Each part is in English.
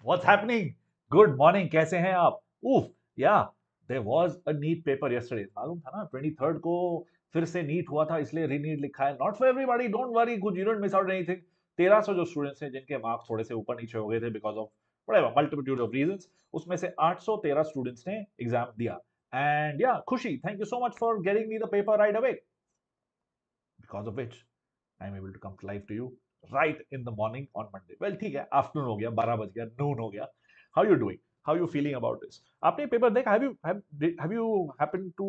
What's happening? Good morning. कैसे हैं आप? Oof, yeah, there was a NEET paper yesterday. मालूम था ना 23rd को फिर से NEET हुआ था इसलिए रीनीट लिखा है. Not for everybody. Don't worry. कुछ you don't miss out anything. 1300 जो स्टूडेंट्स हैं जिनके मार्क्स थोड़े से ऊपर नीचे हो गए थे because of whatever multitude of reasons, उसमें से 813 स्टूडेंट्स ने एग्जाम दिया. And yeah, खुशी, thank you so much for getting me the paper right away. Because of which I'm able to come live to you right in the morning on Monday. Well, ठीक है, afternoon हो गया, 12 बज गया, noon हो गया. How you doing? How you feeling about this? आपने paper देखा? Have you happened to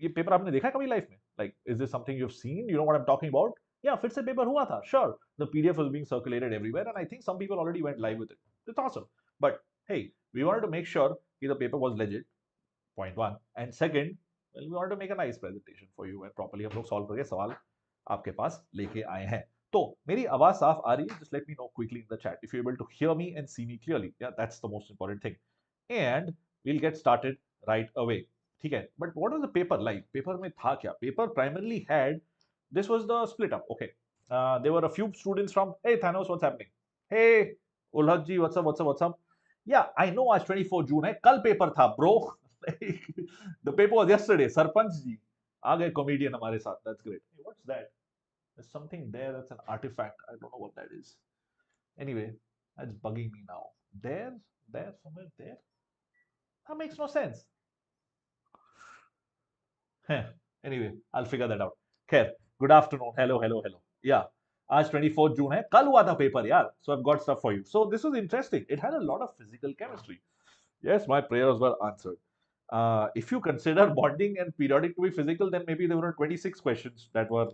ये पेपर आपने देखा कभी लाइफ में? Like, is this something you've seen? You know what I'm talking about? Yeah, फिर से पेपर हुआ था. Sure, the PDF was being circulated everywhere, and I think some people already went live with it. It's awesome. But hey, we wanted to make sure that the paper was legit. Point one, and second, well, we wanted to make a nice presentation for you and properly हम लोग solve करके सवाल आपके पास लेके आए हैं. तो मेरी आवाज साफ आ रही है? Just let me know quickly in the chat if you're able to hear me and see me clearly. Yeah, that's the most important thing. And we'll get started right away. ठीक है? But what was the paper like? Paper में था क्या? Paper primarily had, this was the split up. Okay. There were a few students from, hey Thanos, what's happening? Hey Ulhak ji, what's up, what's up, what's up? Yeah, I know आज 24 जून है, कल paper था bro. The paper was yesterday. Sarpanch ji आ गए comedian हमारे साथ. That's great. Hey, what's that? There's something there that's an artifact. I don't know what that is. Anyway, that's bugging me now. There, somewhere there. That makes no sense. Anyway, I'll figure that out. Khair, good afternoon. Hello. Yeah. आज 24th June है, कल हुआ था paper यार. So I've got stuff for you. So this was interesting. It had a lot of physical chemistry. Yes, my prayers were answered. If you consider bonding and periodic to be physical, then maybe there were 26 questions that were,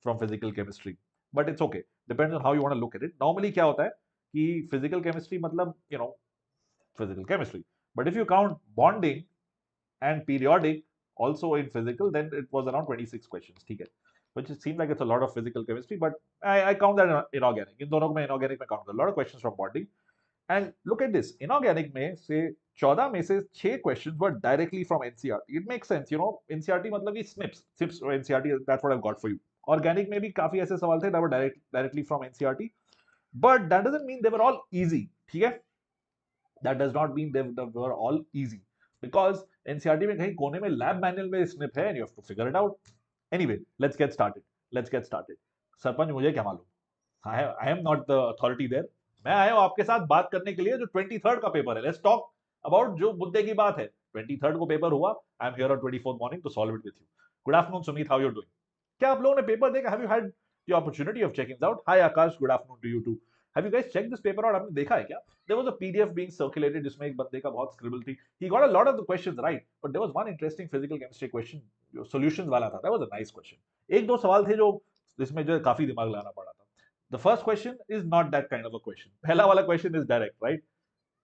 from physical chemistry. But it's okay. Depends on how you want to look at it. Normally क्या होता है कि physical chemistry मतलब, physical chemistry. But if you count bonding and periodic also in physical, then it was around 26 questions. ठीक है? Which it seemed like it's a lot of physical chemistry, but I count that inorganic. इन दोनों को मैं inorganic में count कर. A lot of questions from bonding. And look at this. Inorganic में से 14 में से 6 questions were directly from NCERT. It makes sense, NCERT मतलब कि SNPs or NCERT. That's what I've got for you. Organic में भी काफी ऐसे सवाल थे that were directly from NCERT. But that doesn't mean they were all easy. ठीक है? That does not mean they were all easy. Because NCERT में कहीं कोने में lab manual में SNP है and you have to figure it out. Anyway, let's get started. Sarpanch मुझे क्या मालूम? I am not the authority there. मैं आया हूं आपके साथ बात करने के लिए जो 23rd का पेपर है. Let's talk about जो मुद्दे की बात है. 23rd को पेपर हुआ. I am here on 24th morning to solve it with you. Good afternoon, Sumit. How you doing? क्या आप लोगों ने पेपर देखा? Have you had the opportunity of checking it out? Hi Aakash. Good afternoon to you too. Have you guys checked this paper out? आपने देखा है क्या? There was a PDF being circulated जिसमें एक बंदे का बहुत scribble थी. He got a lot of the questions right, but there was one interesting physical chemistry question जो solutions वाला था. That was a nice question. एक दो सवाल थे जो जिसमें जो काफी दिमाग लगाना पड़ा था. The first question is not that kind of a question. पहला वाला question is direct, right?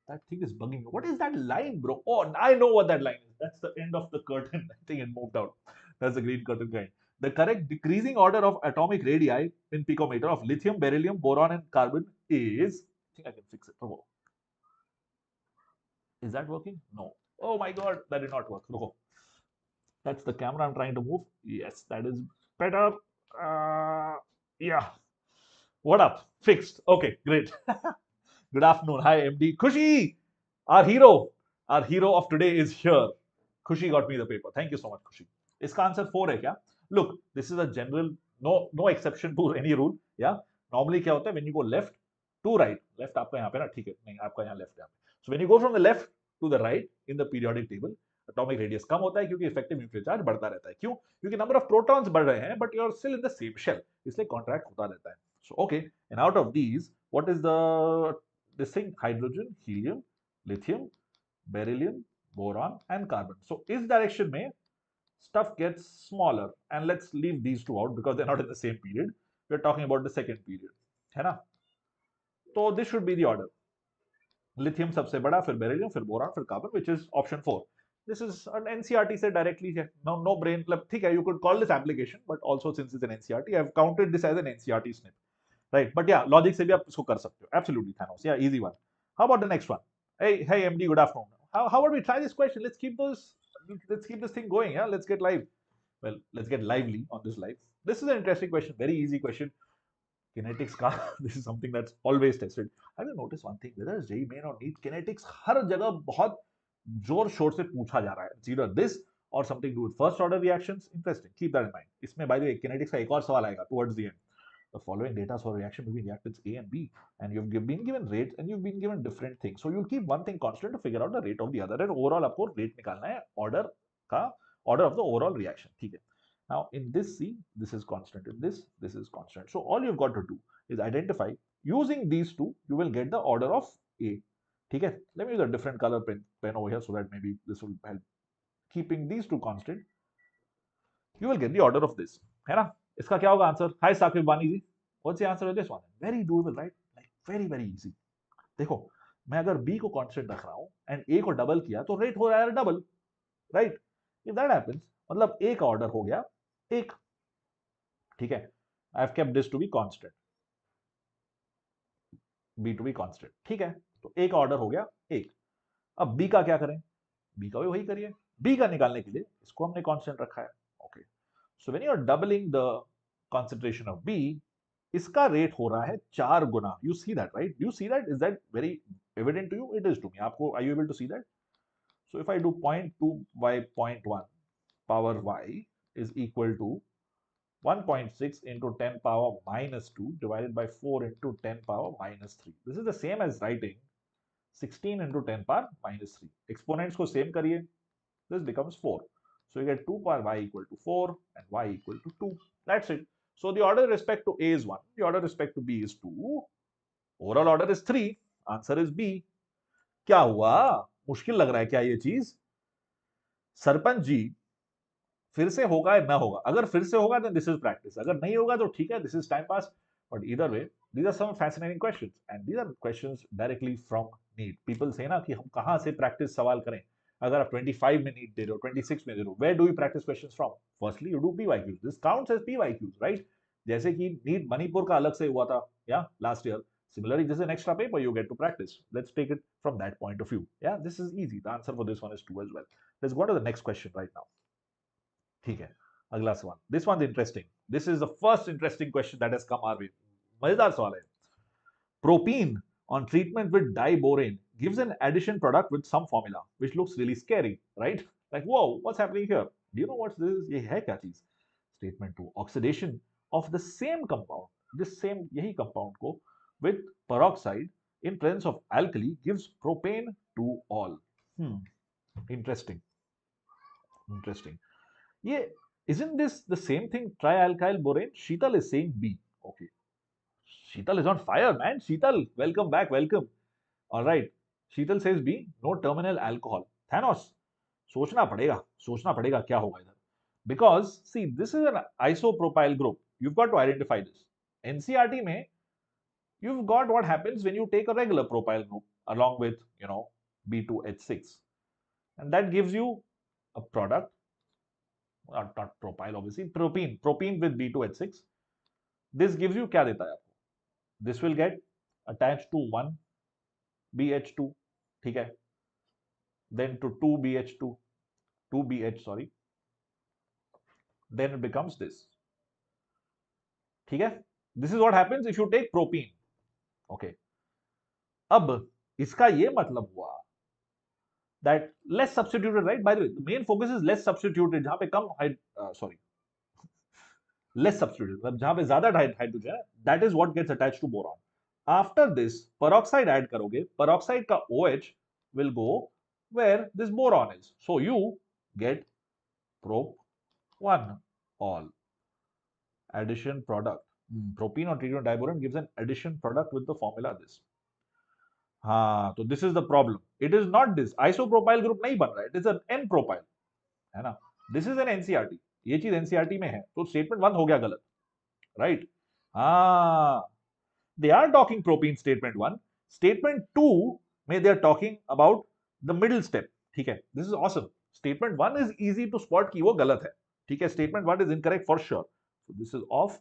That thing is bugging me. What is that line, bro? Oh, I know what that line is. That's the end of the curtain. I think it moved out. That's the green curtain kind. The correct decreasing order of atomic radii in picometer of lithium, beryllium, boron, and carbon is. I think I can fix it. Oh. Is that working? No. Oh my god, that did not work. No. That's the camera I'm trying to move. Yes, that is better. Yeah. What up? Fixed. Okay, great. Good afternoon. Hi, MD. Khushi, our hero of today is here. Khushi got me the paper. Thank you so much, Khushi. इसका answer 4 है क्या? Look, this is a general, no exception to any rule. Yeah. Normally क्या होता है? When you go left to right, left आपका यहाँ पे ना, ठीक है? नहीं, आपका यहाँ left है. So when you go from the left to the right in the periodic table, atomic radius कम होता है क्योंकि effective nuclear charge बढ़ता रहता है. क्यों? क्योंकि number of protons बढ़ रहे हैं, but you're still in the same shell. इसलिए contract होता रहता है. So okay, and out of these, what is this thing? Hydrogen, helium, lithium, beryllium, boron, and carbon. So इस direction में stuff gets smaller, and let's leave these two out because they're not in the same period. We're talking about the second period, है ना? So this should be the order. Lithium सबसे बड़ा, फिर beryllium, फिर boron, फिर carbon, which is option 4. This is an NCERT से directly है. No brain. मतलब ठीक है, you could call this application, but also since it's an NCERT, I've counted this as an NCERT snip. Right, but yeah, logic से भी आप इसको कर सकते हो. Absolutely, Thanos. Yeah, easy one. How about the next one? Hey, MD, good afternoon. How about we try this question? Let's keep this thing going. Yeah, let's get live. Well, let's get lively on this live. This is an interesting question. Very easy question. kinetics का this is something that's always tested. Have you noticed one thing? Whether it's JEE main or NEET, kinetics हर जगह बहुत जोर शोर से पूछा जा रहा है. It's either this or something to do with first order reactions. Interesting. Keep that in mind. इसमें by the way kinetics का एक और सवाल आएगा towards the end. The following data for reaction between reactants A and B, and you've been given rates and you've been given different things. So you'll keep one thing constant to figure out the rate of the other, and overall आपको rate निकालना है order का order of the overall reaction. ठीक है. Now in this C, this is constant. In this is constant. So all you've got to do is identify using these two. You will get the order of A. ठीक है. Let me use a different color pen over here so that maybe this will help. Keeping these two constant, you will get the order of this. है ना? इसका क्या होगा answer? Hi Saqib Bani ji, what's the answer of this one? Very doable, right? Like very very easy. देखो, मैं अगर B को constant रख रहा हूं एंड ए को डबल किया तो रेट हो रहा है double, right? If that happens मतलब ए का ऑर्डर हो गया एक. ठीक है, I have kept this to be constant, B to be constant. ठीक है, तो ए का ऑर्डर हो गया एक. अब बी का क्या करें? बी का भी वही करिए. बी का निकालने के लिए इसको हमने कांस्टेंट रखा है. Okay, so when you are doubling the concentration of B, इसका रेट हो रहा है 4 गुना. You see that, right? Do you see that? Is that very evident to you? It is to me. आपको, are you able to see that? So if I do 0.2 by 0.1 power y is equal to 1.6 into 10 power minus 2 divided by 4 into 10 power minus 3. This is the same as writing 16 into 10 power minus 3. Exponents को same करिए. This becomes 4. So you get 2 power y equal to 4 and y equal to 2. That's it. So the order with respect to A is 1, the order with respect to B is 2, overall order is 3, answer is B. क्या हुआ? मुश्किल लग रहा है क्या ये चीज? सरपंच जी, फिर से होगा या ना होगा? अगर फिर से होगा then this is practice, अगर नहीं होगा तो ठीक है, this is time pass. But either way, these are some fascinating questions and these are questions directly from NEET. People say ना कि हम कहाँ से practice सवाल करें? अगर आप 25 में NEET दे रहे हो, 26 में दे रहे हो, where do you practice questions from? Firstly, you do PYQs. This counts as PYQs, right? जैसे कि NEET मणिपुर का अलग से हुआ था, yeah, last year. Similarly, this is an extra paper you get to practice. Let's take it from that point of view. Yeah, this is easy. The answer for this one is 2 as well. Let's go to the next question right now. ठीक है, अगला सवाल. This one's interesting. This is the first interesting question that has come our way. मजेदार सवाल है. Propene on treatment with diborane gives an addition product with some formula which looks really scary, right? Like, whoa, what's happening here? Do you know what this is? ये है क्या चीज? Statement 2. Oxidation of the same compound, this same यही compound को with peroxide in presence of alkali gives propane to all. Interesting. Interesting. Yeah, isn't this the same thing? Trialkyl borane. Sheetal is saying B. Okay. Sheetal is on fire, man. Sheetal, welcome back. Welcome. All right. Sheetal says B. No terminal alcohol. Thanos. सोचना पड़ेगा क्या होगा इधर. Because see, this is an isopropyl group. You've got to identify this. NCERT में you've got what happens when you take a regular propyl group along with, you know, B2H6, and that gives you a product. Not propyl, obviously, propene with B2H6. This gives you क्या देता है आपको? This will get attached to 1 BH2, ठीक है? Then to 2 BH2, 2 BH, sorry. Then it becomes this. ठीक है? This is what happens if you take propene. Okay. अब इसका ये मतलब हुआ that less substituted, right? By the way, the main focus is less substituted, जहां पे कम less substituted, मतलब जहां पे ज्यादा हाइड्रोजन है, that is what gets attached to boron. After this, peroxide add करोगे, peroxide का OH will go where this boron is. So you get prop 1 all. Addition product. Propene on treatment with diboron gives an addition product with the formula this. हाँ, तो this is the problem. It is not this. Isopropyl group नहीं बन रहा है. It is an N-propyl. है ना? This is an NCERT. ये चीज NCERT में है. तो statement 1 हो गया गलत. Right? हाँ. They are talking propene statement 1. Statement 2 में they are talking about the middle step. ठीक है? This is awesome. Statement 1 is easy to spot कि वो गलत है. ठीक है? Statement 1 is incorrect for sure. So this is off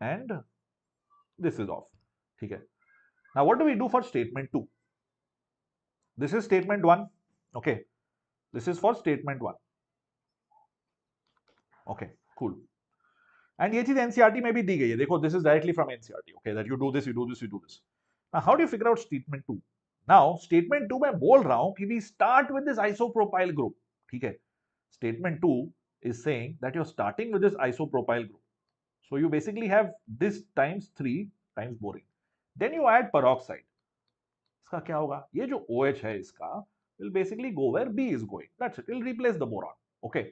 and this is off. ठीक है? Now what do we do for statement 2? This is statement 1. Okay. This is for statement 1. Okay, cool. And ये चीज NCERT में भी दी गई है, देखो this is directly from NCERT, okay, that you do this, you do this, you do this. Now how do you figure out statement 2? Now statement 2 में बोल रहा हूं कि we start with this isopropyl group, ठीक है. Statement 2 is saying that you're starting with this isopropyl group. So you basically have this times 3 times boron. Then you add peroxide. इसका क्या होगा? ये जो OH है इसका will basically go where B is going. That's it. It will replace the boron. Okay.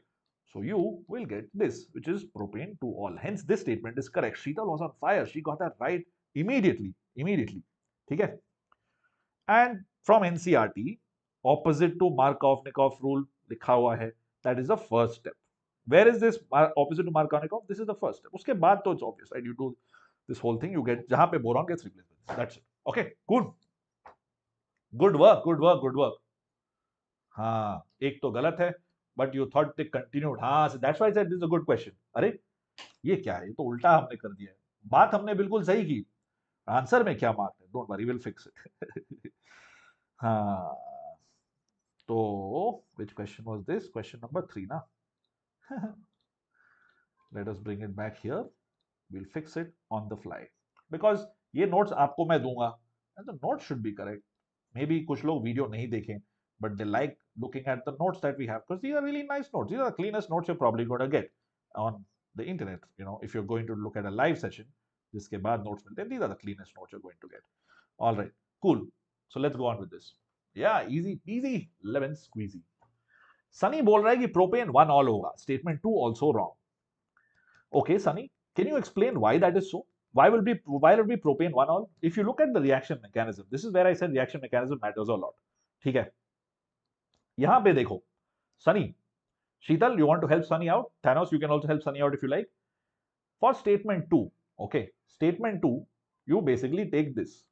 So you will get this, which is propane 2-ol. Hence this statement is correct. Sheetal was on fire. She got that right immediately. Immediately. ठीक है? And from NCERT, opposite to Markov-Nikov rule लिखा हुआ है. That is the first step. Where is this opposite to Markov-Nikov? This is the first step. उसके बाद तो it's obvious, right? You do this whole thing, you get जहाँ पे boron gets replaced with this. That's it. Okay, cool. Good work, good work, good work. हाँ, एक तो गलत है, but you thought they continued. हाँ, so that's why I said this is a good question. अरे, ये क्या है? ये तो उल्टा हमने कर दिया है. बात हमने बिल्कुल सही की. आंसर में क्या मार्क है? Don't worry, we'll fix it. हाँ, तो which question was this? Question number 3 ना? Let us bring it back here. We'll fix it on the fly. Because ये notes आपको मैं दूंगा. And the notes should be correct. Maybe कुछ लोग video नहीं देखें, but they like looking at the notes that we have because these are really nice notes. These are the cleanest notes you're probably going to get on the internet. You know, if you're going to look at a live session, जिसके बाद notes मिलते हैं, these are the cleanest notes you're going to get. All right, cool. So let's go on with this. Yeah, easy peasy, lemon squeezy. Sunny बोल रहा है कि propane 1-ol होगा. Statement 2 also wrong. Okay, Sunny, can you explain why that is so? Why will be propane 1-ol? If you look at the reaction mechanism, this is where I said reaction mechanism matters a lot. ठीक है, यहां पे देखो, Sunny, Sheetal, you want to help Sunny out? Thanos, you can also help Sunny out if you like. For statement 2, okay, statement 2, you basically take this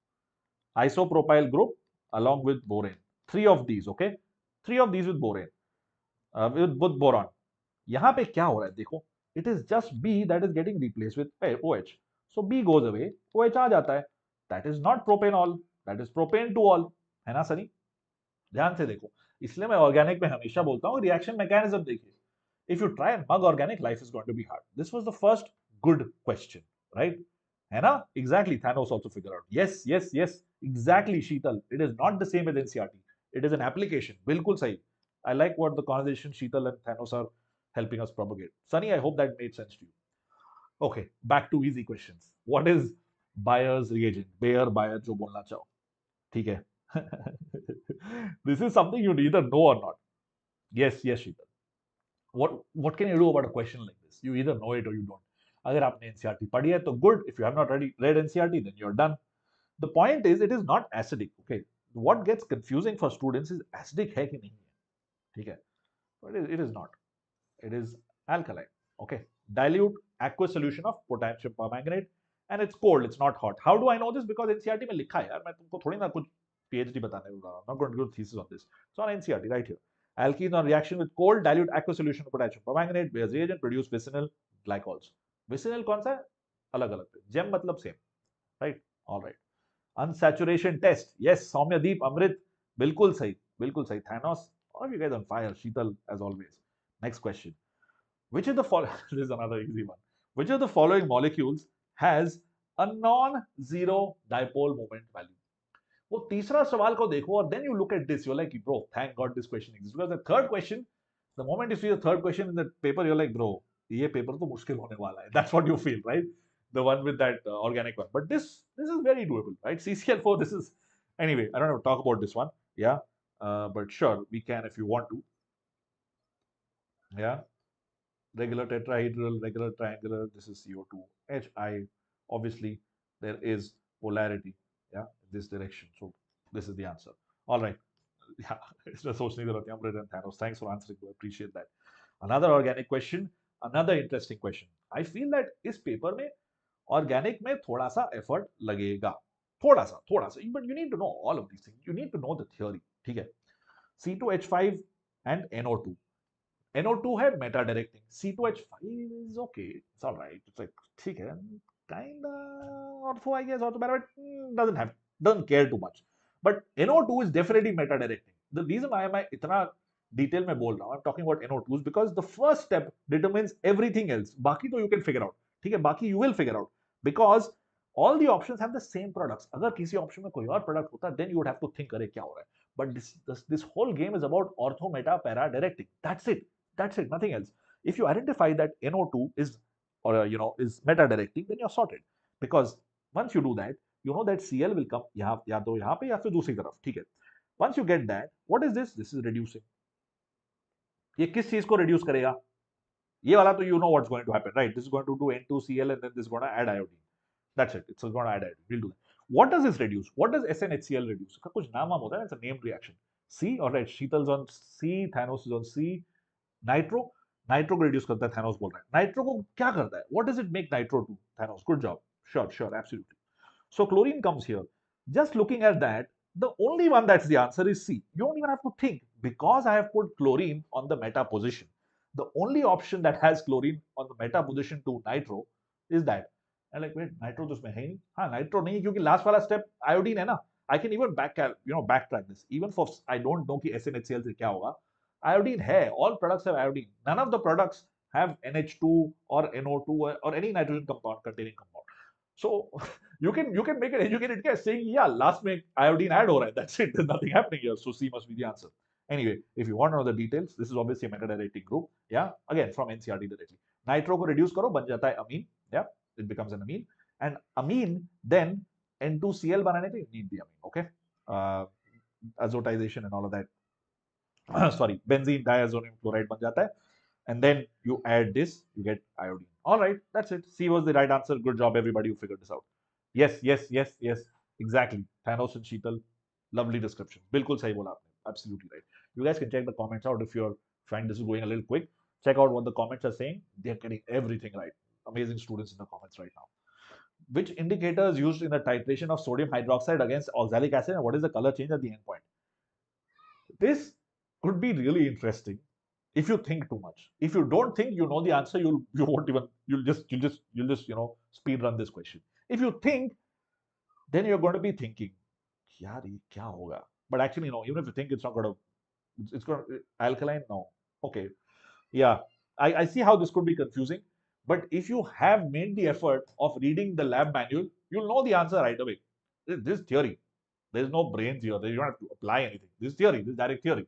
isopropyl group along with boron. 3 of these, okay? 3 of these with boron, with boron. यहां पे क्या हो रहा है देखो, it is just B that is getting replaced with OH. So B goes away, OH आ जाता है. That is not propanol, that is propane 2-ol. है ना सनी? ध्यान से देखो, इसलिए मैं ऑर्गेनिक में हमेशा बोलता हूँ रिएक्शन मैकेनिज्म देखिए. If you try and mug organic, life is going to be hard. This was the first good question, right? है ना? Exactly. Thanos also figure out. Yes yes yes, exactly Sheetal. It is not the same as NCERT, it is an application. बिल्कुल सही. I like what the conversation Sheetal and Thanos are helping us propagate. Sunny, I hope that made sense to you. Okay, back to easy questions. What is Bayer's reagent? Bayer जो बोलना चाहो, ठीक है. This is something you either know or not. Yes, Sheetal. What can you do about a question like this? You either know it or you don't. अगर आपने NCERT पढ़ी है तो good. If you have not read NCERT, then you're done. The point is, it is not acidic. Okay, what gets confusing for students is acidic है कि नहीं है, ठीक है? But it is not. It is alkaline. Okay, dilute aqueous solution of potassium permanganate, and it's cold. It's not hot. How do I know this? Because NCERT में लिखा है यार. मैं तुमको थोड़ी ना कुछ PhD बताने वाला हूँ. I'm not going to do a thesis on this. It's on NCERT right here. Alkenes on reaction with cold dilute aqueous solution of potassium permanganate. Bayer's reagent produce vicinal glycols. Vicinal कौन सा है? अलग अलग पे. Gem मतलब same, right? All right. Unsaturation test. Yes, Soumyadeep, Amrit, बिल्कुल सही, बिल्कुल सही. Thanos, all of you guys on fire. Sheetal, as always. Next question. Which of the following, this is another easy one. Which of the following molecules has a non-zero dipole moment value? वो तीसरा सवाल को देखो और then you look at this, you're like, bro, thank God this question exists. Because the third question, the moment you see the third question in the paper, you're like, bro, ये paper तो मुश्किल होने वाला है. That's what you feel, right? The one with that organic one. But this is very doable, right? CCl4, this is, anyway, I don't have to talk about this one. Yeah, but sure, we can if you want to. Yeah, regular tetrahedral, regular triangular, this is CO2. Hi, obviously there is polarity, yeah, in this direction. So this is the answer. All right. Yeah, इसमें सोचने की जरूरत है. Amrit and Thanos, thanks for answering. I appreciate that. Another organic question, another interesting question. I feel that इस paper में organic में थोड़ा सा effort लगेगा, थोड़ा सा. But you need to know all of these things. You need to know the theory. ठीक है? C2H5 and NO2. NO2 है meta directing. C2H5 is okay. It's all right. It's like ठीक है, kind of ortho, I guess, ortho better, but doesn't care too much. But NO2 is definitely meta directing. The reason why मैं इतना detail में बोल रहा हूँ, I'm talking about NO2s because the first step determines everything else. बाकी तो you can figure out. ठीक है, बाकी you will figure out because all the options have the same products. अगर किसी ऑप्शन में कोई और प्रोडक्ट होता then you would have to think अरे क्या हो रहा है. But this whole game is about ortho, meta, para, directing. That's it, nothing else. If you identify that NO2 is is meta directing, then you're sorted. Because once you do that, you know that Cl will come यहाँ या तो यहाँ पे या फिर दूसरी तरफ, ठीक है. Once you get that, what is this? This is reducing. ये किस चीज को reduce करेगा? ये वाला तो you know what's going to happen, right? This is going to do N2Cl and then this is going to add iodine. That's it. It's going to add iodine. We'll do that. What does this reduce? What does SnHCl reduce? इसका कुछ नाम होता है. It's a named reaction. C, all right. Sheetal's on C, Thanos is on C. Nitro को reduce करता है. Thanos बोल रहा है. Nitro को क्या करता है? What does it make nitro to? Thanos. Good job. Sure, absolutely. So chlorine comes here. Just looking at that, the only one that's the answer is C. You don't even have to think because I have put chlorine on the meta position. The only option that has chlorine on the meta position to nitro is that. And like, wait, nitro तो उसमें है नहीं. हाँ, nitro नहीं क्योंकि last वाला step iodine है ना. I can even backtrack this. Even for I don't know कि SnHCl से क्या होगा. Iodine है. All products have iodine. None of the products have NH2 or NO2 or any nitrogen compound containing compound. So you can make an educated guess saying yeah, last में iodine add हो रहा है. That's it. There's nothing happening here. So C must be the answer. Anyway, if you want to know the details, this is obviously a meta-directing group. Yeah, again from NCERT directly. Nitro को reduce करो बन जाता है amine. Yeah, it becomes an amine. And amine then N2Cl बनाने के लिए you need the amine. Okay, azotization and all of that. Sorry, benzene diazonium chloride बन जाता है. And then you add this, you get iodine. All right, that's it. C was the right answer. Good job, everybody who figured this out. Yes. Exactly. Thanos and Sheetal. Lovely description. बिल्कुल सही बोला आपने. Absolutely right. You guys can check the comments out if you're finding this is going a little quick. Check out what the comments are saying. They're getting everything right. Amazing students in the comments right now. Which indicator is used in the titration of sodium hydroxide against oxalic acid and what is the color change at the end point? This could be really interesting if you think too much. If you don't think you know the answer, you'll just speed run this question. If you think, then you're going to be thinking, yaar ye kya hoga? But actually, no, even if you think it's not going to, it's going to, alkaline, no. Okay. Yeah. I see how this could be confusing. But if you have made the effort of reading the lab manual, you'll know the answer right away. This is theory. There's no brains here. You don't have to apply anything. This is theory. This is direct theory.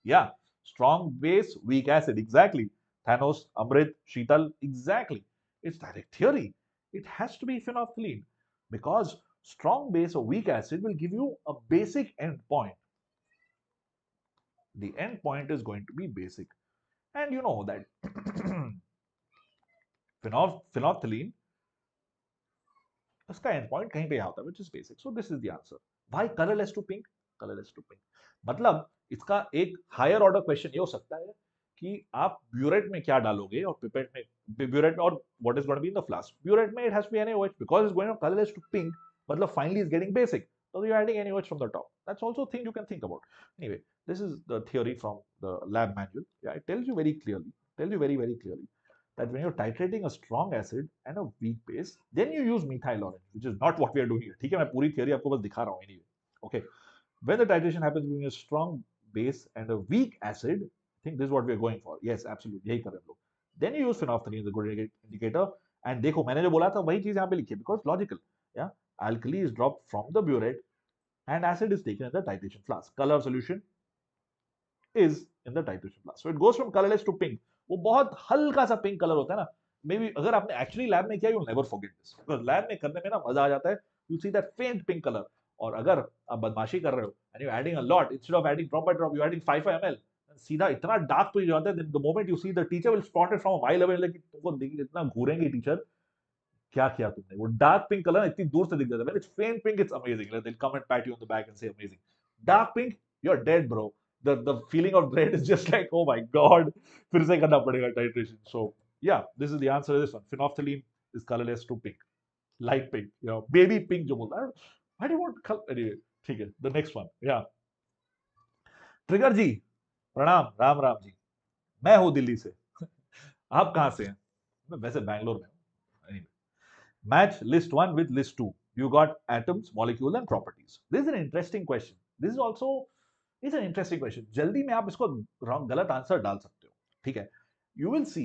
Yeah. Strong base, weak acid. Exactly. Thanos, Amrit, Sheetal. Exactly. It's direct theory. It has to be phenolphthalein because strong base or weak acid will give you a basic endpoint. The endpoint is going to be basic. And you know that phenolphthalein, उसका endpoint कहीं पे यहाँ होता है, which is basic. So this is the answer. Why colorless to pink? Colorless to pink. मतलब इसका एक higher order question ये हो सकता है कि आप burette में क्या डालोगे और pipette में burette और what is going to be in the flask. Burette में it has to be NaOH because it's going from colorless to pink. मतलब finally it's getting basic. So you're adding NaOH from the top. That's also a thing you can think about. Anyway, this is the theory from the lab manual. Yeah, it tells you very clearly, very clearly that when you're titrating a strong acid and a weak base, then you use methyl orange, which is not what we are doing here. ठीक है, मैं पूरी theory आपको बस दिखा रहा हूँ anyway. Okay, when the titration happens between a strong base and a weak acid, I think this is what we are going for. Yes, absolutely, यही कर रहे हैं हम लोग. Then you use phenolphthalein as a good indicator. And देखो मैंने जो बोला था वही चीज यहाँ पे लिखी है because logical. Yeah, alkali is dropped from the burette and acid is taken in the titration flask. Color solution is in the titration flask. So it goes from colorless to pink. वो बहुत हल्का सा pink colour होता है ना. May be अगर आपने actually lab में किया you never forget this because lab में करने में ना मजा आ जाता है. यू सी दैट फेंट पिंक कलर. और अगर आप बदमाशी कर रहे हो and you adding a lot instead of adding drop by drop you adding 5 ml सीधा इतना डार्क तो जाता है. The moment you see the teacher will spot it from a while away. Like तुमको इतना घूरेंगे टीचर क्या किया तुमने. वो डार्क पिंक कलर इतनी दूर से दिख जाता है. When it's faint pink it's amazing. They will come and pat you on the back and say amazing. Dark pink you are dead bro. The feeling of dread is just like oh my god फिर से करना पड़ेगा titration. So yeah, this is the answer to this one. Phenolphthalein is colorless to pink, light pink, baby pink जो बोलता है. I don't want color anyway. ठीक है, the next one. Yeah, trigger ji प्रणाम. राम राम जी. मैं हूँ दिल्ली से. आप कहाँ से हैं? मैं वैसे बैंगलोर में हूँ. Anyway, match list 1 with list 2. You got atoms, molecules and properties. This is an interesting question. This is also it's an interesting question. जल्दी में आप इसको गलत आंसर डाल सकते हो. ठीक है, you will see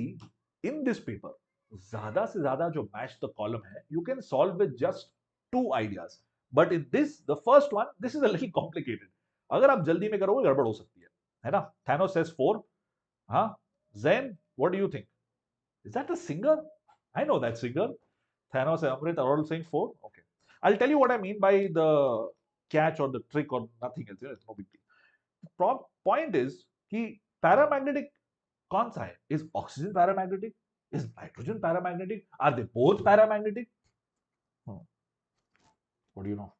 in this paper ज्यादा से ज्यादा जो मैच द कॉलम है, you can solve with just 2 ideas, but in this the first one this is a little complicated. अगर आप जल्दी में करोगे गड़बड़ हो सकती है ना. Thanos says 4. हाँ. Zen, what do you think? Is that a singer? I know that singer. Thanos and Amrit are all saying 4. Okay. I'll tell you what I mean by the catch or the trick or nothing else. It's no big deal. Point is कि paramagnetic कौन सा है? Is oxygen paramagnetic? Is nitrogen paramagnetic? Are they both paramagnetic? What do you know?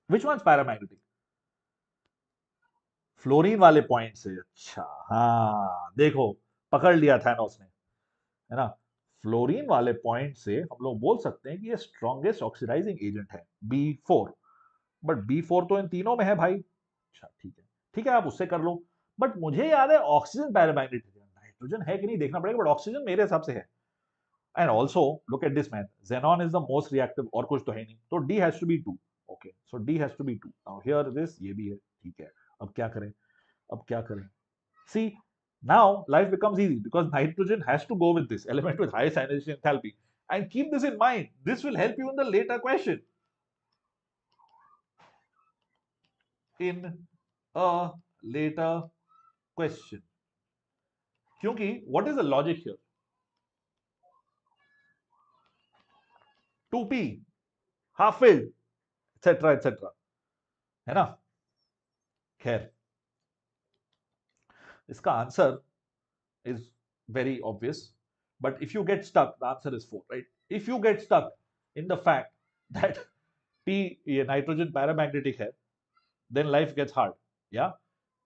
Which one's paramagnetic? Fluorine वाले point से. अच्छा, हाँ देखो, पकड़ लिया थैनोस ने, है ना. फ्लोरीन वाले पॉइंट से हम लोग बोल सकते हैं कि ये स्ट्रॉन्गेस्ट ऑक्सीडाइजिंग एजेंट है B4. बट B4 तो इन तीनों में है भाई. अच्छा ठीक है, ठीक है, आप उससे कर लो. बट मुझे याद है ऑक्सीजन पैरामैग्नेटिक है. नाइट्रोजन है कि नहीं देखना पड़ेगा, बट ऑक्सीजन मेरे हिसाब से है. And also look at this man, xenon is the most reactive, और कुछ तो है नहीं, तो D has to be 2. Okay, so D has to be 2. Now here this, ये भी है, ठीक है. अब क्या करें, अब क्या करें? See, now life becomes easy because nitrogen has to go with this element with highest ionization enthalpy. And keep this in mind. This will help you in the later question. In a later question. क्योंकि what is the logic here? 2p, half filled, etc. etc. है ना. खैर, इसका answer is very obvious. But if you get stuck, the answer is 4, right? If you get stuck in the fact that P ये nitrogen paramagnetic है, then life gets hard. Yeah,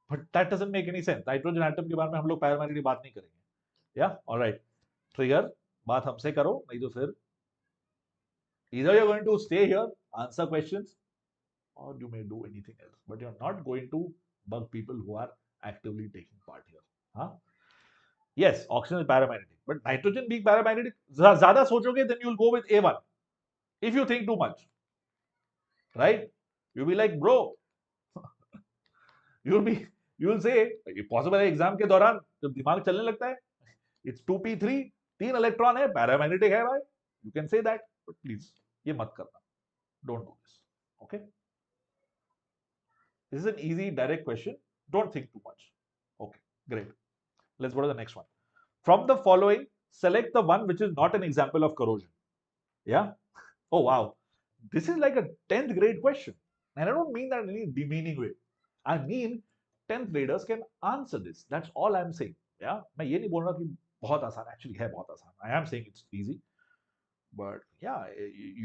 but that doesn't make any sense. Nitrogen atom के बारे में हम लोग paramagnetic बात नहीं करेंगे. या ऑलराइट, ट्रिगर बात हमसे करो, नहीं तो फिर either you're going to stay here, answer questions, or you may do anything else, but you're not going to bug people who are actively taking part here. हाँ. Yes, oxygen is paramagnetic, but nitrogen being paramagnetic, ज़्यादा सोचोगे then you'll go with A1. If you think too much, right? You'll be like, bro, you'll be, you'll say, possible है exam के दौरान जब दिमाग चलने लगता है, it's 2p3, 3 इलेक्ट्रॉन है, पैरामैग्नेटिक है भाई. You can say that, but please ये मत करना. Don't do this. Okay? This is an easy, direct question. Don't think too much. Okay, great. Let's go to the next one. From the following, select the one which is not an example of corrosion. Yeah? Oh wow. This is like a 10th grade question. And I don't mean that in any demeaning way. I mean 10th graders can answer this. That's all I'm saying. Yeah? मैं ये नहीं बोल रहा कि बहुत आसान, actually है बहुत आसान. I am saying it's easy. But yeah,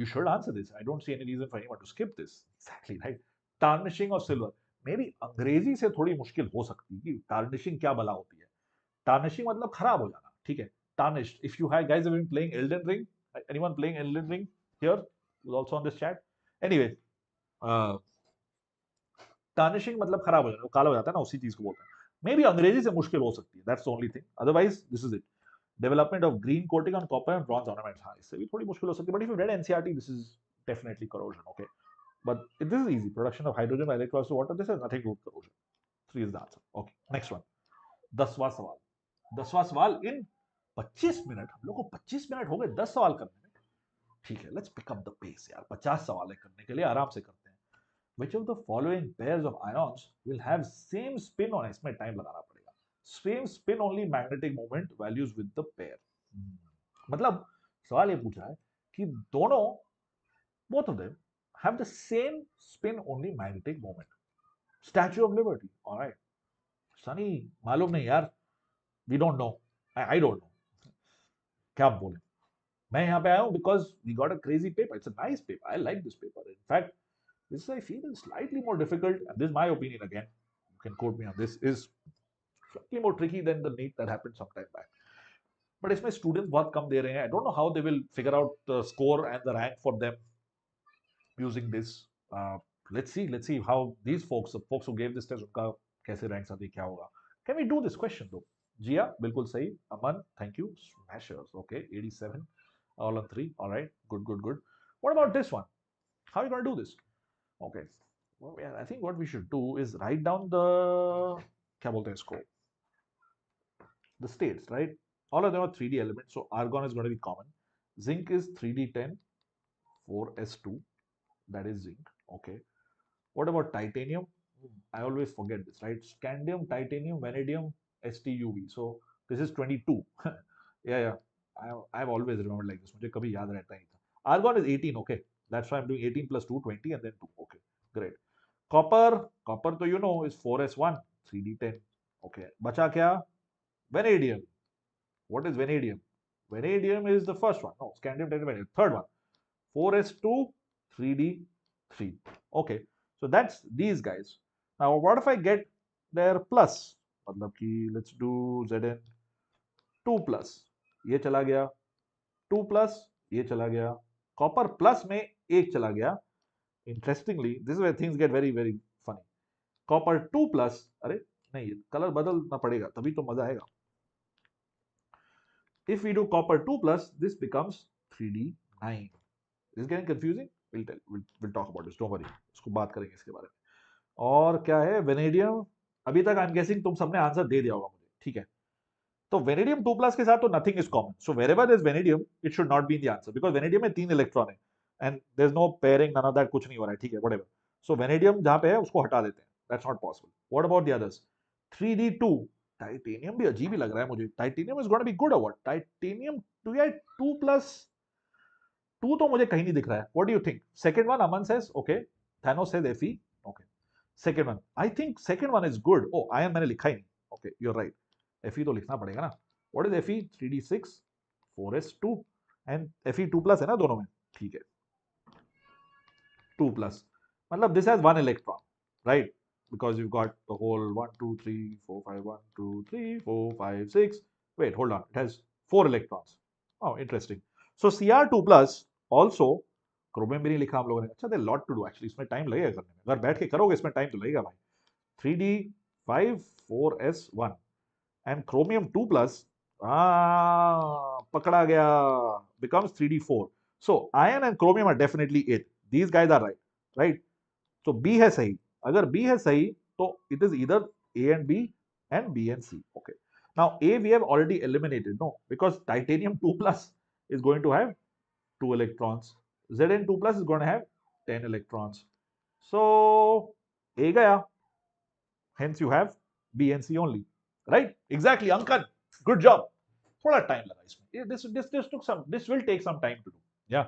you should answer this. I don't see any reason for anyone to skip this. Exactly, right? Tarnishing of silver. Maybe अंग्रेजी से थोड़ी मुश्किल हो सकती है कि tarnishing क्या भला होती है. Tarnishing मतलब खराब हो जाना, ठीक है. Tarnished. If you guys have been playing Elden Ring, anyone playing Elden Ring here? Who's also on this chat? Anyway, tarnishing मतलब खराब हो जाना, वो काला हो जाता है ना, उसी चीज को बोलते हैं. Maybe अंग्रेजी से मुश्किल हो सकती है. That's the only thing. Otherwise, this is it. Development of green coating on copper and bronze ornaments. हाँ, इससे भी थोड़ी मुश्किल हो सकती है. But if you read NCERT, this is definitely corrosion. Okay, but this is easy. Production of hydrogen by electrolysis to water. This has nothing to do with corrosion. 3 is the answer. Okay, next one. 10वां सवाल. 10वां सवाल in 25 minute. हम लोग को 25 minute हो गए 10 सवाल करने में. ठीक है, let's pick up the pace यार. 50 सवाल है करने के लिए, आराम से करते हैं. Which of the following pairs of ions will have same spin on? इसमें टाइम लगाना पड़ेगा. Same spin only magnetic moment values with the pair. मतलब सवाल ये पूछ रहा है कि दोनों, both of them have the same spin only magnetic moment. Statue of Liberty. All right. Sunny मालूम नहीं यार. We don't know. I don't know. क्या बोले. मैं यहाँ पे आया हूँ because we got a crazy paper. It's a nice paper. I like this paper. In fact, this I feel is slightly more difficult. And this is my opinion again. You can quote me on this. Is slightly more tricky than the NEET that happened some time back. But इसमें students बहुत कम दे रहे हैं. I don't know how they will figure out the score and the rank for them using this. Let's see how these folks, the folks who gave this test, उनका कैसे ranks आती क्या होगा. Can we do this question though? Jia, बिल्कुल सही. Aman, thank you. Smashers. Okay, 87. All on 3. All right. Good. What about this one? How are you going to do this? Okay. Well, yeah, I think what we should do is write down the क्या बोलते हैं इसको, the states, right? All of them are 3D elements, so argon is going to be common. Zinc is 3D10, 4s2, that is zinc. Okay. What about titanium? I always forget this, right? Scandium, titanium, vanadium, STUV. So this is 22. Yeah. I've always remembered like this. मुझे कभी याद रहता नहीं था. Argon is 18. Okay. That's why I'm doing 18 plus 2, 20, and then 2. Okay. Great. Copper तो you know is 4s1, 3d10. Okay. बचा क्या? Vanadium. What is vanadium? Vanadium is the first one. No, scandium, titanium, vanadium. Third one. 4s2, 3d3. Okay. So that's these guys. Now, what if I get their plus? मतलब कि let's do Zn 2 plus. ये चला गया 2 plus, ये चला गया. Copper plus में एक चला गया. Interestingly, this is where things get very very funny. Copper 2 plus, अरे नहीं, कलर बदलना पड़ेगा तभी तो मजा आएगा. If we do copper 2 plus, this becomes 3d9. Is getting confusing? We'll talk about this. Don't worry. इसको बात करेंगे इसके बारे में. और क्या है? वेनेडियम. अभी तक आई एम गेसिंग तुम सबने आंसर दे दिया होगा मुझे. ठीक है. तो वेनेडियम 2 प्लस के साथ तो nothing is common. So wherever there is vanadium, it should not be in the answer because vanadium में 3 इलेक्ट्रॉन है and there is no pairing, none of that, कुछ नहीं हो रहा है. ठीक है, व्हाटएवर. सो वेनेडियम जहां पे है उसको हटा देते हैं. That's not possible. What about the others? 3d2. Titanium भी अजीब ही लग रहा है मुझे. Titanium is gonna be good. Award titanium 2 या 2 प्लस 2 तो मुझे कहीं नहीं दिख रहा है. What do you think? Second one Aman says okay, Thanos says Fe. Okay. Second one, I think second one is good. Oh, ion मैंने लिखा ही नहीं. Okay, you are right. Fe तो लिखना पड़ेगा ना. What is Fe? 3d6, 4s2 and Fe 2 plus है ना दोनों में. ठीक है, 2 प्लस मतलब this has 1 electron, right? Because you've got the whole 1 2 3 4 5 1 2 3 4 5 6. Wait, hold on, it has 4 electrons. Oh, interesting. So Cr2 plus also, chromium भी नहीं लिखा हम लोगों ने. अच्छा, there lot to do actually. इसमें टाइम लगेगा करने में. अगर बैठ के करोगे इसमें टाइम तो लगेगा भाई. 3d5 4s1 and chromium 2 plus, पकड़ा गया, becomes 3d4. So iron and chromium are definitely it. These guys are right? So B है सही. अगर B है सही तो it is either A and B and B and C. Okay. Now A we have already eliminated, no, because titanium 2 plus is going to have 2 electrons. Zn2 plus is going to have 10 electrons. So A gaya. Hence you have B and C only. Right? Exactly, Ankan. Good job. थोड़ा time लगा इसमें. This will take some time to do. Yeah.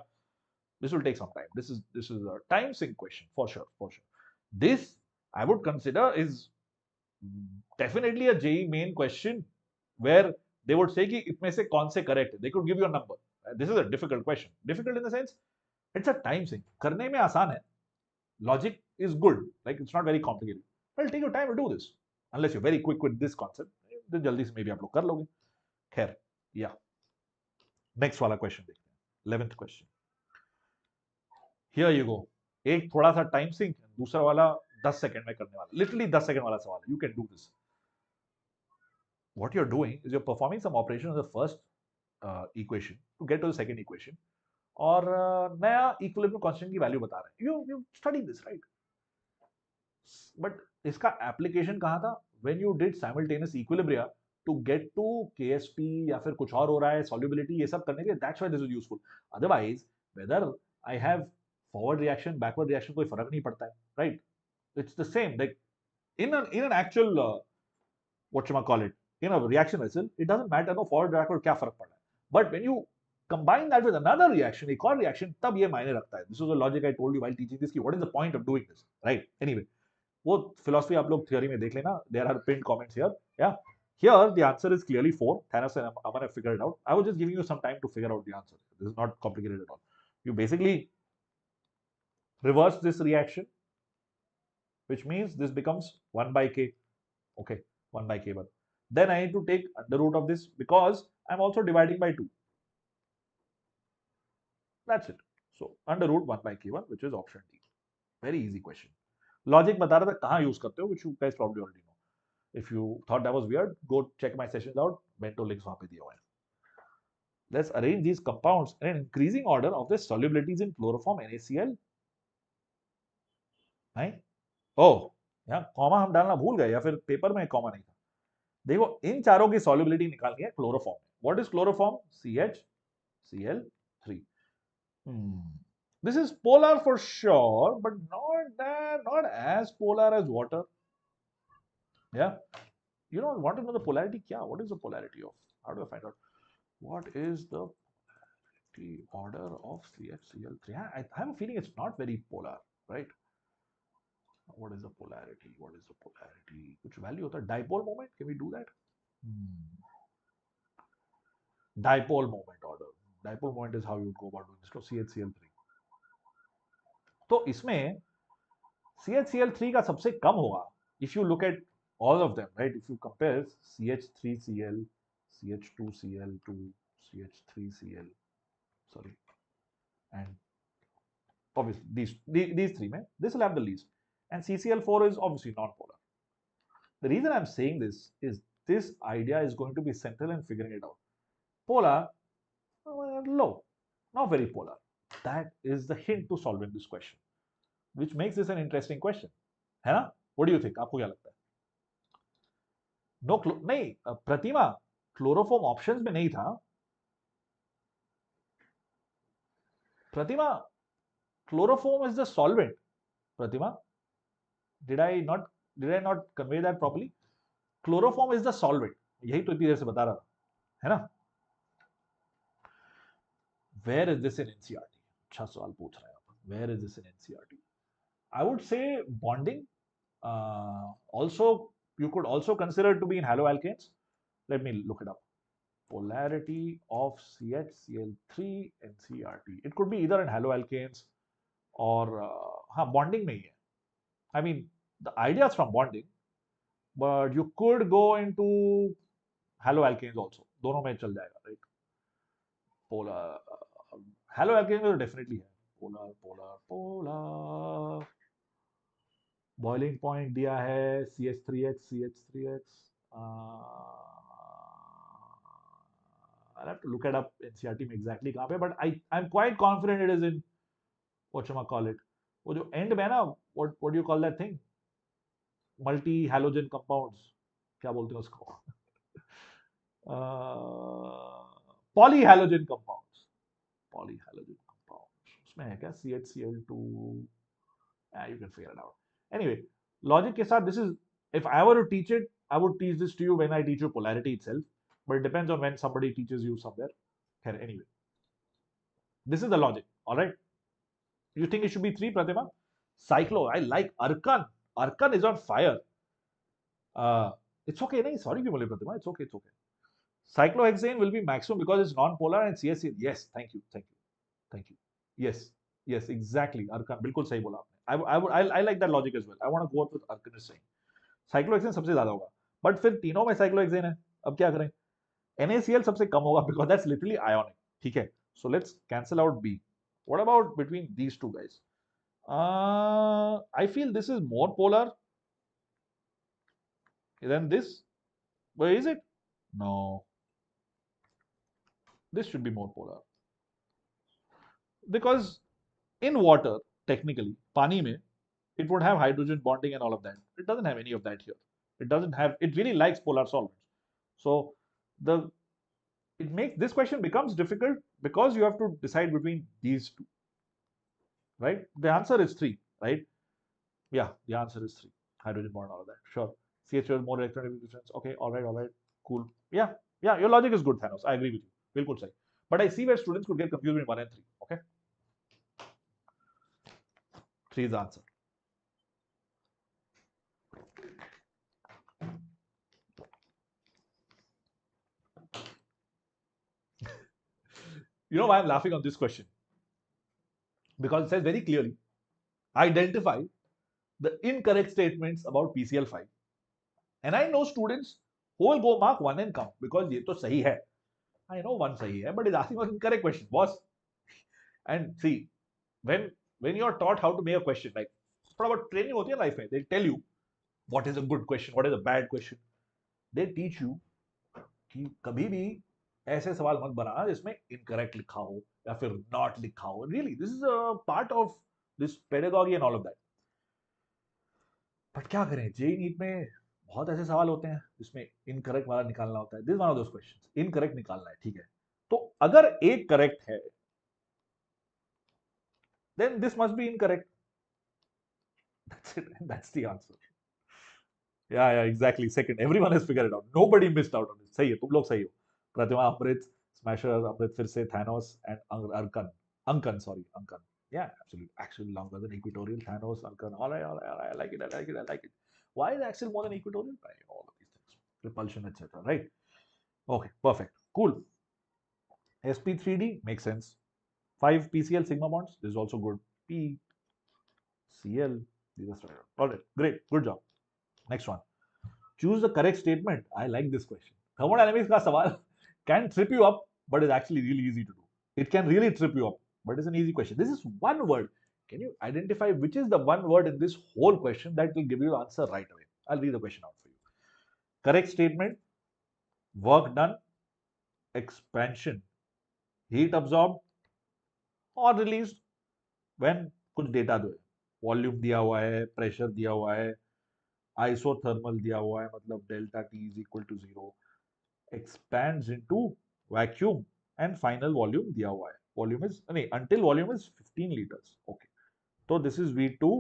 This will take some time. This is a time sink question for sure. This I would consider is definitely a JEE main question where they would say कि इसमें से कौन से correct है. They could give you a number. This is a difficult question. Difficult in the sense it's a time sink. करने में आसान है. Logic is good. Like it's not very complicated. Well, take your time to do this. Unless you're very quick with this concept, then जल्दी से maybe आप लोग कर लोगे. खैर, yeah. Next वाला question देखते हैं. 11th question. Here you go. एक थोड़ा सा टाइम सिंक, दूसरा वाला 10 सेकंड में करने वाला. लिटरली 10 सेकंड वाला सवाल. You can do this. What you're doing is you're performing some operation on the first equation to get to the second equation. और नया इक्विलिब्रियम कांस्टेंट की वैल्यू बता रहे हैं. You study this, right? But इसका application कहाँ था? When you did simultaneous equilibria to get to KSP या फिर कुछ और हो रहा है, solubility, ये सब करने के लिए, that's why this is useful. Otherwise, whether I have forward reaction, backward reaction, कोई फर्क नहीं पड़ता है, right? It's the same. Like in an actual what you call it, in a reaction vessel, it doesn't matter no forward backward क्या फर्क पड़ रहा है. But when you combine that with another reaction, एक और reaction, तब ये मायने रखता है. This was the logic I told you while teaching this. कि what is the point of doing this, right? Anyway, वो philosophy आप लोग theory में देख लेना. There are pinned comments here. Yeah. Here the answer is clearly 4. Thanos and Aman have figured it out. I was just giving you some time to figure out the answer. This is not complicated at all. You basically reverse this reaction, which means this becomes 1 by k. Okay, 1 by k1. Then I need to take under root of this because I'm also dividing by 2. That's it. So under root 1 by k1, which is option D. Very easy question. Logic बता रहा था कहाँ use करते हो, which you guys probably already know. If you thought that was weird, go check my sessions out. Bento links वहाँ पे दिए हुए हैं. Let's arrange these compounds in an increasing order of their solubilities in chloroform NaCl. नहीं? ओह, यहाँ comma हम डालना भूल गए या फिर पेपर में कॉमा नहीं था. देखो इन चारों की solubility निकालनी है क्लोरोफॉर्म में. What is chloroform? CHCl3. This is polar for sure, but not as polar as water. Yeah. You don't want to know the polarity? Yeah. What is the polarity of? How do I find out? What is the order of CHCl3? I have a feeling it's not very polar, right? What is the polarity? What is the polarity? Which value of the dipole moment? Can we do that? Dipole moment order. Dipole moment is how you would go about doing this. So CHCl3. तो इसमें CHCl3 का सबसे कम होगा. If you look at all of them, right? If you compare CH3Cl, CH2Cl to CH3Cl, sorry, and obviously these three, man, this will have the least. And CCl4 is obviously non-polar. The reason I'm saying this is this idea is going to be central in figuring it out. Polar, low, not very polar. That is the hint to solving this question, which makes this an interesting question. है ना? What do you think? आपको क्या लगता है? No नहीं प्रतिमा chloroform options में नहीं था. Pratima chloroform is the solvent. Pratima did I not convey that properly? Chloroform is the solvent. यही तो इतनी देर से बता रहा था, है ना? Where is this in NCERT? अच्छा सवाल पूछ रहे हैं आप. Where is this in NCERT? I would say bonding. Also, you could also consider it to be in haloalkanes. Let me look it up. Polarity of CHCl3 NCERT. It could be either in haloalkanes or bonding में ही है. I mean, the idea is from bonding, but you could go into haloalkanes also. दोनों में चल जाएगा, right? Polar haloalkanes तो definitely है. Polar. Boiling point दिया है CH3X. I'll have to look it up NCERT में exactly कहाँ पे, but I'm quite confident it is in whatchamacallit. वो जो end में है ना, what do you call that thing? Multi halogen compounds. क्या बोलते हैं उसको? Polyhalogen compounds. उसमें है क्या? CHCl2. You can figure it out. Anyway, logic के साथ, this is, if I were to teach it, I would teach this to you when I teach you polarity itself, but it depends on when somebody teaches you somewhere. Anyway, this is the logic. All right. You think it should be 3, Pratima? Cyclo, I like Arkan. Arkan is on fire. It's okay. No, sorry, Pratima. It's okay. Cyclohexane will be maximum because it's non-polar and CSC. Yes, thank you. Yes, exactly. Arkan, बिल्कुल सही बोला आपने. I like that logic as well. I want to go with Arkan is saying. Cyclohexane सबसे ज़्यादा होगा. But फिर तीनों में cyclohexane है. अब क्या करें? NaCl सबसे कम होगा because that's literally ionic. ठीक है. So let's cancel out B. What about between these two guys? I feel this is more polar than this. But is it? No. This should be more polar. Because in water, technically, पानी में, it would have hydrogen bonding and all of that. It doesn't have any of that here. It really likes polar solvents. So this question becomes difficult because you have to decide between these two. Right? The answer is 3, right? Yeah, the answer is 3. Hydrogen bond, all of that. Sure. CH has more electronegative difference. Okay, all right, cool. Yeah, your logic is good, Thanos. I agree with you. Bilkul sahi. But I see where students could get confused between 1 and 3. Okay? 3 is the answer. You know why I'm laughing on this question? Because it says very clearly, identify the incorrect statements about PCl5. And I know students who will go mark 1 and count because ये तो सही है. I know 1 sahi hai, but it's asking for an incorrect question, boss. And see, when you're taught how to make a question, like थोड़ा बहुत training होती है life में, they tell you what is a good question, what is a bad question. They teach you कि कभी भी ऐसे सवाल मत बनाना जिसमें incorrect लिखा हो या फिर not लिखा हो. Really, this is a part of this pedagogy and all of that. But क्या करें? JEE NEET में बहुत ऐसे सवाल होते हैं जिसमें इनकरेक्ट वाला निकालना होता है. This one of those questions, incorrect निकालना है. ठीक है, तो अगर एक करेक्ट है then this must be incorrect. That's it. That's the answer. Yeah, exactly. Second, everyone has figured it out. Nobody missed out on it. सही है, तुम लोग सही हो. प्रतिमा, अमृत, Smasher, अमृत फिर से, Thanos and Arkan. Ankan. Yeah, absolutely. Actually longer than equatorial. Thanos, Arkan. All right. I like it. Why is Axel more than equatorial? Right, all of these things. Repulsion, etc. Right? Okay, perfect. Cool. SP3D makes sense. 5 PCl sigma bonds. This is also good. PCl. These are straight. All right, great. Good job. Next one. Choose the correct statement. I like this question. Thermodynamics का सवाल can trip you up, but is actually really easy to do. It can really trip you up, but it's an easy question. This is one word. Can you identify which is the one word in this whole question that will give you the answer right away? I'll read the question out for you. Correct statement, work done, expansion, heat absorbed or released when कुछ data दो है. Volume दिया हुआ है, pressure दिया हुआ है, isothermal दिया हुआ है, मतलब delta T is equal to 0, expands into vacuum and final volume दिया हुआ है. Volume is नहीं, until volume is 15 liters. Okay, तो this is V2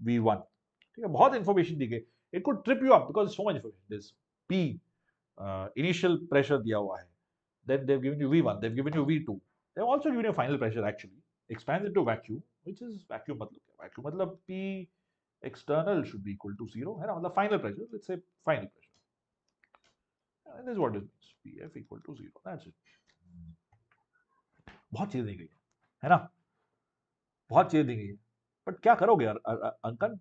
V1. ठीक है, बहुत इंफॉर्मेशन दी गई. It could trip you up because so much information. This P initial pressure दिया हुआ है. Then they've given you V1, they've given you V2. They've also given you final pressure actually. Expands into vacuum, which is vacuum मतलब क्या? Vacuum मतलब P external should be equal to 0 है ना, मतलब final pressure. Let's say final pressure. And this is what it means. Pf equal to 0. That's it. बहुत चीजें दी गई है ना, बहुत चीजें दी गई है, बट क्या करोगे अंकन?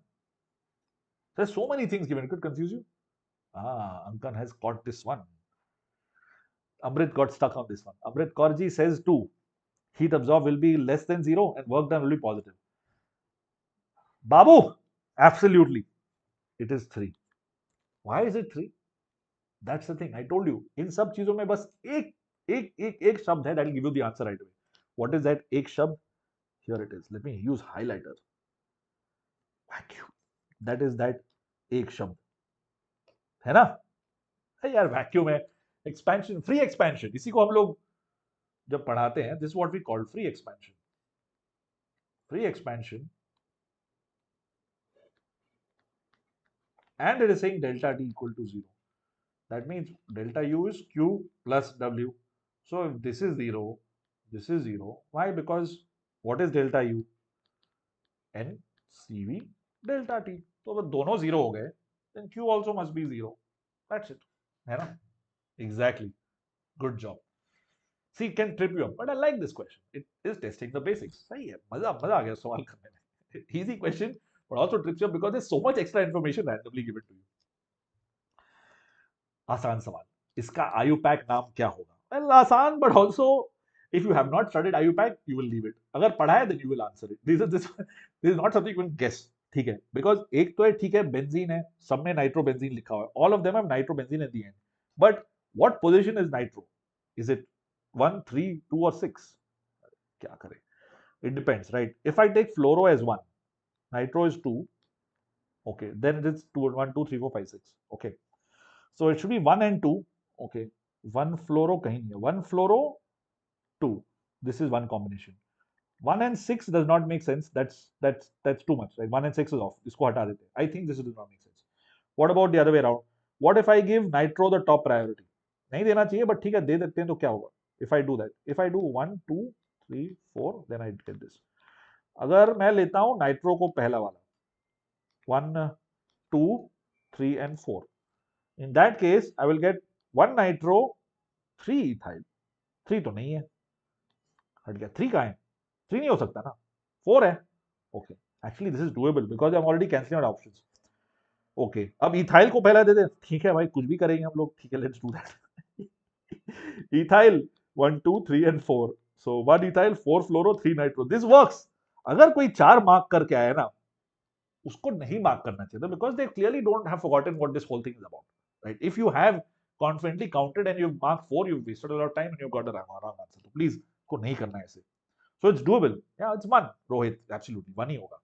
There's so many things given. It could confuse you. Ankan has caught this one. Amrit got stuck on this one. Amrit Kaurji says 2. Heat absorbed will be less than 0 and work done will be positive. Babu, absolutely. It is 3. Why is it 3? That's the thing. I told you. इन सब चीजों में बस एक शब्द है that will give you the answer right away. What is that एक शब्द? Here it is. Let me use highlighter. Vacuum. That is that एक शब्द है ना. यार वैक्यूम है, एक्सपेंशन, फ्री एक्सपेंशन. इसी को हम लोग जब पढ़ाते हैं, this what we call free expansion. Free expansion and it is saying delta T equal to 0. That means delta U is Q plus W. So if this is 0, this is 0. Why? Because what is delta U? N CV delta T. तो अगर दोनों 0 हो गए, then Q also must be 0. That's it. है ना? Exactly. Good job. See, it can trip you up, but I like this question. It is testing the basics. सही है, मजा आ गया सवाल करने में. Easy question, but also trips you up because there's so much extra information randomly given to you. आसान सवाल. इसका आयुपैक नाम क्या होगा? Well, आसान, but also if you have not studied IUPAC, you will leave it. अगर पढ़ा है, then you will answer it. This is not something you can guess. ठीक है, because एक तो है, ठीक है, बेंजीन है, सब में नाइट्रोबेंजीन लिखा हुआ है. All of them have nitrobenzene at the end. But what position is nitro? Is it 1, 3, 2 or 6? क्या करें? It depends, right? If I take fluoro as 1, nitro is 2, okay, then it is 2, 1, 2, 3, 4, 5, 6, okay. So it should be 1 and 2, okay. 1 fluoro kahin nahi hai. 1 fluoro, 2. This is one combination. 1 and 6 does not make sense. That's too much, right? 1 and 6 is off. Isko hata dete. I think this does not make sense. What about the other way around? What if I give nitro the top priority? नहीं देना चाहिए, but ठीक है, दे देते हैं तो क्या होगा? If I do that, if I do 1, 2, 3, 4, then I get this. अगर मैं लेता हूं नाइट्रो को पहला वाला, 1, 2, 3 and 4. In that case, I will get 1 nitro, 3 ethyl. 3 तो नहीं है, हट गया. 3 कहाँ है? 3 नहीं हो सकता ना, 4 है. Okay, actually this is doable because I'm already cancelling out options. Okay, अब इथाइल को पहला दे दे. ठीक है भाई, कुछ भी करेंगे हम लोग. ठीक है, let's do that. Ethyl 1, 2, 3 and 4. So 1 ethyl, 4 fluoro, 3 nitro. This works. अगर कोई 4 मार्क करके आया ना, उसको नहीं मार्क करना चाहिए, because they clearly don't have forgotten what this whole thing is about, right? If you have confidently counted and you've marked 4, you've wasted a lot of time and you've got the wrong answer. So please, को नहीं करना ऐसे. So it's doable. Yeah, it's 1. Rohit, absolutely 1 ही होगा.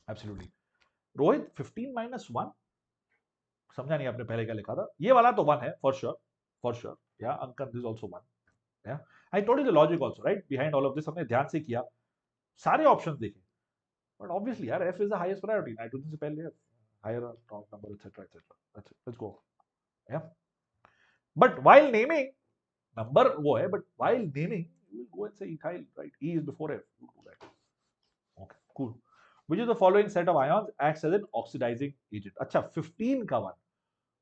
Absolutely. Rohit, 15 minus 1. समझा नहीं आपने पहले क्या लिखा था? ये वाला तो 1 है फॉर श्योर या अंकन this also 1 yeah I told you the logic also right behind all of this हमने ध्यान से किया सारे ऑप्शंस देखे बट ऑब्वियसली यार F is the highest priority nitrogen से पहले higher top number et cetera et cetera let's go yeah but while naming number वो है but while naming you will go and say ethyl right E is before F you do that okay cool which of the following set of ions acts as an oxidizing agent अच्छा 15 का one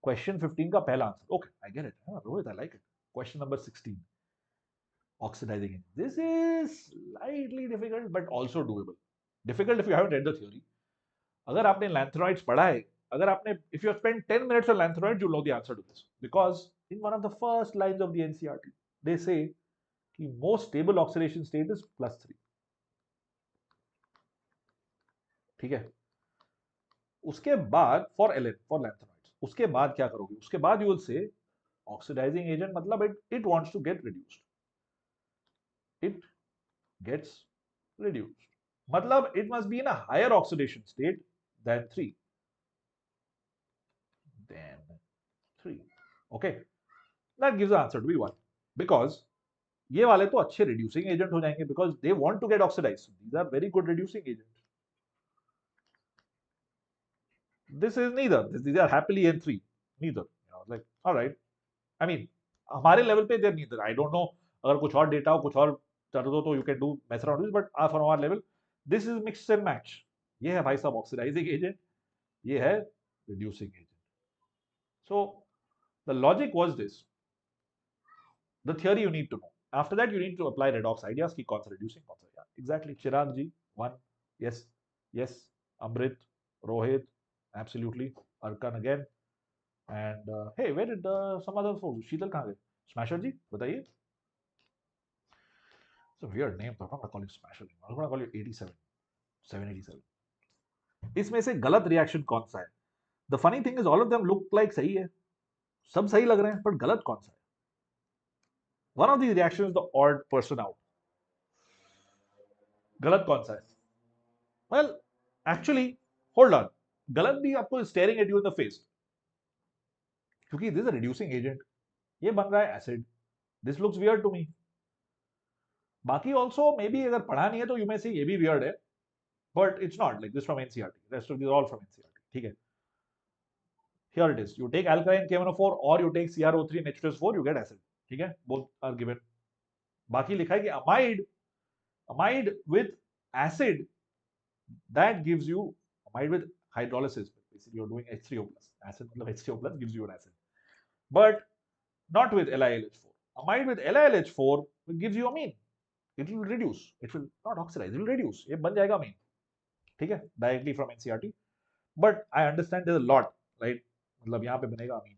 question 15 का पहला answer okay I get it Rohit I like it question number 16 oxidizing agent this is slightly difficult but also doable difficult if you haven't read the theory अगर आपने lanthanoids पढ़ा है अगर आपने if you have spent 10 minutes on lanthanide you know the answer to this because in one of the first lines of the NCERT they say कि most stable oxidation state is +3 ठीक है उसके बाद for Elon for lanthanoids उसके बाद क्या करोगे उसके बाद you will say oxidising agent मतलब it wants to get reduced it gets reduced मतलब it must be in a higher oxidation state than 3 okay that gives the answer to be 1 because ये वाले तो अच्छे reducing agent हो जाएंगे because they want to get oxidized these are very good reducing agents this is neither these are happily N3 neither like all right I mean हमारे level पे they're neither I don't know अगर कुछ और data हो कुछ और कर दो तो you can do mess around with but from our level this is mix and match ये है भाई साहब oxidizing agent ये है reducing agent so the logic was this the theory you need to know after that you need to apply redox ideas ki kaun sa reducing kaun sa yeah exactly Chirag ji 1 yes yes Amrit Rohit absolutely Arkan again and hey where did some other folks Sheetal kahan gaye Smasher ji bataiye it's a weird name but I'm not calling Smasher I'm going to call you 87 787 इसमें से गलत reaction कौन सा है the funny thing is all of them look like सही है सब सही लग रहे हैं पर गलत कौन सा है one of the reaction is the odd person out गलत कौन सा है वेल एक्चुअली होल्ड ऑन गलत भी आपको staring at you in the face क्योंकि this is a reducing agent ये बन रहा है acid this looks weird to me बाकी ऑल्सो मे बी अगर पढ़ा नहीं है तो यू मे से ये भी वियर्ड है but it's not like this from NCERT rest of this all from NCERT ठीक है here it is you take alkaline KMNO4 or you take CrO3 and H2S4 you get acid ठीक है both are given बाकी लिखा है कि amide with acid that gives you amide with hydrolysis basically you're doing H3O plus acid मतलब H3O plus gives you an acid but not with LiLH4 amide with LiLH4 gives you amine it will reduce it will not oxidize it will reduce ये बन जाएगा amine ठीक है directly from NCERT but I understand there's a lot right मतलब यहाँ पे बनेगा amine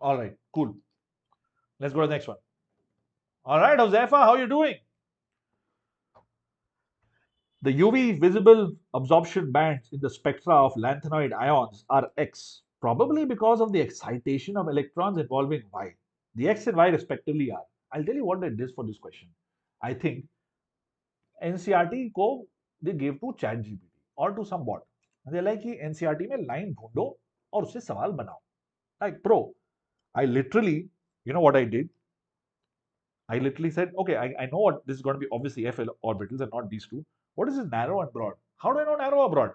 all right cool let's go to the next one all right Josefa how are you doing the UV visible absorption bands in the spectra of lanthanoid ions are X probably because of the excitation of electrons involving Y the X and Y respectively are I'll tell you what they did for this question I think NCERT को they gave to ChatGPT or to some bot and they like कि NCERT में line ढूंढो और उससे सवाल बनाओ like pro I literally you know what I did I literally said okay I know what this is going to be obviously F orbitals and not these two what is this narrow and broad how do I know narrow or broad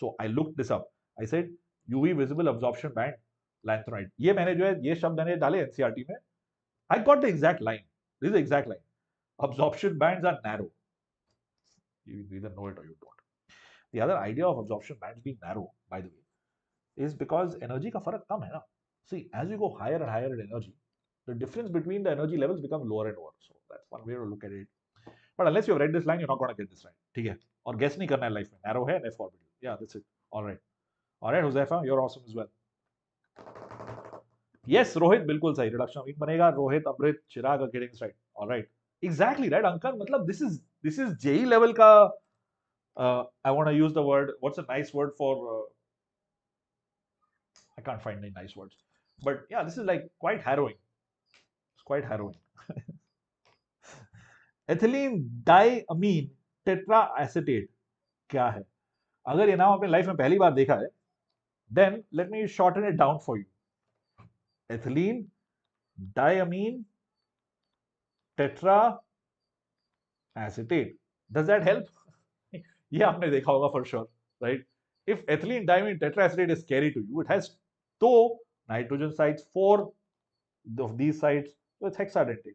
so I looked this up I said UV visible absorption band lanthanoid ये मैंने जो है ये शब्द मैंने डाले NCERT में I got the exact line this is the exact line absorption bands are narrow you either know it or you don't the other idea of absorption bands being narrow by the way is because energy का फर्क कम है ना see as you go higher and higher in energy the difference between the energy levels become lower and lower so that's one way to look at it but unless you've read this line you're not going to get this right ठीक है और guess नहीं करना है life में narrow है and F orbital yeah that's it all right Josefa you're awesome as well yes Rohit बिल्कुल सही reduction of heat बनेगा Rohit Amrit Chirag are getting right all right exactly right Ankan मतलब this is JEE level का I want to use the word what's a nice word for I can't find any nice words but yeah this is like quite harrowing it's quite harrowing ethylene diamine tetra acetate क्या है? अगर ये नाम आपने life में पहली बार देखा है, then let me shorten it down for you. Ethylene diamine tetra acetate. Does that help? ये आपने देखा होगा for sure, right? If ethylene diamine tetra acetate is carry to you, it has two nitrogen sites, four of these sites, so it's hexadentate.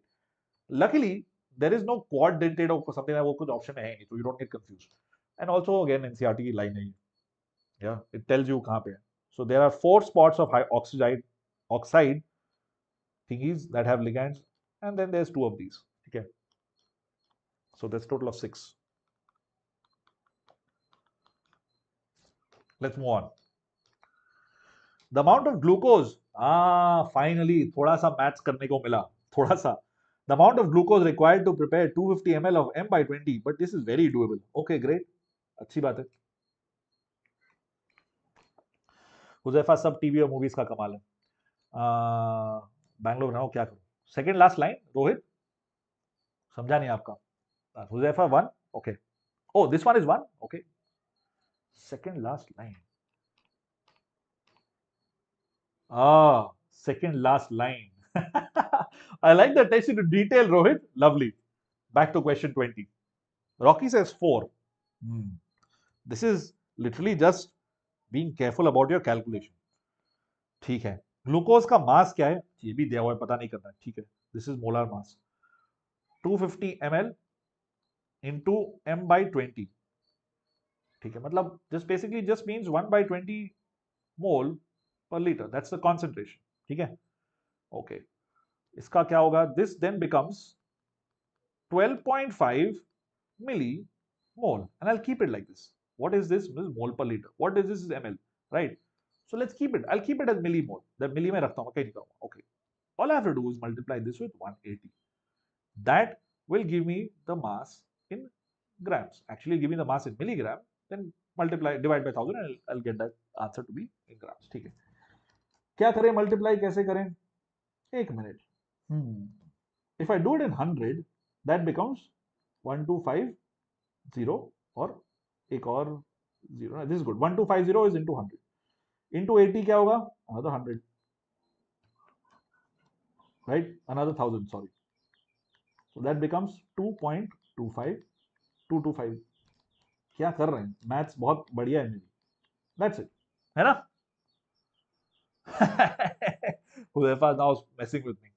Luckily there is no quad dentate or something like, वो कुछ option है नहीं, so you don't get confused. And also again NCERT की line है, yeah, it tells you कहाँ पे है. So there are 4 spots of high oxide thingies that have ligands, and then there's 2 of these. Okay, so that's total of 6. Let's move on. The amount of glucose, finally थोड़ा सा maths करने को मिला, थोड़ा सा. The amount of glucose required to prepare 250 ml of M by 20, but this is very doable. Okay, great, अच्छी बात है. हुजैफा सब टीवी और मूवीज का कमाल है. बैंगलोर बनाओ, क्या करूं? सेकंड लास्ट लाइन रोहित, समझा नहीं आपका. Huzaifa 1, okay. Oh, this one is 1, okay. Second last line. Second last line. I like the attention to detail, Rohit. Lovely. Back to question 20. Rocky says 4. This is literally just being careful about your calculation. ठीक है. Glucose का मास क्या है ये भी दिया हुआ है, पता नहीं करना है. ठीक है. This is molar mass 250 ml into m by 20. ठीक है, मतलब this basically just means 1 by 20 mole per liter. That's the concentration. ठीक है. ओके, इसका क्या होगा? This then becomes 12.5 millimole, and I'll keep it like this. What is this? This is mole per liter. What is this? Is ml, right? So let's keep it. I'll keep it as millimole. The milli में रखता हूँ, कहीं नहीं करूँगा. Okay. All I have to do is multiply this with 180. That will give me the mass in grams. Actually, give me the mass in milligram. Then multiply, divide by 1000, and I'll get that answer to be in grams. ठीक है. क्या करें? Multiply कैसे करें? एक minute. If I do it in 100, that becomes 1250 और एक और 0. This is good. 1250 is into 100. Into 80 क्या होगा? Another 100. Right? Another 1000, sorry. So that becomes 2.25. 225. क्या कर रहे हैं? मैथ्स बहुत बढ़िया है मेरी. That's it. है ना? Whoever now is messing with me.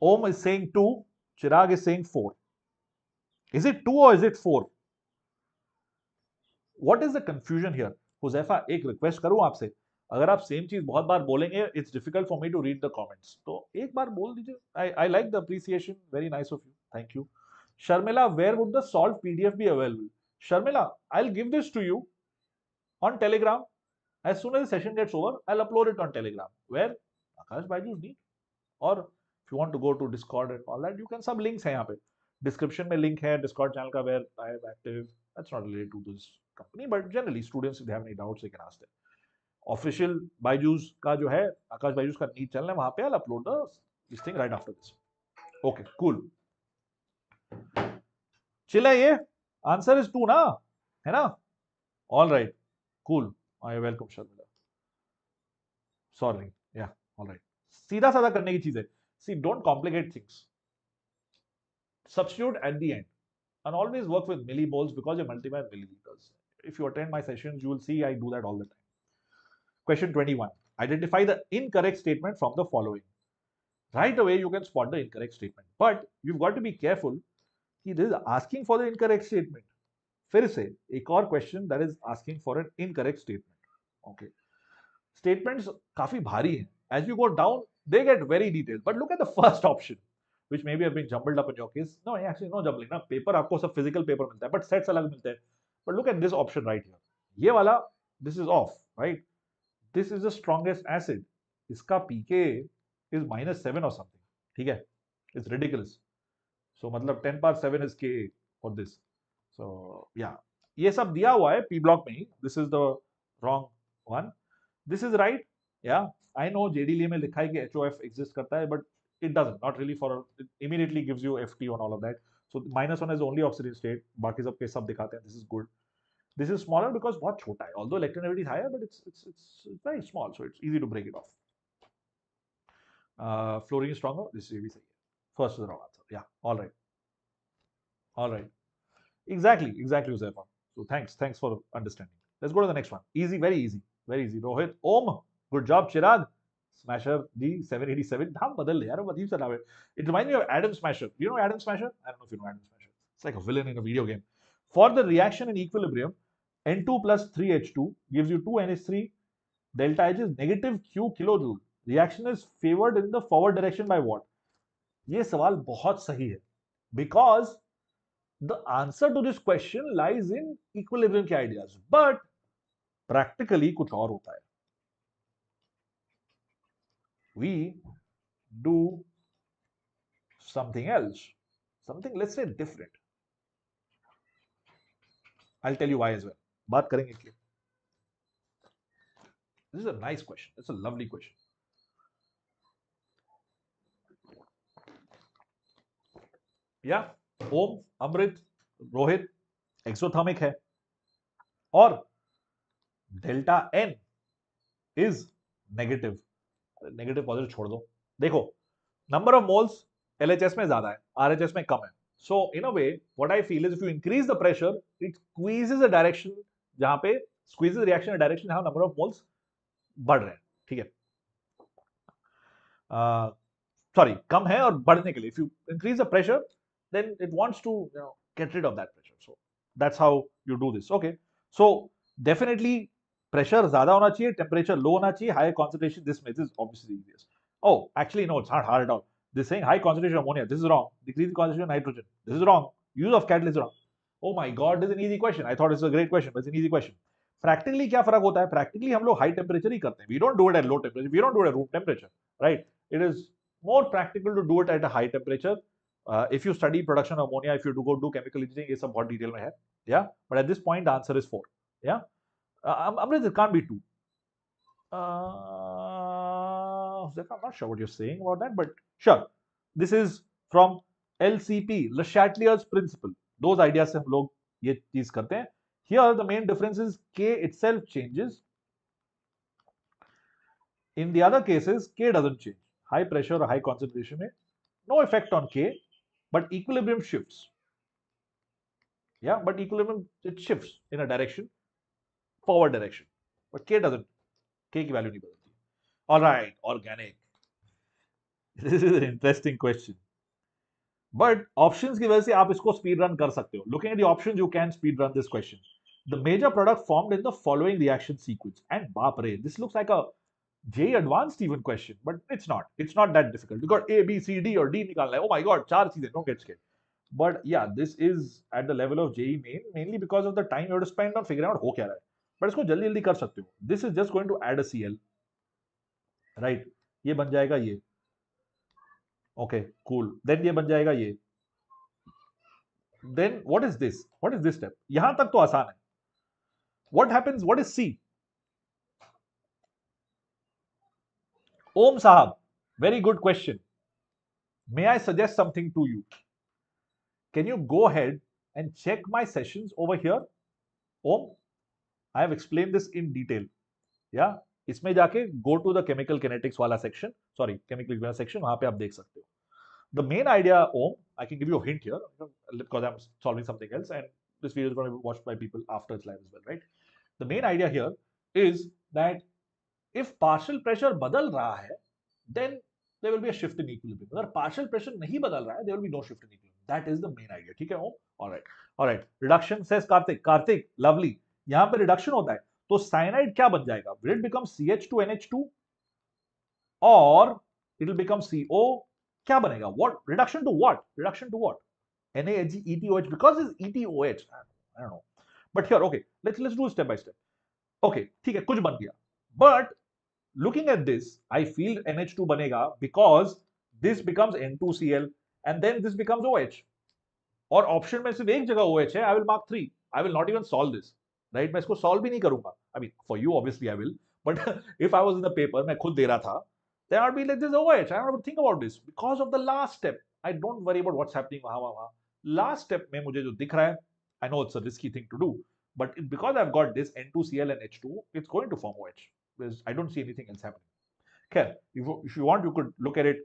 Om is saying 2, Chirag is saying 4. Is it 2 or is it 4? What is the confusion here? Huzaifa, एक रिक्वेस्ट करूं आपसे, अगर आप सेम चीज बहुत बार बोलेंगे, it's difficult for me to read the comments. तो एक बार बोल दीजिए. I like the appreciation, very nice of you, thank you. Sharmila, where would the solve PDF be available? Sharmila, I will give this to you on Telegram. As soon as the session gets over, I'll upload it on Telegram, where Aakash BYJU'S NEET. Or if you want to go to Discord and all that, you can. सब links हैं यहाँ पे. Description में link है Discord channel का, where I am active. That's not related to this company, but generally students, if they have any doubts, they can ask them. Official BYJU'S का जो है, Aakash BYJU'S का NEET channel है, वहाँ पे I'll upload this thing right after this. Okay, cool. चिल्ला ये. Answer is 2 ना, है ना? All right. Cool. I welcome Sharmila. Sorry. Yeah. All right. सीधा साधा करने की चीज है. See, don't complicate things. Substitute at the end, and always work with millimoles because you multiply milliliters. If you attend my sessions, you will see I do that all the time. Question 21. Identify the incorrect statement from the following. Right away, you can spot the incorrect statement, but you've got to be careful. This is asking for the incorrect statement. फिर से एक और question that is asking for an incorrect statement. Okay, statements काफी भारी हैं. As you go down they get very detailed, but look at the first option which may be have been jumbled up in your case. No, actually no jumbling ना. Paper आपको सब physical paper मिलता है, but sets अलग मिलते हैं. But look at this option right here. ये वाला, this is of, right? This is the strongest acid. इसका पीके इज -7 और समथिंग. ठीक है, इट्स रिडिकुलस. सो मतलब 10 पावर 7 इज के फॉर दिस. So yeah, ये सब दिया हुआ है P block में ही. This is the wrong one. This is right. Yeah, I know JD में लिखा है कि HOF exist करता है, but it doesn't, not really for, it immediately gives you FT on all of that. So -1 is only oxidation state, बाकी सब के सब दिखाते हैं, this is good. This is smaller because बहुत छोटा है, although electronegativism is higher, but it's very small, so it's easy to break it off. Fluorine is stronger, this is भी सही है. First is the wrong answer. Yeah, all right. All right. Exactly, Uzaifa. So thanks for understanding. Let's go to the next one. Easy, very easy. Rohit, Om. Good job, Chirag. Smasher D787. Naam badal le yaar, ajeeb sa naam hai. It reminds me of Adam Smasher. Do you know Adam Smasher? I don't know if you know Adam Smasher. It's like a villain in a video game. For the reaction in equilibrium, N2 plus 3H2 gives you 2NH3. Delta H is negative Q kilojoule. Reaction is favored in the forward direction by what? ये सवाल बहुत सही है. Because the answer to this question lies in equilibrium के ideas, but practically कुछ और होता है. We do something else, something let's say different. I'll tell you why as well. बात करेंगे इसलिए. This is a nice question. It's a lovely question. Yeah, Om, Amrit, Rohit, exothermic है और delta N is negative. Negative positive छोड़ दो. देखो, number of moles LHS में ज्यादा है, RHS में कम है. So in a way, what I feel is if you increase the pressure, it squeezes a direction जहां पे squeezes reaction in a direction जहां number of moles बढ़ रहे हैं. ठीक है. Sorry, कम है और बढ़ने के लिए. If you increase the pressure, then it wants to get rid of that pressure. So that's how you do this. Okay. So definitely pressure ज़्यादा होना चाहिए, temperature low होना चाहिए, higher concentration. This is obviously easiest. Oh, actually no, it's not hard at all. This saying high concentration of ammonia, this is wrong. Decrease the concentration of nitrogen, this is wrong. Use of catalyst is wrong. Oh my God, this is an easy question. I thought it's a great question, but it's an easy question. Practically क्या फर्क होता है? Practically हम लोग high temperature ही करते हैं. We don't do it at low temperature. We don't do it at room temperature, right? It is more practical to do it at a high temperature. If you study production of ammonia, if you do go do chemical engineering, ये सब बहुत detail में है. Yeah, but at this point the answer is 4. Yeah. Amrit, it can't be 2. I'm not sure what you're saying about that, but sure. This is from LCP, Le Chatelier's principle. Those ideas से हम लोग ये चीज करते हैं. Here the main difference is K itself changes. In the other cases, K doesn't change. High pressure or high concentration में no effect on K, but equilibrium shifts. Yeah, but equilibrium it shifts in a direction, forward direction, but K doesn't. K की value नहीं बदलती. All right, organic. This is an interesting question. But options की वजह से आप इसको speed run कर सकते हो. Looking at the options, you can speed run this question. The major product formed in the following reaction sequence. And baap re, this looks like a JEE advanced even question, but it's not. It's not that difficult. You got A, B, C, D or D निकालना है. Oh my God, 4 चीजें. Don't get scared. But yeah, this is at the level of JEE main, mainly because of the time you have to spend on figuring out हो क्या रहा है. But इसको जल्दी जल्दी कर सकते हो. This is just going to add a Cl. Right? ये बन जाएगा ये. Okay, cool. Then ये बन जाएगा ये. Then what is this? What is this step? यहां तक तो आसान है. What happens? What is C? Om Sahab, very good question. May I suggest something to you? Can you go ahead and check my sessions over here? Om, I have explained this in detail. Yeah, इसमें जाके go to the chemical kinetics वाला section. Sorry, chemical kinetics section. वहां पे आप देख सकते हो. The main idea, Om, I can give you a hint here because I'm solving something else, and this video is going to be watched by people after it's live as well, right? The main idea here is that if partial pressure बदल रहा है, then there will be a shift in equilibrium. अगर partial pressure नहीं बदल रहा है, there will be no shift in equilibrium. That is the main idea. ठीक है, Om? All right. Reduction says Karthik. Karthik, lovely. यहाँ पे reduction होता है, तो cyanide क्या बन जाएगा? Will it become CH2NH2 or it will become CO? क्या बनेगा? What reduction to what? Reduction to what? NaHg ETOH because it's ETOH. I don't know. But here, okay, let's do step by step. Okay, ठीक है, कुछ बन गया. But looking at this, I feel NH2 बनेगा because this becomes N2Cl and then this becomes OH. और option में सिर्फ एक जगह OH है. I will mark 3. I will not even solve this. Right? मैं इसको solve भी नहीं करूंगा. I mean, for you obviously I will. But if I was in the paper, मैं खुद दे रहा था. then I'll be like, this OH. I don't have to think about this because of the last step. I don't worry about what's happening वहाँ. Last step में मुझे जो दिख रहा है, I know it's a risky thing to do, but because I've got this N2Cl and H2, it's going to form OH. Because I don't see anything else happening. Okay, if you want, you could look at it.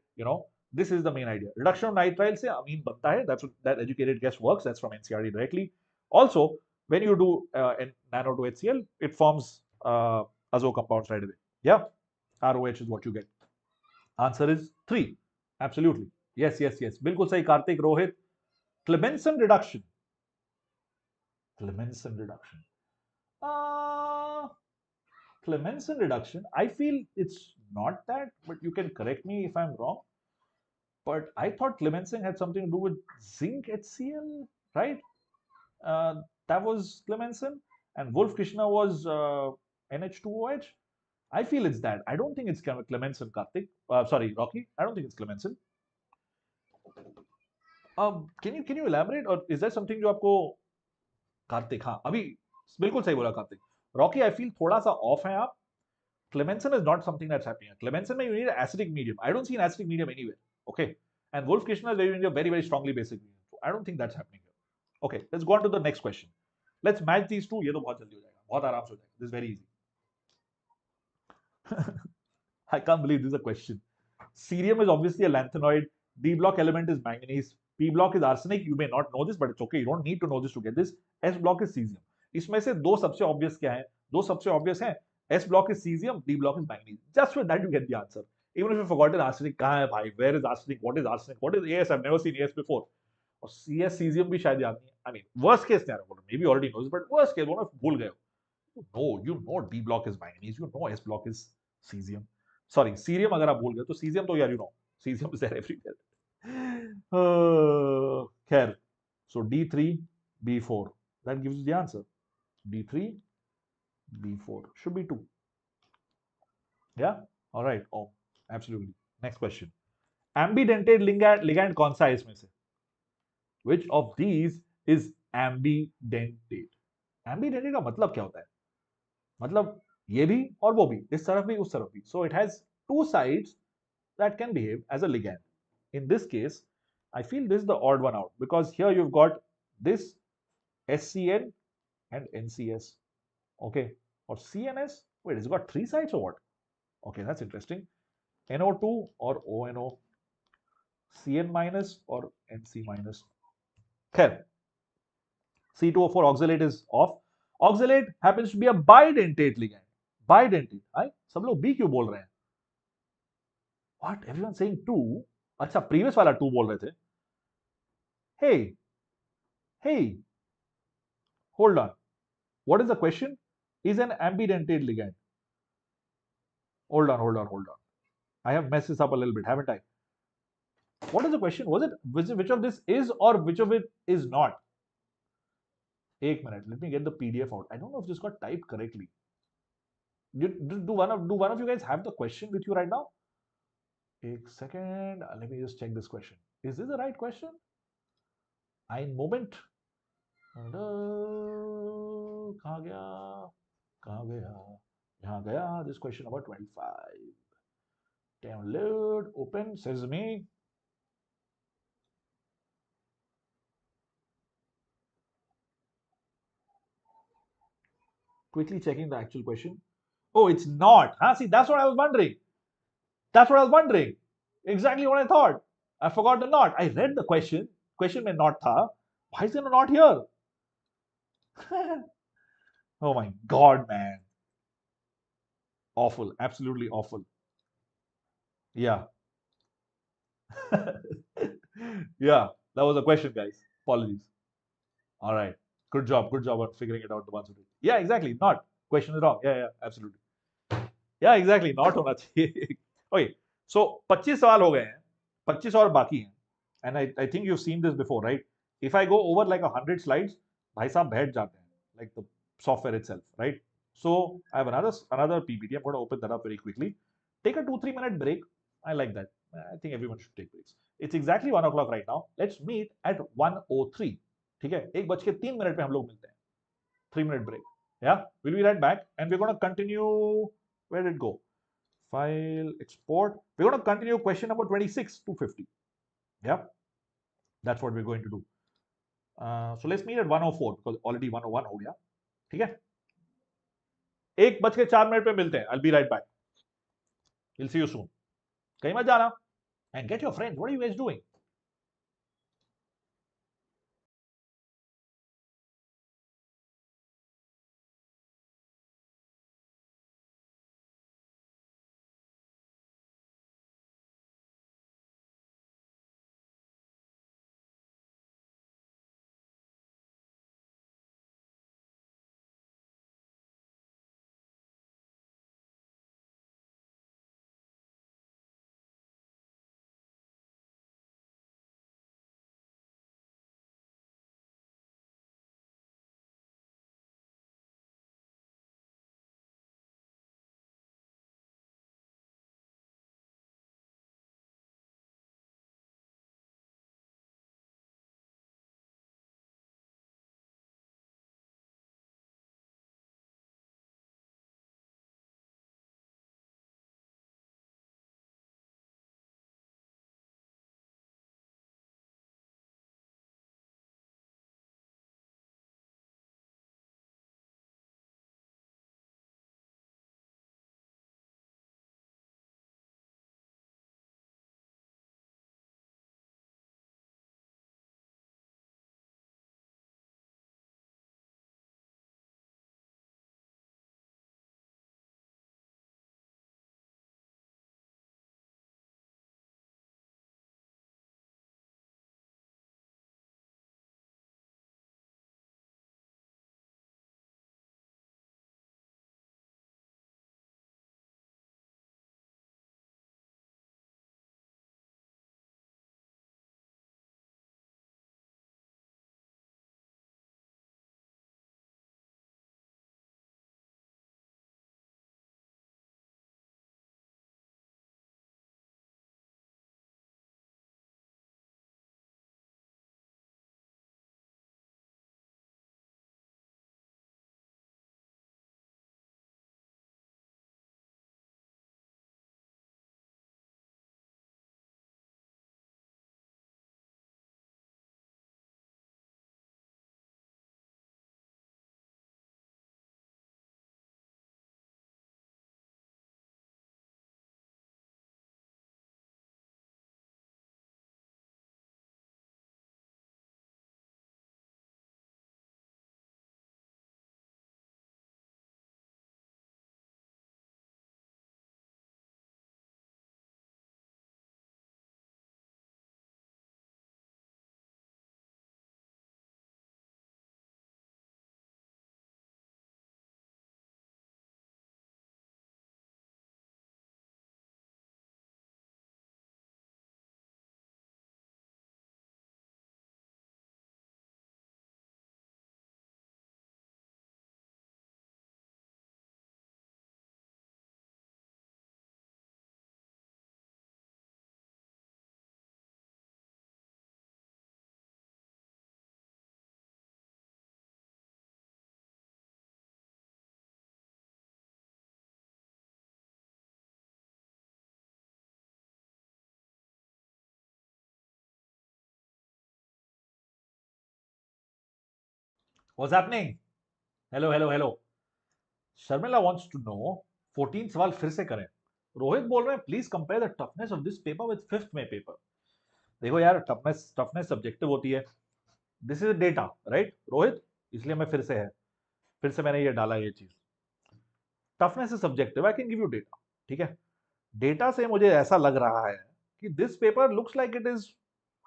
This is the main idea. Reduction of nitrile से amine बनता है. That's what that educated guess works. That's from NCERT directly. Also, when you do nano to HCl, it forms azo compounds right away. Yeah, ROH is what you get. Answer is 3. Absolutely. Yes. बिल्कुल सही Kartik Rohit. Clemenson reduction. Clemenson reduction. I feel it's not that, but you can correct me if I'm wrong. But I thought Clemenson had something to do with zinc HCl, right? That was Clemenson, and Wolf Krishna was NH2OH. I feel it's that. I don't think it's Clemenson, Karthik. Sorry, Rocky. I don't think it's Clemenson. Can you elaborate, or is there something जो आपको कार्तिक? हाँ, अभी बिल्कुल सही बोला Kartik. Rocky, I feel थोड़ा सा off है आप. Clemenson is not something that's happening. Clemenson, you need an acidic medium. I don't see an acidic medium anywhere. Okay. And Wolf Krishna is very, very, very strongly basic medium. So I don't think that's happening here. Okay. Let's go on to the next question. Let's match these two. ये तो बहुत जल्दी हो जाएगा. बहुत आराम से हो जाएगा. This is very easy. I can't believe this is a question. Cerium is obviously a lanthanoid. D block element is manganese. P block is arsenic. You may not know this, but it's okay. You don't need to know this to get this. S block is cesium. इसमें से दो सबसे obvious क्या हैं? दो सबसे obvious हैं. S block is cesium. D block is manganese. Just with that you get the answer. Even if you forgotten arsenic, कहाँ है भाई? Where is arsenic? What is arsenic? What is AS? I've never seen AS before. और CS cesium भी शायद याद नहीं. I mean, worst case scenario, maybe already knows, but worst case, वो ना भूल गए. You know D block is manganese. You know S block is cesium. Sorry, cerium अगर आप भूल गए तो cesium तो यार cesium is there everywhere. खैर, so D3, B4. That gives you the answer. D3, B4 should be 2. Yeah. All right. Oh, absolutely. Next question. Ambidentate ligand कौन सा है इसमें से? Which of these is ambidentate? Ambidentate का मतलब क्या होता है? मतलब ये भी और वो भी, इस तरफ भी उस तरफ भी. So it has two sides that can behave as a ligand. In this case, I feel this is the odd one out because here you've got this SCN and NCS. Okay. Or CNS. Wait, it's got 3 sides or what? Okay, that's interesting. NO2 or ONO. CN minus or NC minus. Okay. C2O4 oxalate is off. Oxalate happens to be a bidentate ligand. Bidentate. Right? सब लोग B क्यों बोल रहे हैं? What? Everyone saying 2? अच्छा, previous वाला 2 बोल रहे थे. Hey. Hold on. What is the question? Is an ambidentate ligand. Hold on. I have messed this up a little bit, haven't I? What is the question? Was it which of this is or which of it is not? 1 minute. Let me get the PDF out. I don't know if this got typed correctly. Do one of you guys have the question with you right now? 1 second. Let me just check this question. Is this the right question? Ein moment. कहाँ गया? यहाँ गया. This question number 25. Download. Open. Sesame. Quickly checking the actual question. Oh, it's not. See, that's what I was wondering. Exactly what I thought. I forgot the not. I read the question. Question में not था. Why is there a not here? Oh my God, man. Awful. Absolutely awful. Yeah. Yeah, that was a question, guys. Apologies. All right. Good job on figuring it out. The ones who did. Yeah, exactly. Not. Question is wrong. Yeah, absolutely. Yeah, exactly. Not होना चाहिए. Okay. So 25 सवाल हो गए हैं. 25 और बाकी हैं. And I think you've seen this before, right? If I go over like 100 slides, भाई साहब बैठ जाते हैं. Like the software itself, right? So I have another PPT. I'm going to open that up very quickly. Take a 2-3 minute break. I like that. I think everyone should take breaks. It's exactly 1 o'clock right now. Let's meet at 1:03. ठीक है? 1:03 पे हम लोग मिलते हैं. 3-minute break. Yeah, we'll be right back, and we're going to continue. Where did it go? File, export. We're going to continue question number 26 to 50. Yeah, that's what we're going to do. So let's meet at 104 because already 101 हो गया. ठीक है, 1:04 पे मिलते हैं. I'll be right back. We'll see you soon. कहीं मत जाना. And get your friends. What are you guys doing? What's happening? Hello, hello, hello. Sharmila wants to know 14 सवाल फिर से करें. रोहित बोल रहे हैं please compare the toughness of this paper with fifth में पेपर. देखो यार, टफनेस टफनेस सब्जेक्टिव होती है. This is data, right Rohit? इसलिए मैं फिर से मैंने ये डाला ये चीज. Toughness is subjective, I can give you data. ठीक है, डेटा से मुझे ऐसा लग रहा है कि this paper looks like it is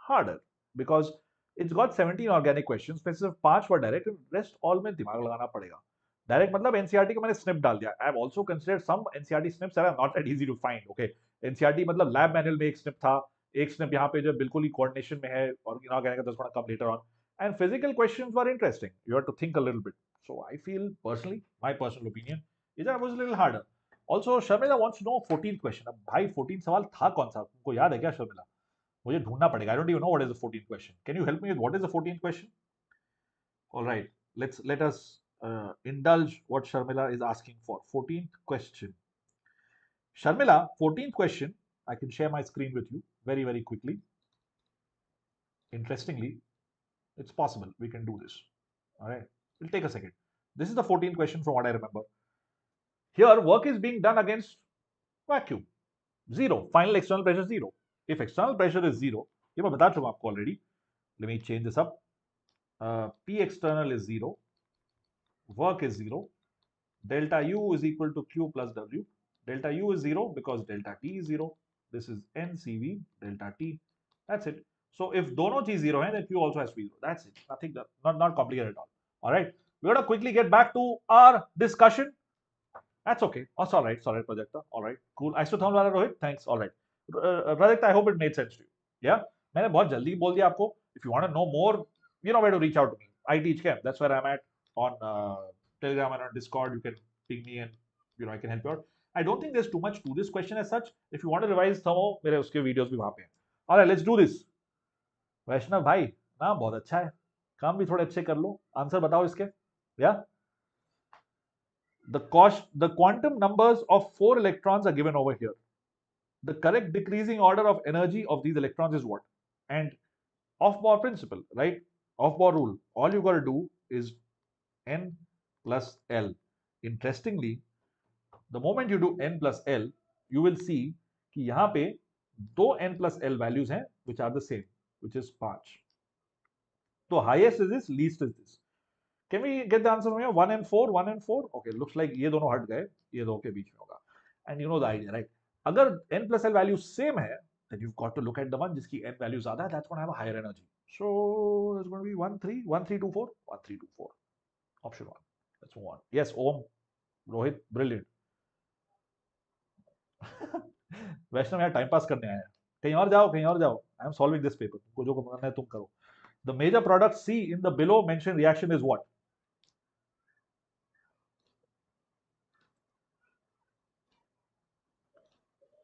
harder because it's got 17 organic questions में सिर्फ 5 वर डायरेक्ट, रेस्ट ऑल में दिमाग लगाना पड़ेगा. डायरेक्ट मतलब एनसीईआरटी को मैंने स्निप डाल दिया. I have also considered some NCERT snips are not that easy to find. Okay, NCERT मतलब लैब मैनुअल में एक स्निप था, एक स्निप यहाँ पे जो बिल्कुल ही कोऑर्डिनेशन में है और इनऑर्गेनिक का 10 थोड़ा कम later on. And physical questions were interesting. You have to think a little bit. So I feel personally, my personal opinion is that was a little harder. Also Sharmila wants to know 14 question. अब भाई 14 सवाल था कौन सा, तुमको याद है क्या शर्मिला? मुझे ढूंढना पड़ेगा. I don't even know what is the 14th question. Can you help me with what is the 14th question? Alright, let us indulge what Sharmila is asking for. 14th question. Sharmila, 14th question. I can share my screen with you very, very quickly. Interestingly, it's possible we can do this. All right, it'll take a second. This is the 14th question from what I remember. Here, work is being done against vacuum. Zero. Final external pressure zero. If external pressure is zero, ये मैं बता चुका हूं आपको already. Let me change this up. P external is zero. Work is zero. Delta U is equal to Q plus W. Delta U is zero because delta T is zero. This is NCV delta T. That's it. So if dono cheez zero hai, then Q also has to be zero. That's it. Nothing, not complicated at all. All right. We're gonna quickly get back to our discussion. That's okay. That's all right. Sorry, Prajakta. All right. Cool. Isothermal वाला Rohit. Thanks. All right. Prajakta, I hope it made sense to you. Yeah. मैंने बहुत जल्दी बोल दिया आपको. If you want to know more, you know where to reach out to me. I teach camp. That's where I'm at on Telegram and on Discord. You can ping me and I can help you out. I don't think there's too much to this question as such. If you want to revise thermo, मेरे उसके videos भी वहाँ पे हैं. All right, let's do this. वैष्णव भाई, नाम बहुत अच्छा है. काम भी थोड़े अच्छे कर लो. आंसर बताओ इसके. Yeah. The quantum numbers of 4 electrons are given over here. The correct decreasing order of energy of these electrons is what? And off-Bohr principle, right? Off-Bohr rule. All you got to do is n plus L. Interestingly, the moment you do n plus L, you will see कि यहाँ पे दो n plus L values हैं, which are the same, which is 5. So highest is this, least is this. Can we get the answer from here? 1 and 4, 1 and 4. Okay, looks like ये दोनों हट गए, ये दो के बीच में होगा. And you know the idea, right? अगर n plus L value same है, then you've got to look at the one जिसकी n value ज़्यादा है, that's going to have a higher energy. So it's going to be 1 3 1 3 2 4 1 3 2 4. Option 1. Let's move on. Yes, Om, Rohit, brilliant. वैष्णव यार time pass करने आया है. कहीं और जाओ, कहीं और जाओ. I am solving this paper. तुमको जो करना है तुम करो. The major product C in the below mentioned reaction is what?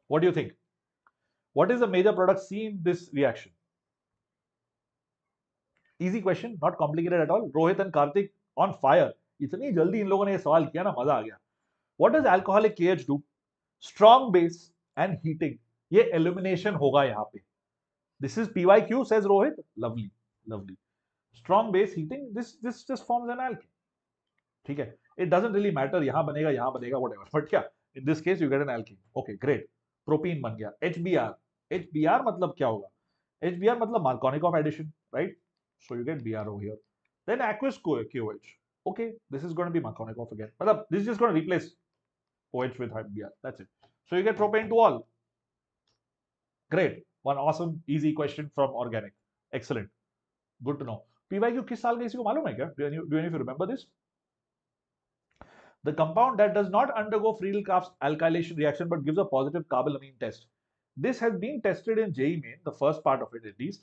What do you think? What is the major product C in this reaction? Easy question, not complicated at all. Rohit and Karthik on fire. इतनी जल्दी इन लोगों ने ये सवाल किया ना, मजा आ गया. What does alcoholic KH do? Strong base and heating. ये elimination होगा यहाँ पे. This is PYQ, says Rohit. Lovely, lovely. Strong base heating. This just forms an alkene. ठीक है. It doesn't really matter. यहाँ बनेगा, whatever. But क्या? In this case, you get an alkene. Okay, great. Propene बन गया. HBr. HBr मतलब क्या होगा? HBr मतलब Markovnikov addition, right? So you get Br over here. Then aqueous KOH. Okay, this is going to be Markovnikov again. But this is just going to replace OH with Br. That's it. So you get propane to all. Great. One awesome, easy question from organic. Excellent. Good to know. PYQ किस साल का इसी को मालूम है क्या? Do any of you remember this? The compound that does not undergo Friedel-Crafts alkylation reaction but gives a positive carbolamine test. This has been tested in JEE main, the first part of it at least.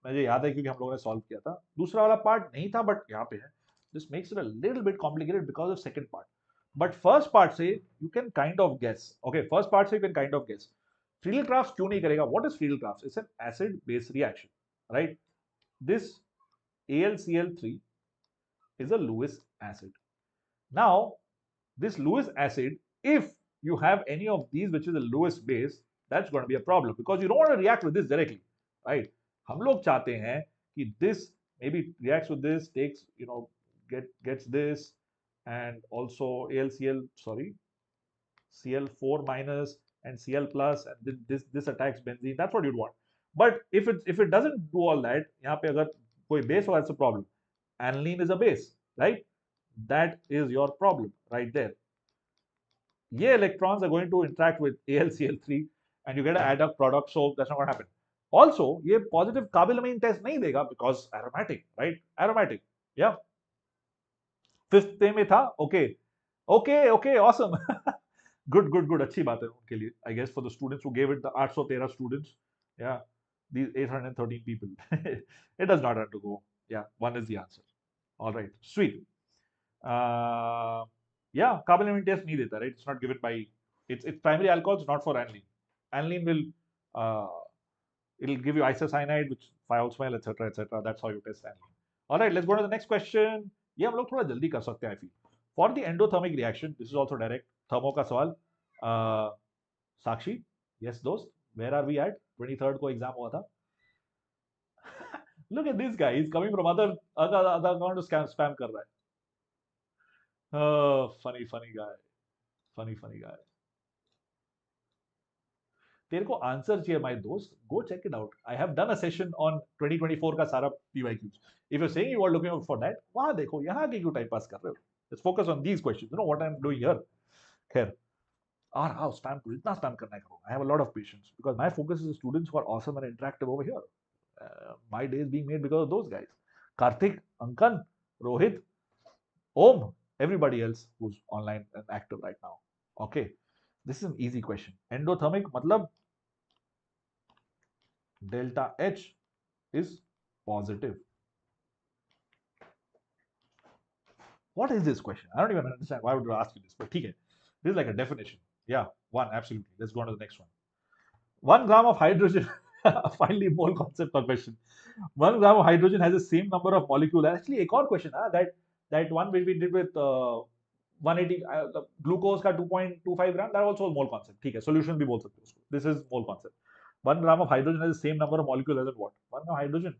मुझे याद है क्योंकि हम लोगों ने solve किया था. दूसरा वाला part नहीं था but यहाँ पे है. This makes it a little bit complicated because of second part. But first part से you can kind of guess. Okay, first part से you can kind of guess. Friedel-Crafts क्यों नहीं करेगा? What is Friedel-Crafts? It's an acid-base reaction, right? This AlCl3 is a Lewis acid. Now, this Lewis acid, if you have any of these which is a Lewis base, that's going to be a problem because you don't want to react with this directly, right? हम लोग चाहते हैं कि this maybe reacts with this, takes, gets this, and also Cl4 minus and Cl plus, and this attacks benzene. That's what you'd want. But if it doesn't do all that, यहाँ पे अगर कोई base हो, that's a problem. Aniline is a base, right? That is your problem right there. Ye electrons are going to interact with AlCl3 and you get an adduct product, so that's not going to happen. Also, ye positive carbolamine test nahi dega because aromatic, right? Aromatic, yeah. Fifth में था, okay, awesome. good, अच्छी बात है उनके लिए, I guess, for the students who gave it, the 813 students, yeah, these 813 people. It does not have to go. Yeah, one is the answer. All right, sweet. Yeah, carbolamine test नहीं देता, right? It's not given by, it's primary alcohols, not for aniline. Aniline will, it'll give you isocyanide, which foul smell, etc., etc. That's how you test aniline. All right, let's go to the next question. ये हम लोग थोड़ा जल्दी कर सकते हैं, I feel. For the endothermic reaction, this is also direct. Thermo का सवाल. साक्षी, yes दोस्त, where are we at? 23rd को एग्जाम हुआ था. Look at this guy, he's coming from other account to spam कर रहा है. Oh, funny guy, funny guy. तेरे को आंसर चाहिए माय दोस्त, go check it out. I have done a session on 2024 का सारा PYQs. If you are saying you are looking out for that, वहां देखो, यहां के क्यों टाइम पास कर रहे हो? Let's focus on these questions, you know what I am doing here. खैर, और हाउ स्पैम टू इतना स्पैम करना है करो. I have a lot of patience because my focus is students who are awesome and interactive over here. My day is being made because of those guys. Kartik, Ankan, Rohit, Om, everybody else who's online and active right now. Okay, this is an easy question. Endothermic matlab delta H is positive. What is this question? I don't even understand why would you ask you this, but okay, this is like a definition. Yeah, one, absolutely. Let's go on to the next one. 1 gram of hydrogen. Finally, mole concept per question. 1 gram of hydrogen has the same number of molecules. Actually, एक और question that one which we did with 180 glucose का 2.25 gram, that also is mole concept. ठीक है, solution भी बोल सकते हो उसको. This is mole concept. 1 gram of hydrogen has the same number of molecules as in what? 1 gram hydrogen.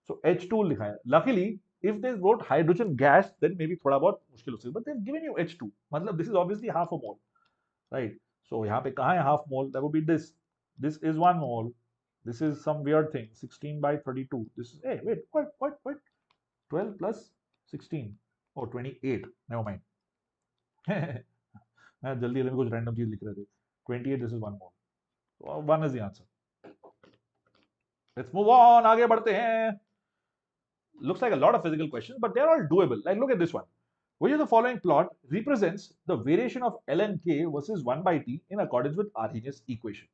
So H2 लिखा है. Luckily, if they wrote hydrogen gas, then maybe थोड़ा बहुत मुश्किल हो सकता है. But they've given you H2. मतलब this is obviously half a mole, right? So यहाँ पे कहाँ है half mole? That would be this. This is 1 mole. This is some weird thing. 16 by 32. This is, hey, wait, what? 12 plus 16. Oh, 28. Never mind. जल्दी में कुछ random चीज लिख रहे थे. 28. This is 1 mole. So 1 is the answer. Let's move on. आगे बढ़ते हैं. Looks like a lot of physical questions, but they're all doable. Like, look at this one. Which of the following plot represents the variation of ln k versus 1 by t in accordance with Arrhenius equation?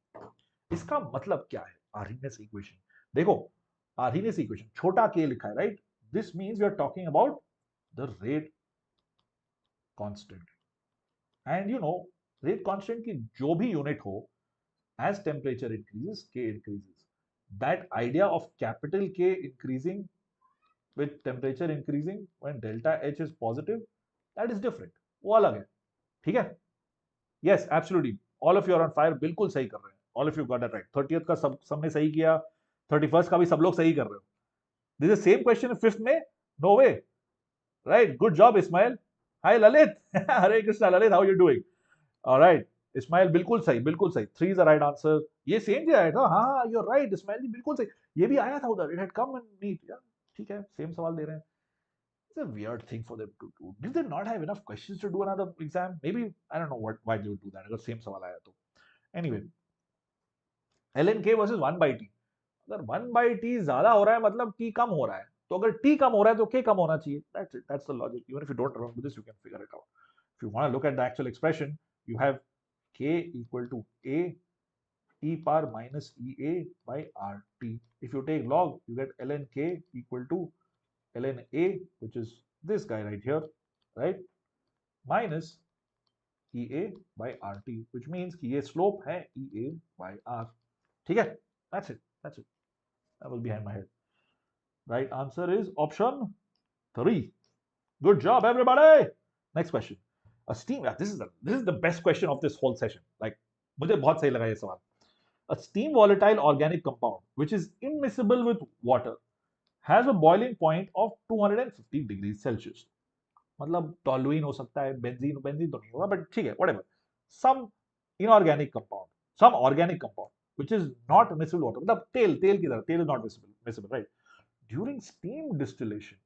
इसका मतलब क्या है? Arrhenius equation. देखो, Arrhenius equation, छोटा k लिखा है, right? This means we are talking about the rate constant. And you know, rate constant की जो भी unit हो, as temperature increases, k increases. That idea of capital K increasing with temperature increasing when delta H is positive, that is different. वो अलग है. ठीक है? Yes, absolutely. All of you are on fire. बिल्कुल सही कर रहे हैं. All of you got that right. 30th का सबने सही किया. 31st का भी सब लोग सही कर रहे हो. This is same question 5th में? No way. Right. Good job, Ismail. Hi, Lalit. Hare Krishna, Lalit. How are you doing? All right. Ismail बिल्कुल सही, बिल्कुल सही. 3 is the right answer. ये सेम जी आया था. हाँ, you're right. Ismail जी बिल्कुल सही. ये भी आया था उधर. It had come and NEET. Yeah. ठीक है. Same सवाल दे रहे हैं. It's a weird thing for them to do. Did they not have enough questions to do another exam? Maybe, I don't know why they would do that. अगर same सवाल आया तो. Anyway, ln k versus 1 by t. अगर 1 by t ज्यादा हो रहा है मतलब t कम हो रहा है. तो अगर t कम हो रहा है तो k कम होना चाहिए. That's it. That's the logic. Even if you don't remember this, you can figure it out. If you want to look at the actual expression, you have k equal to a e power minus ea by rt. If you take log, you get ln k equal to ln a, which is this guy right here, right, minus ea by rt, which means कि ये slope है ea by r. ठीक है? That's it. That was behind my head. Right answer is option 3. Good job, everybody. Next question. A steam. This is the best question of this whole session. Like, मुझे बहुत सही लगा ये सवाल. A steam volatile organic compound which is immiscible with water has a boiling point of 250 degrees Celsius. मतलब toluene हो सकता है, बेंजीन तो नहीं होगा, बट ठीक है, whatever. Some inorganic compound, some organic compound which is not miscible water. मतलब तेल की तरह, तेल is not miscible, right? During steam distillation,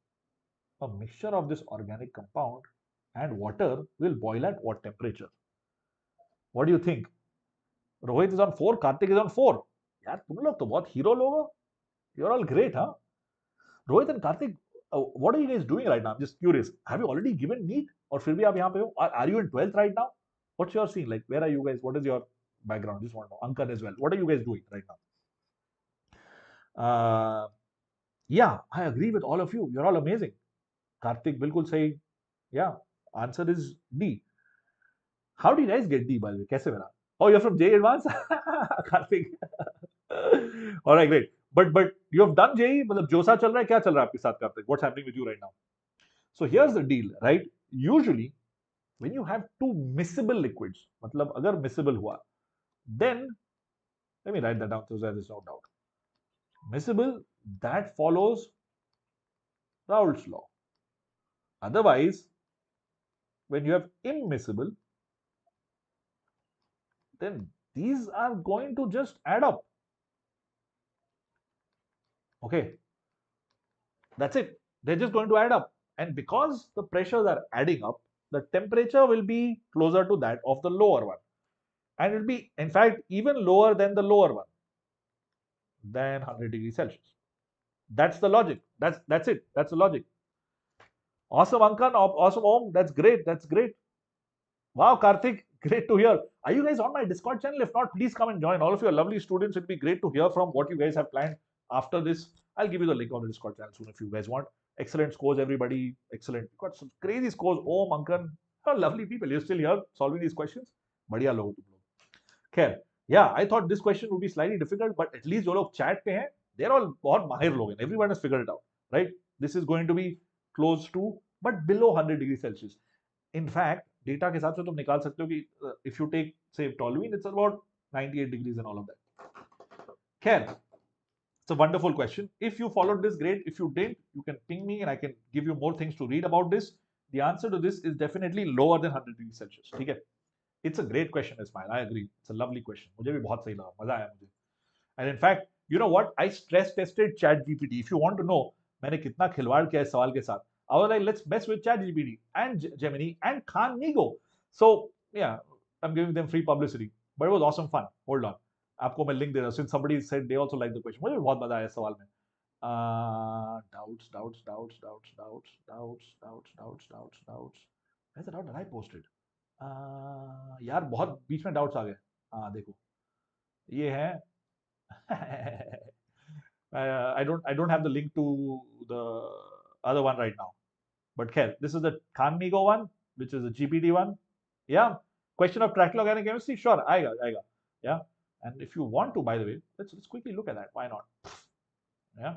a mixture of this organic compound and water will boil at what temperature? What do you think? Rohit is on 4, Karthik is on 4. यार तुम लोग तो बहुत हीरो लोग हो. You're all great, huh? Rohit and Karthik, what are you guys doing right now? I'm just curious. Have you already given NEET? और फिर भी आप यहाँ पे हो? Are you in 12th right now? What's your scene? Like, where are you guys? What is your background? Just want to know. Ankan as well. What are you guys doing right now? Yeah, I agree with all of you. You're all amazing. Karthik, bilkul sahi. Yeah, answer is D. How do you guys get D, by the way? कैसे मिला? Oh, you're from J Advance? Karthik. All right, great. But you have done JE, मतलब जो सा चल रहा है, क्या चल रहा है आपके साथ, Kartik? What's happening with you right now? So here's the deal, right? Usually, when you have two miscible liquids, मतलब अगर miscible हुआ, then let me write that down so there is no doubt. Miscible, that follows Raoult's law. Otherwise, when you have immiscible, then these are going to just add up. Okay, that's it. They're just going to add up. And because the pressures are adding up, the temperature will be closer to that of the lower one. And it will be, in fact, even lower than the lower one, than 100 degrees Celsius. That's the logic. That's it. That's the logic. Awesome, Ankan. Awesome, Om. That's great. That's great. Wow, Karthik, great to hear. Are you guys on my Discord channel? If not, please come and join. All of you are lovely students. It'd be great to hear from what you guys have planned after this. I'll give you the link on the Discord channel soon if you guys want. Excellent scores, everybody. Excellent. Got some crazy scores. Oh, Mankan. Oh, lovely people. You're still here solving these questions. Badhiya logo tum log. Khair. Yeah, I thought this question would be slightly difficult, but at least जो लोग chat पे हैं, they're all बहुत माहिर लोग हैं. Everyone has figured it out, right? This is going to be close to, but below 100 degrees Celsius. In fact, data के हिसाब से तुम निकाल सकते हो कि if you take say toluene, it's about 98 degrees and all of that. Khair, it's a wonderful question. If you followed this, great. If you didn't, you can ping me and I can give you more things to read about this. The answer to this is definitely lower than 100 degrees Celsius. ठीक है? It's a great question, Ismail. I agree. It's a lovely question. मुझे भी बहुत सही लगा. मजा आया मुझे. And in fact, you know what? I stress tested ChatGPT. If you want to know, मैंने कितना खिलवाड़ किया इस सवाल के साथ. I was like, let's mess with ChatGPT and Gemini and Khan Migo. So yeah, I'm giving them free publicity. But it was awesome fun. Hold on. आपको मैं लिंक दे रहा हूँ. Since somebody said they also like the question. मुझे भी बहुत मजा आया इस सवाल में. Doubts. Where's the doubt that I posted? यार बहुत बीच में डाउट्स आ गए. हाँ देखो ये है. I don't have the link to the other one right now, but khair, this is the Khan-Migo one, which is the GPT one. Yeah, question of track organic chemistry. Sure, aega. Yeah, and if you want to, by the way, let's quickly look at that. Why not? Yeah,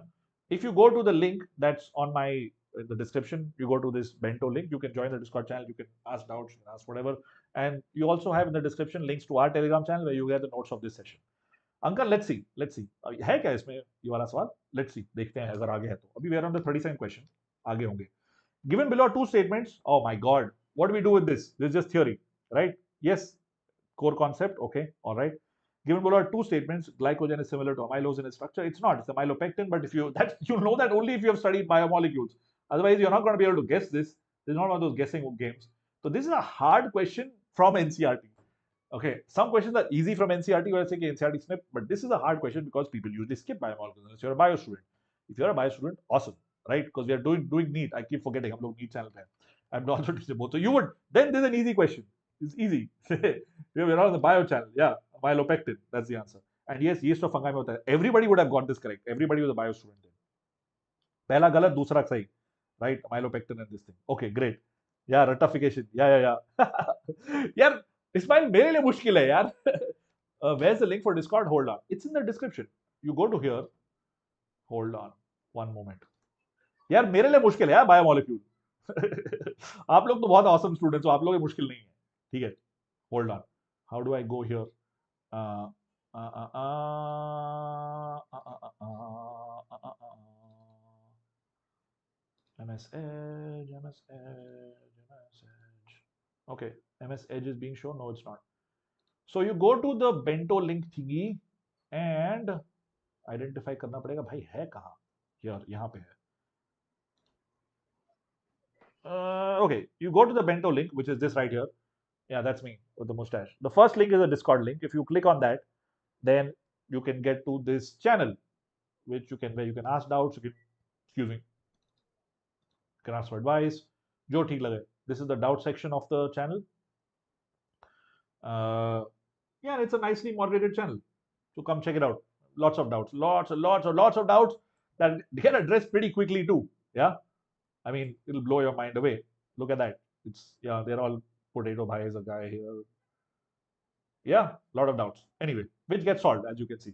if you go to the link that's on my in the description, you go to this bento link, you can join the Discord channel, you can ask doubts, you can ask whatever, and you also have in the description links to our Telegram channel where you get the notes of this session. Uncle let's see है क्या इसमें ये वाला सवाल. Let's see देखते हैं अगर आगे है तो. अभी we are on the 37 question. आगे होंगे. Given below two statements. Oh my god, what we do with this is just theory, right? Yes, core concept. Okay, all right. Given below are two statements, glycogen is similar to amylose in its structure. It's not. It's a amylopectin. But if you know that only if you have studied biomolecules. Otherwise, you're not going to be able to guess this. This is not one of those guessing games. So this is a hard question from NCERT. Okay, some questions are easy from NCERT or say NCERT snip, but this is a hard question because people usually skip biomolecules unless you're a bio student. If you're a bio student, awesome, right? Because we are doing NEET. I keep forgetting. हम लोग NEET channel पे हैं. I'm also teaching both. So you would then there's an easy question. It's easy. We're on the bio channel. Yeah, amylopectin. That's the answer. And yes, yeast of fungi में होता है. Everybody would have got this correct. Everybody was a bio student then. पहला गलत, दूसरा सही. Right? Amylopectin and this thing. Okay, great. Yeah, ratification. Yeah. यार इस्माइल मेरे लिए मुश्किल है यार. Where's the link for Discord? Hold on. It's in the description. You go to here. Hold on. One moment. यार मेरे लिए मुश्किल है यार बायोमोलिक्यूल. आप लोग तो बहुत awesome students हो. आप लोग ये मुश्किल नहीं है. ठीक है. Hold on. How do I go here? MS Edge. Okay, MS Edge is being shown. No, it's not. So you go to the bento link thingy and identify करना पड़ेगा भाई है कहाँ. Here, यहाँ पे है. Okay, you go to the bento link, which is this right here. Yeah, that's me with the mustache. The first link is a Discord link. If you click on that, then you can get to this channel, where you can ask doubts. Excuse me. You can ask for advice. जो ठीक लगे. This is the doubt section of the channel. Yeah, it's a nicely moderated channel. So come check it out. Lots of doubts. Lots of doubts that get addressed pretty quickly too. Yeah. I mean, it'll blow your mind away. Look at that. They're all potato pies, a guy here. Yeah, a lot of doubts. Anyway, which gets solved as you can see.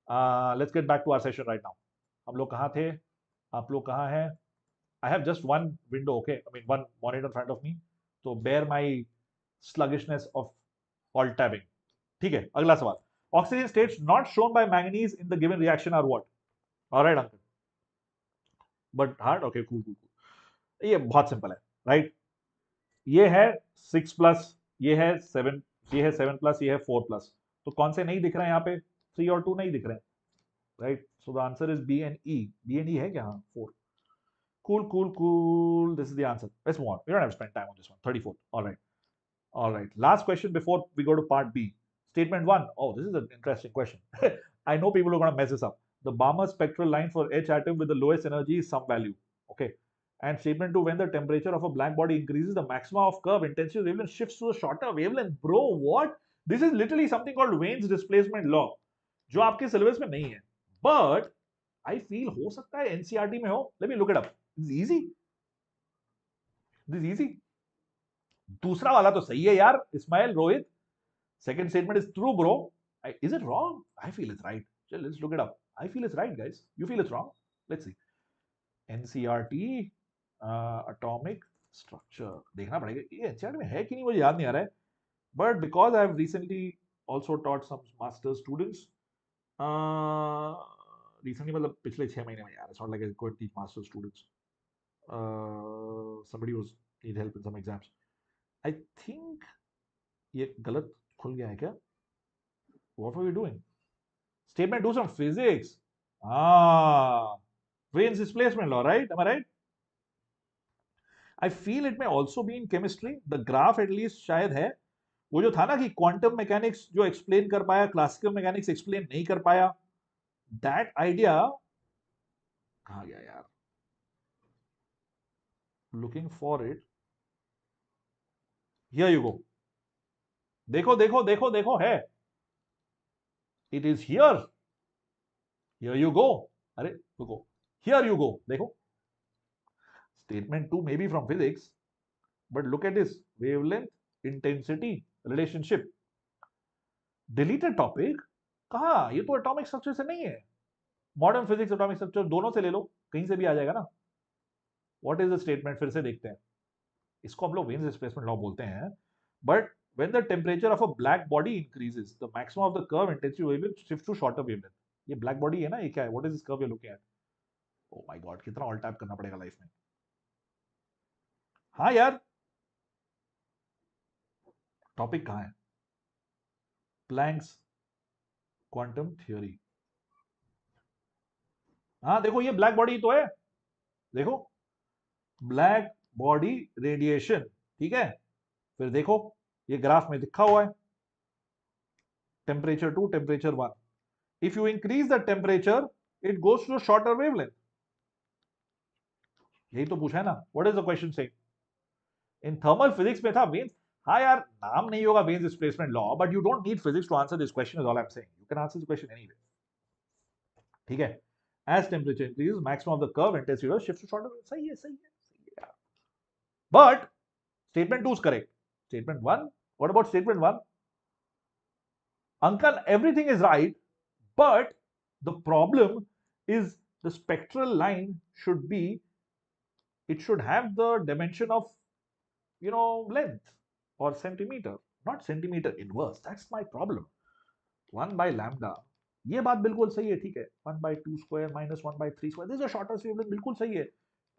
Let's get back to our session right now. हम लोग कहाँ थे? आप लोग कहाँ हैं? I have just one window, okay? I mean, one monitor in front of me. So bear my sluggishness of alt tabbing. ठीक है, अगला सवाल, oxygen states not shown by manganese in the given reaction are what? Alright uncle, but hard, okay cool cool cool, ये बहुत simple है, right? ये है 6+, ये है 7, ये है 7+, ये है 4+, तो कौन से नहीं दिख रहे हैं यहाँ पे? 3 और 2 नहीं दिख रहे हैं, right? So the answer is B and E. B and E है क्या? हाँ, 4। Cool, cool, cool. This is the answer. Let's move on. We don't have to spend time on this one. 34. All right. All right. Last question before we go to part B. Statement 1. Oh, this is an interesting question. I know people are going to mess this up. The Balmer spectral line for H atom with the lowest energy is some value. Okay. And statement 2. When the temperature of a black body increases, the maxima of curve intensity wavelength shifts to a shorter wavelength. Bro, what? This is literally something called Wayne's displacement law, जो आपके syllabus में नहीं है. But I feel हो सकता है NCERT में हो. Let me look it up. This is easy. This is easy. दूसरा वाला तो सही है यार, Ismail Rohit. Second statement is true, bro. Is it wrong? I feel it's right. Let's look it up. I feel it's right, guys. You feel it's wrong? Let's see. NCERT atomic structure. देखना पड़ेगा ये NCERT में है कि नहीं, मुझे याद नहीं आ रहा है. But because I have recently also taught some master students, recently मतलब पिछले 6 महीने में यार, it's not like I go and teach master students. Somebody was need help in some exams. I think ये गलत खुल गया है क्या? What were we doing? Statement 2 from physics. Wayne's displacement law, right? Am I right? I feel it may also be in chemistry. The graph at least शायद है. वो जो था ना कि क्वांटम मैकेनिक्स जो एक्सप्लेन कर पाया, क्लासिकल मैकेनिक्स एक्सप्लेन नहीं कर पाया, दैट आइडिया कहाँ गया यार? Looking for it. Here you go. देखो देखो देखो देखो है. It is here. Here you go. अरे रुको. Here you go. देखो. Statement 2 may be from physics, but look at this wavelength intensity relationship. Deleted topic. कहाँ? ये तो atomic structure से नहीं है. Modern physics atomic structure दोनों से ले लो, कहीं से भी आ जाएगा ना. What is the statement? फिर से देखते हैं. इसको हम लोग Wayne's displacement law बोलते हैं. But when the temperature of a black body increases, the maximum of the curve intensity wavelength shifts to shorter wavelength. ये black body है ना, ये क्या है? What is this curve you're looking at? Oh my God, कितना all tap करना पड़ेगा life में. हाँ यार, टॉपिक कहाँ है? Planck's quantum theory. हाँ देखो, ये ब्लैक बॉडी तो है. देखो, ब्लैक बॉडी रेडिएशन. ठीक है, फिर देखो ये ग्राफ में लिखा हुआ है temperature 2, temperature 1. If you increase the temperature it goes to shorter wavelength. यही तो पूछा है ना. What is the question saying? इन थर्मल फिजिक्स में था वेन्स. हाँ यार, नाम नहीं होगा Wien's displacement law, but you don't need physics to answer this question, is all I am saying. You can answer this question anyway. ठीक है, as temperature increases, maximum of the curve intensity shifts to shorter. सही है, सही है, सही है. But statement 2 is correct. Statement 1. What about statement 1? Uncle, everything is right, but the problem is the spectral line should be, it should have the dimension of, length or centimeter, not centimeter inverse. That's my problem. 1 by lambda. ये बात बिल्कुल सही है, ठीक है. 1/2 square minus 1/3 square. This is a shorter wavelength, बिल्कुल सही है.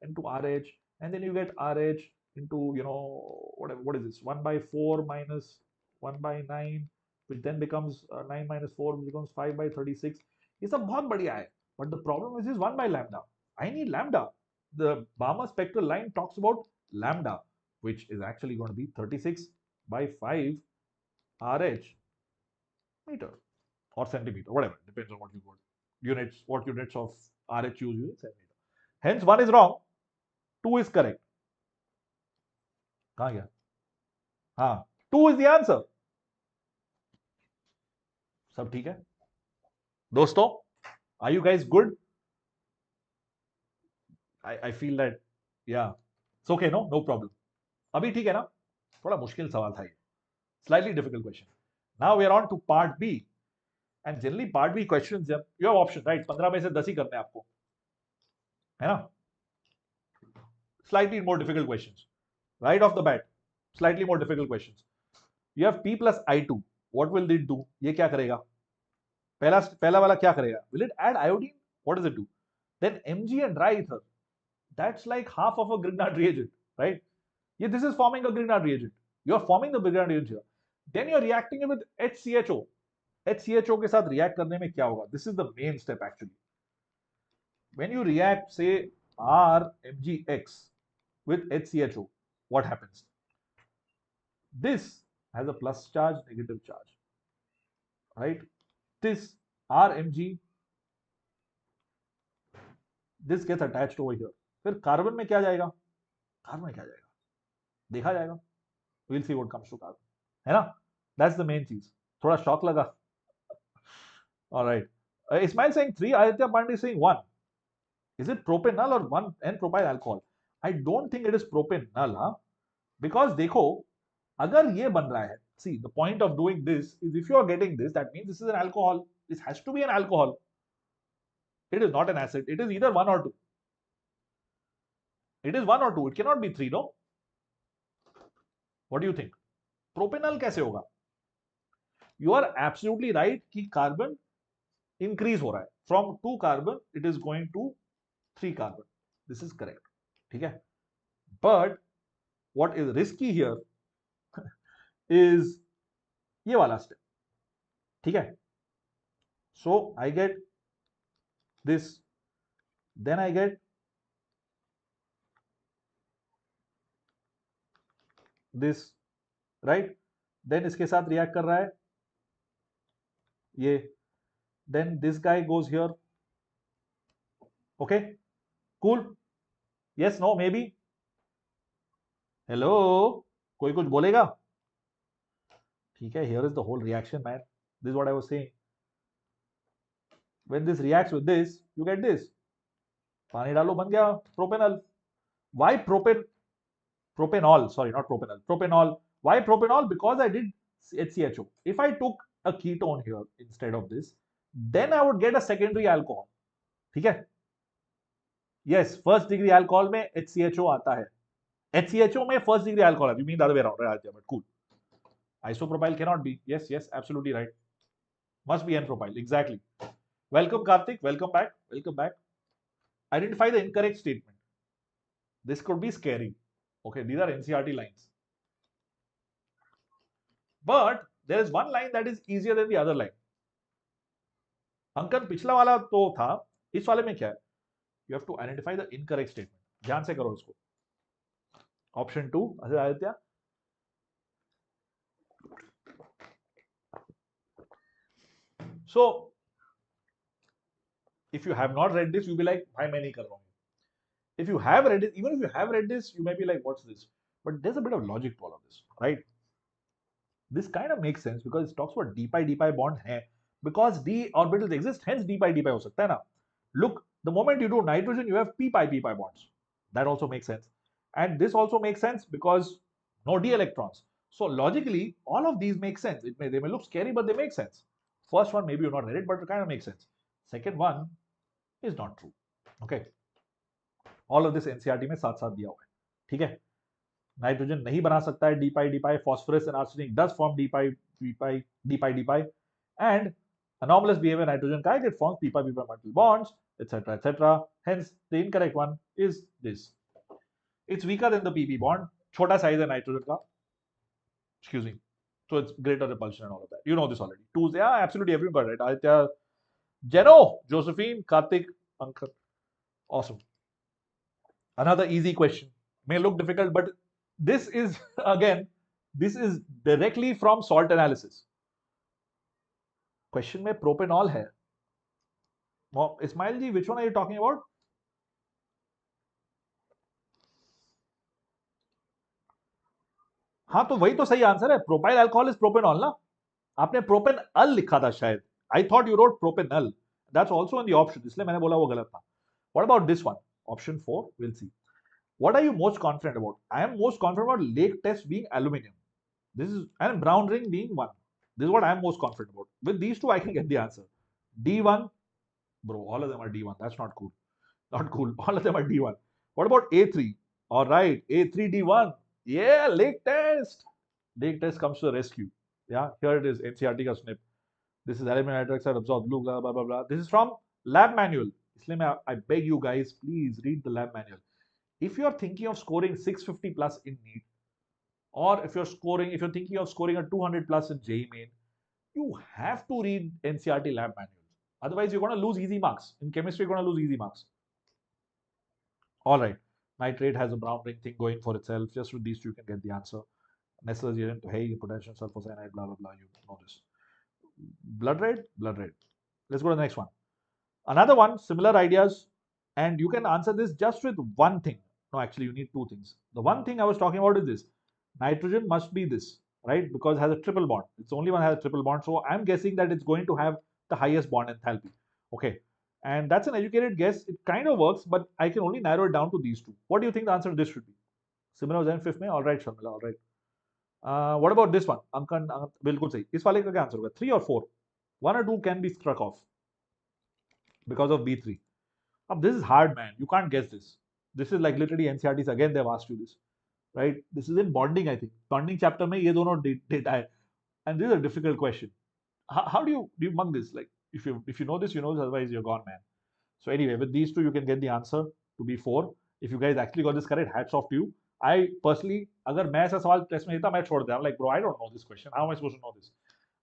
Into RH, and then you get RH into, whatever. What is this? 1/4 minus 1/9, which then becomes 9 minus 4, which becomes 5/36. ये सब बहुत बढ़िया है. But the problem is this 1 by lambda. I need lambda. The Balmer spectral line talks about lambda, which is actually going to be 36/5 RH meter. Or centimeter, whatever, depends on what you got. Units, what units of RH you use, centimeter. Hence 1 is wrong, 2 is correct. कहाँ गया? हाँ, 2 is the answer. सब ठीक है दोस्तों? Are you guys good? I feel that, yeah, it's okay, no problem. अभी ठीक है ना? थोड़ा मुश्किल सवाल था ये. Slightly difficult question. Now we are on to part B. And generally part B questions, you have option, right? 15 में से 10 ही करने हैं आपको, है ना? Slightly more difficult questions. Right off the bat, slightly more difficult questions. You have P plus I2. what will it do? ये क्या करेगा? पहला वाला क्या करेगा? Will it add iodine? What does it do? Then Mg and dry ether, that's like half of a Grignard reagent, right? Yeah, this is forming a Grignard reagent. You're forming the Grignard reagent here. Then you're reacting it with HCHO. HCHO के साथ react करने में क्या होगा? This is the main step actually. When you react, say, RMgX with HCHO, what happens? This has a plus charge, negative charge, right? This RMg, this gets attached over here. फिर carbon में क्या जाएगा? Carbon में क्या जाएगा? देखा जाएगा. We'll see what comes to carbon. है ना? That's the main चीज. थोड़ा शॉक लगा. All right. Ismail saying 3, Aditya Pandey is saying 1. Is it propanol or 1 N-propyl alcohol? I don't think it is propanol, huh? Because देखो, अगर ये बन रहा है, see, the point of doing this is if you are getting this, that means this is an alcohol. This has to be an alcohol. It is not an acid. It is either 1 or 2. It is 1 or 2. It cannot be 3, no? What do you think? Propanol कैसे होगा? You are absolutely right कि carbon increase हो रहा है. From 2 carbon, it is going to 3 carbon. This is correct. ठीक है? But what is risky here is ये वाला step. ठीक है? So I get this, then I get this, right? Then इसके साथ react कर रहा है ये, then this guy goes here. Okay, cool. Yes, no, maybe. Hello, कोई कुछ बोलेगा? ठीक है, here is the whole reaction, man. This is what I was saying. When this reacts with this, you get this. पानी डालो, बन गया propanol. Why propanol? Sorry, not propanol. Propanol. Why propanol? Because I did HCHO. If I took a ketone here instead of this, then I would get a secondary alcohol. ठीक है? Yes, first degree alcohol में HCHO आता है. HCHO में first degree alcohol. You mean the other way around, right? But cool. Isopropyl cannot be. Yes, absolutely right. Must be N-propyl. Exactly. Welcome, Karthik. Welcome back. Welcome back. Identify the incorrect statement. This could be scary. Okay, these are NCERT lines. But there is one line that is easier than the other line. अंकन पिछला वाला तो था, इस वाले में क्या है? You have to identify the incorrect statement. ध्यान से करो इसको. Option 2, Aditya. So, if you have not read this, you'll be like, why मैं नहीं कर रहा हूँ? If you have read it, even if you have read this, you may be like, what's this? But there's a bit of logic to all of this, right? This kind of makes sense because it talks about d-pi bond है. Because d orbitals exist, hence d-pi हो सकता है ना? Look, the moment you do nitrogen, you have p-pi bonds. That also makes sense. And this also makes sense because no d electrons. So logically, all of these make sense. They may look scary, but they make sense. First one, maybe you've not read it, but it kind of makes sense. Second one is not true. Okay. All of this NCERT में साथ दिया हुआ है. ठीक है? Nitrogen नहीं बना सकता है d-pi, phosphorus and arsenic does form d-pi, and anomalous behavior nitrogen का it forms p-pi multiple bonds, etc. Hence the incorrect one is this. It's weaker than the pp bond, छोटा size है nitrogen का, excuse me, so it's greater repulsion and all of that. You know this already. 2, yeah, absolutely everyone got it. Aditya, Jeno, Josephine, Karthik, Ankar, awesome. Another easy question, may look difficult, but this is again, this is directly from salt analysis. Question में propanol है. Ismail ji, which one are you talking about? हाँ तो वही तो सही answer है. Propyl alcohol is propanol ना. आपने प्रोपेनल लिखा था शायद. I thought you wrote propanal. That's also in the option, इसलिए मैंने बोला वो गलत था. What about this one? Option 4, will see. What are you most confident about? I am most confident about lake test being aluminum. This is, and brown ring being 1. This is what I am most confident about. With these two, I can get the answer. D1, bro, all of them are D1. That's not cool. Not cool. All of them are D1. What about A3? All right, A3D1. Yeah, lake test. Lake test comes to the rescue. Yeah, here it is, NCERT का snip. This is element hydroxide absorbed blue, blah blah blah blah. This is from lab manual. इसलिए मैं I beg you guys, please read the lab manual. If you are thinking of scoring 650 plus in NEET, or if you're thinking of scoring a 200 plus in JEE Main, you have to read NCERT lab manuals. Otherwise, you're going to lose easy marks. In chemistry, you're going to lose easy marks. All right. Nitrate has a brown ring thing going for itself. Just with these two, you can get the answer. Nestle's urine to hey, potassium sulfocyanide, blah, blah, blah. You know this. Blood red, blood red. Let's go to the next one. Another one, similar ideas. And you can answer this just with one thing. No, actually, you need two things. The one thing I was talking about is this. Nitrogen must be this, right? Because it has a triple bond. It's only one has a triple bond. So I'm guessing that it's going to have the highest bond enthalpy. Okay. And that's an educated guess. It kind of works, but I can only narrow it down to these two. What do you think the answer to this should be? Simran was in fifth में. All right, Sharmila. All right. What about this one? Ankan, बिल्कुल सही. इस वाले का क्या answer होगा? 3 or 4? 1 or 2 can be struck off because of B3. This is hard, man. You can't guess this. This is like literally NCERTs. Again, they've asked you this, right? This is in bonding, I think. Bonding chapter में ये दोनों data है. And this is a difficult question. How do you mug this? Like, if you know this, you know this. Otherwise, you're gone, man. So anyway, with these two, you can get the answer to be 4. If you guys actually got this correct, hats off to you. I personally, अगर मैं ऐसा सवाल test में देता, मैं छोड़ देता. I'm like, bro, I don't know this question. How am I supposed to know this?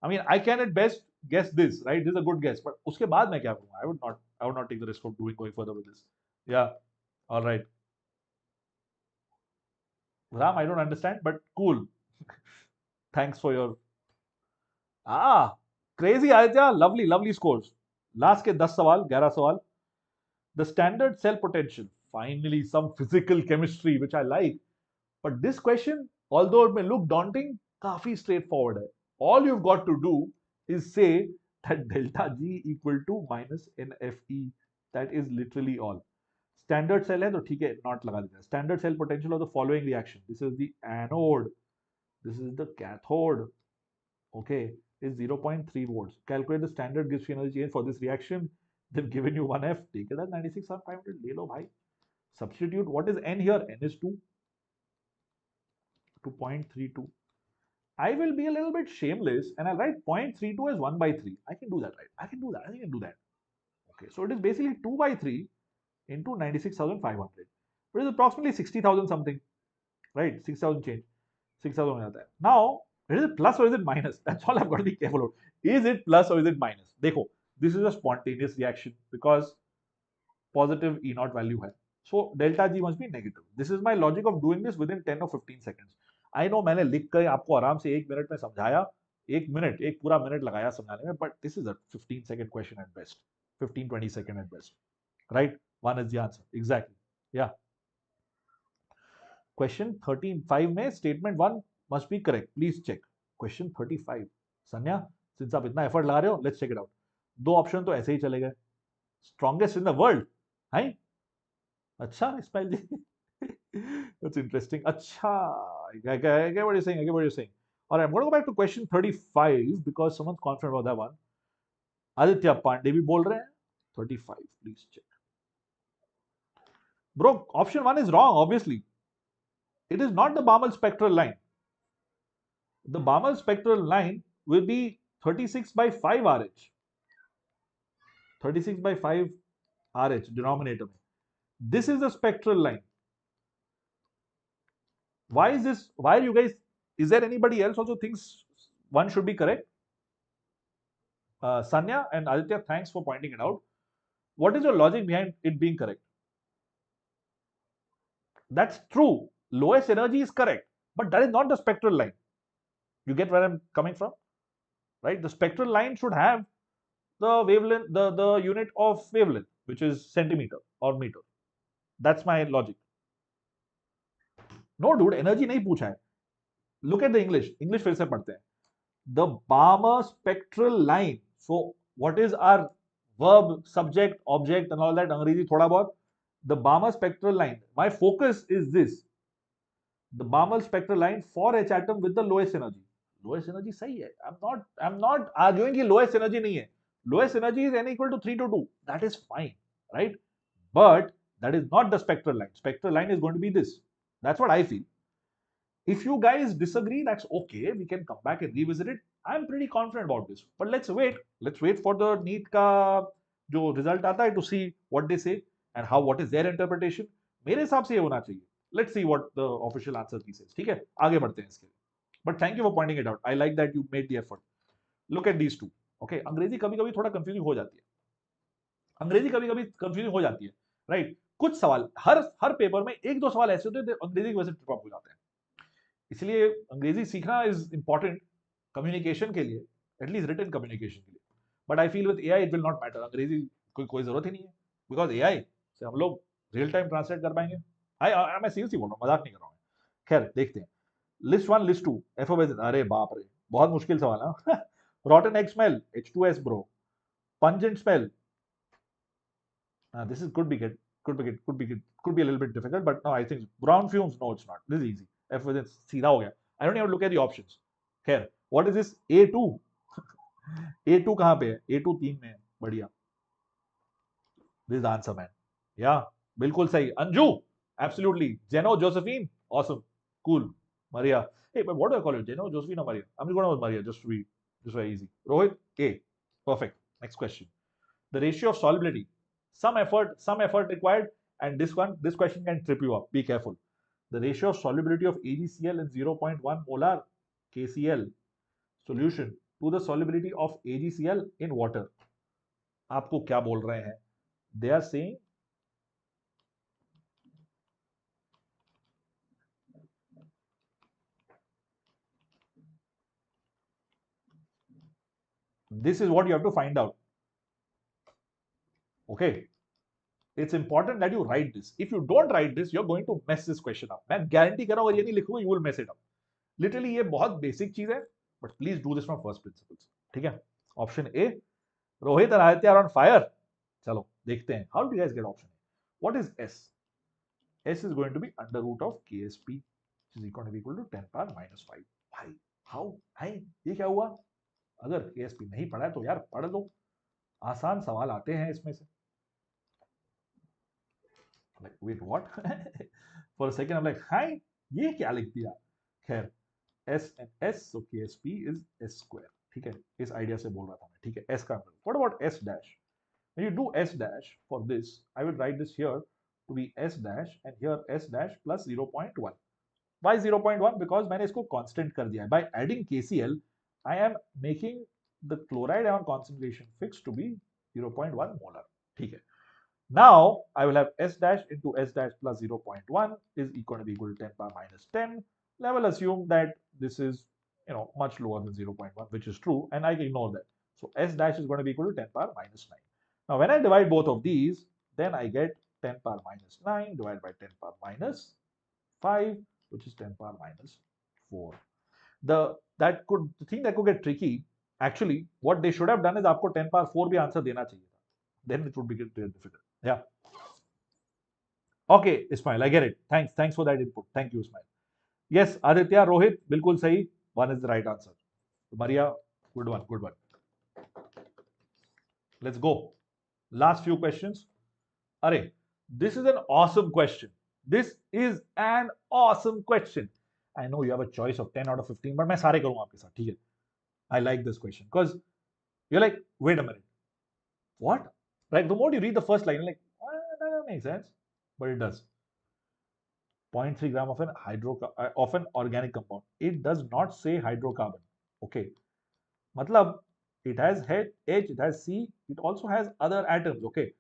I mean, I can at best guess this, right? This is a good guess. But उसके बाद मैं क्या करूँगा? I would not take the risk of going further with this. Yeah. All right. Ram, I don't understand, but cool. Thanks for your crazy Aditya, lovely scores. Last के 10 सवाल, 11 सवाल. The standard cell potential. Finally, some physical chemistry, which I like. But this question, although it may look daunting, काफी straightforward है. All you've got to do is say that delta G equal to minus NFE. That is literally all. Standard cell है तो ठीक है, not लगा देते हैं. Standard cell potential of the following reaction. This is the anode. This is the cathode. Okay, is 0.3 volts. Calculate the standard Gibbs energy change for this reaction. They've given you 1F. Take it as 96,500. ले लो भाई. Substitute. What is N here? N is 2. 2.32. I will be a little bit shameless and I'll write 0.32 as 1 by 3. I can do that, right? I can do that. I think I can do that. Okay, so it is basically 2 by 3 into 96,500. It is approximately 60,000 something, right? 6,000 change. 6,000 Now, is it plus or is it minus? That's all I've got to be careful of. Is it plus or is it minus? Dekho, this is a spontaneous reaction because positive E naught value hai. So delta G must be negative. This is my logic of doing this within 10 or 15 seconds. I know मैंने लिख कर आपको आराम से 1 minute में समझाया, 1 पूरा minute लगाया समझाने में, but this is a 15-second question at best, 15-20 second at best, right? 1 is the answer, exactly. Yeah. Question 35 में statement 1 must be correct. Please check. Question 35. Sanya, since आप इतना effort लगा रहे हो, let's check it out. 2 option तो ऐसे ही चले गए. Strongest in the world, है? अच्छा, Ismail ji. That's interesting. Acha, I get what you're saying. I get what you're saying. All right, I'm going to go back to question 35 because someone's confident about that one. Aditya Pandey bhi bol rahe hain. 35, please check. Bro, option 1 is wrong, obviously. It is not the Baumol spectral line. The Baumol spectral line will be 36 by 5 RH. 36 by 5 RH, denominator. This is the spectral line. Why is this? Why are you guys? Is there anybody else also thinks one should be correct? Sanya and Aditya, thanks for pointing it out. What is your logic behind it being correct? That's true. Lowest energy is correct, but that is not the spectral line. You get where I'm coming from, right? The spectral line should have the wavelength, the unit of wavelength, which is centimeter or meter. That's my logic. No, dude, energy नहीं पूछा है. Look at the English. English फिर से पढ़ते हैं. The Balmer spectral line. So, what is our verb, subject, object, and all that? अंग्रेजी थोड़ा बहुत. The Balmer spectral line. My focus is this. The Balmer spectral line for H atom with the lowest energy. Lowest energy सही है. I'm not arguing कि lowest energy नहीं है. Lowest energy is n equal to 3 to 2. That is fine, right? But that is not the spectral line. Spectral line is going to be this. That's what I feel. If you guys disagree, that's okay. We can come back and revisit it. I'm pretty confident about this. But let's wait. Let's wait for the NEET का जो result आता है to see what they say and what is their interpretation. मेरे हिसाब से ये होना चाहिए. Let's see what the official answer key says. ठीक है, आगे बढ़ते हैं इसके. But thank you for pointing it out. I like that you made the effort. Look at these two. Okay, अंग्रेजी कभी-कभी थोड़ा confusing हो जाती है. अंग्रेजी कभी-कभी confusing हो जाती है, right? कुछ सवाल हर पेपर में एक दो सवाल ऐसे होते हैं अंग्रेजी की वजह से ट्रिप अप हो जाते हैं. इसलिए अंग्रेजी सीखना इज इंपॉर्टेंट कम्युनिकेशन के लिए, एटलीस्ट रिटन कम्युनिकेशन के लिए. But I feel with AI it will not matter. अंग्रेजी कोई जरूरत ही नहीं है, बिकॉज एआई से हम लोग रियल टाइम ट्रांसलेट कर पाएंगे. मैं सीरियसली बोल रहा हूँ, मजाक नहीं कर रहा हूँ. खैर देखते हैं. List 1 list 2 FO. अरे बाप रे, बहुत मुश्किल सवाल है. रॉटन egg smell H2S bro. Pungent smell, this is could be a little bit difficult, but no, I think brown fumes, no, it's not. This is easy. F with सीधा हो गया. I don't even look at the options. खैर, what is this A2? A2 कहाँ पे है? A2 3 में है. बढ़िया. This is the answer, man. Yeah, बिल्कुल सही. Anju, absolutely. Jeno Josephine, awesome, cool. Maria, hey, but what do I call you? Jeno Josephine or Maria? I'm going with Maria, just very easy. Rohit, A, perfect. Next question. The ratio of solubility. Some effort required, and this question can trip you up. Be careful. The ratio of solubility of AgCl in 0.1 molar KCl solution to the solubility of AgCl in water. आपको क्या बोल रहे हैं? They are saying this is what you have to find out. Okay, it's important that you write this. If you don't write this, you're going to mess this question up. मैं guarantee कर रहा हूँ, अगर ये नहीं लिखोगे, you will mess it up. Literally ये बहुत basic चीज है, but please do this from first principles. ठीक है? Option A, Rohit and Aditya are on fire. चलो देखते हैं. How do you guys get option A? What is S? S is going to be under root of KSP, which is equal to 10 power minus 5. भाई, how? है ये क्या हुआ? अगर KSP नहीं पढ़ा है तो यार पढ़ लो. आसान सवाल आते हैं इसमें से. Like, wait, what? For a second, I'm like, hi, ये क्या लिख दिया? खैर, S and S, so KSP is S square. ठीक है, इस आइडिया से बोल रहा था मैं. ठीक है, S का. What about S dash? When you do S dash for this, I will write this here to be S dash and here S dash plus 0.1. Why 0.1? Because मैंने इसको constant कर दिया है. By adding KCl, I am making the chloride ion concentration fixed to be 0.1 molar. ठीक है. Now I will have S dash into S dash plus 0.1 is equal to 10 power minus 10. I will assume that this is much lower than 0.1, which is true, and I can ignore that. So S dash is going to be equal to 10 power minus 9. Now when I divide both of these, then I get 10 power minus 9 divided by 10 power minus 5, which is 10 power minus 4. The thing that could get tricky, actually what they should have done is आपको 10 power 4 भी answer देना चाहिए था. Then it would be difficult. Yeah. Okay, Ismail, I get it. Thanks for that input. Thank you, Ismail. Yes, Aditya, Rohit, bilkul sahi. One is the right answer. Maria, good one. Let's go. Last few questions. Arey, this is an awesome question. This is an awesome question. I know you have a choice of 10 out of 15, but मैं सारे करूँगा आपके साथ, ठीक है? I like this question because you're like, wait a minute. What? Right? The more you read the first line, you're like, that doesn't make sense, but it does. 0.3 gram of an organic compound. It does not say hydrocarbon. Okay. Matlab, it has H, it has C, it also has other atoms. Okay.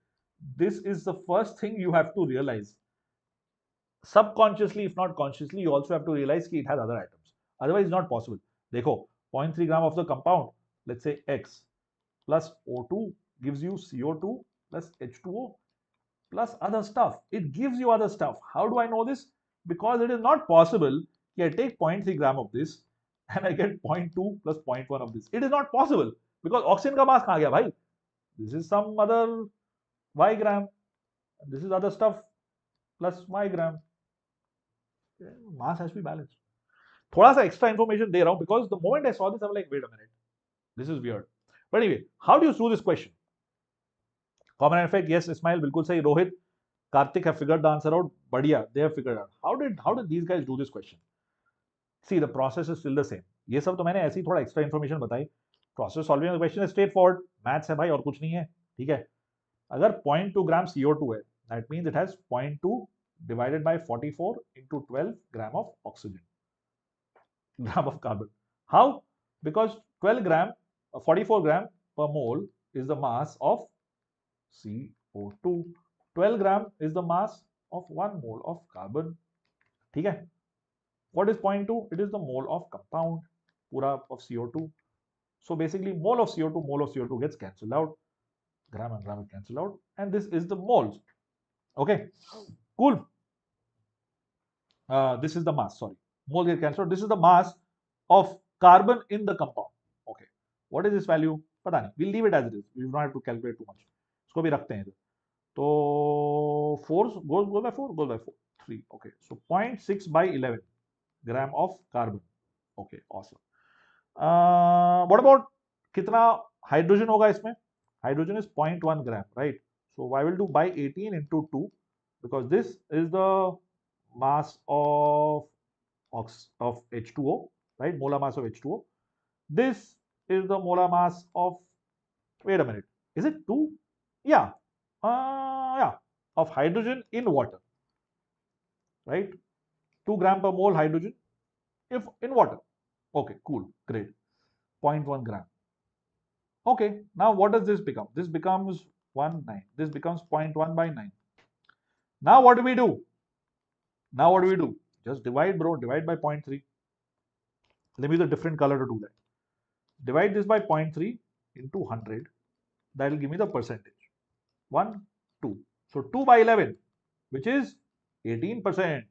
This is the first thing you have to realize. Subconsciously, if not consciously, you also have to realize that it has other atoms. Otherwise, it's not possible. Dekho, 0.3 gram of the compound, let's say X plus O2 gives you CO2 plus H2O plus other stuff. It gives you other stuff. How do I know this? Because it is not possible that I take 0.3 gram of this and I get 0.2 plus 0.1 of this. It is not possible because oxygen ka mass kahan gaya bhai? This is some other Y gram. This is other stuff plus Y gram. Mass has to be balanced. थोड़ा सा extra information दे रहा हूं because the moment I saw this, I was like, wait a minute, this is weird. But anyway, how do you do this question? Common effect, yes, Ismail, bilkul sahi. Rohit, Karthik have figured the answer out. Badhiya, they have figured out. How did these guys do this question? See the process is still the same. ये सब तो मैंने ऐसी थोड़ा extra information बताई. Process solving question is straight forward. Maths है भाई, और कुछ नहीं है. ठीक है. अगर 0.2 ग्राम CO2 है, that means it has 0.2 divided by 44 into 12 gram of oxygen, gram of carbon. How? Because 12 gram, 44 gram per mole is the mass of CO2. 12 gram is the mass of 1 mole of carbon. ठीक है. What is 0.2? It is the mole of compound पूरा of CO2. So basically mole of CO2 gets cancelled out. Gram and gram cancel out, and this is the moles. Okay, cool. This is the mass. Sorry, mole get cancelled. This is the mass of carbon in the compound. Okay, what is this value? पता नहीं. We'll leave it as it is. We don't have to calculate too much. इसको भी रखते हैं. तो 4 goes by 4, goes by 4. 3. Okay, so 0.6 by 11 gram of carbon. Okay, awesome. What about कितना hydrogen होगा इसमें? Hydrogen is 0.1 gram, right? So I will do by 18 into 2, because this is the mass of H2O, right? Molar mass of H2O. This is the molar mass of, wait a minute, is it 2? Yeah, yeah, of hydrogen in water, right? 2 gram per mole hydrogen if in water. Okay, cool, great. 0.1 gram. Okay, now what does this become? This becomes 9. This becomes 0.1 by 9. Now what do we do? Now what do we do? Just divide, bro. Divide by 0.3. Let me use a different color to do that. Divide this by 0.3 into 100. That will give me the percentage. 1, 2. So 2 by 11, which is 18%.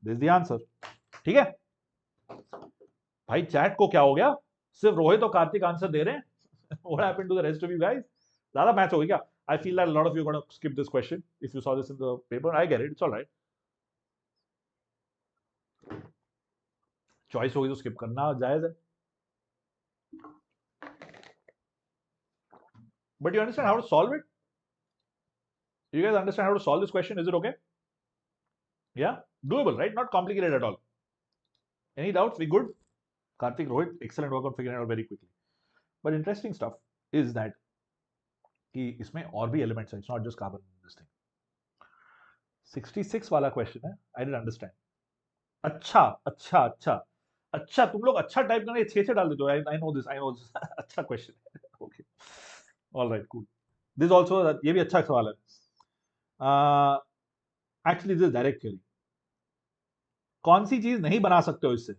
This is the answer. ठीक है? भाई chat को क्या हो गया? सिर्फ रोहित और Kartik answer दे रहे हैं. What happened to the rest of you guys? ज़्यादा मैच हो गया क्या? I feel that a lot of you are going to skip this question if you saw this in the paper. I get it. It's all right. Choice होगी तो skip करना जायज है. But you understand how to solve it? You guys understand how to solve this question? Is it okay? Yeah, doable, right? Not complicated at all. Any doubts? We good? Karthik, Rohit, excellent work on figuring it out very quickly. But interesting stuff is that कि इसमें और भी elements हैं. It's not just carbon in this thing. 66 वाला question है. I didn't understand. अच्छा, अच्छा, अच्छा, अच्छा. तुम लोग अच्छा टाइप करने 6 डाल देते हो. I know this. अच्छा question. Okay. All right, cool. This also, ये भी अच्छा सवाल है. Actually, this is direct theory. कौन सी चीज नहीं बना सकते हो इससे?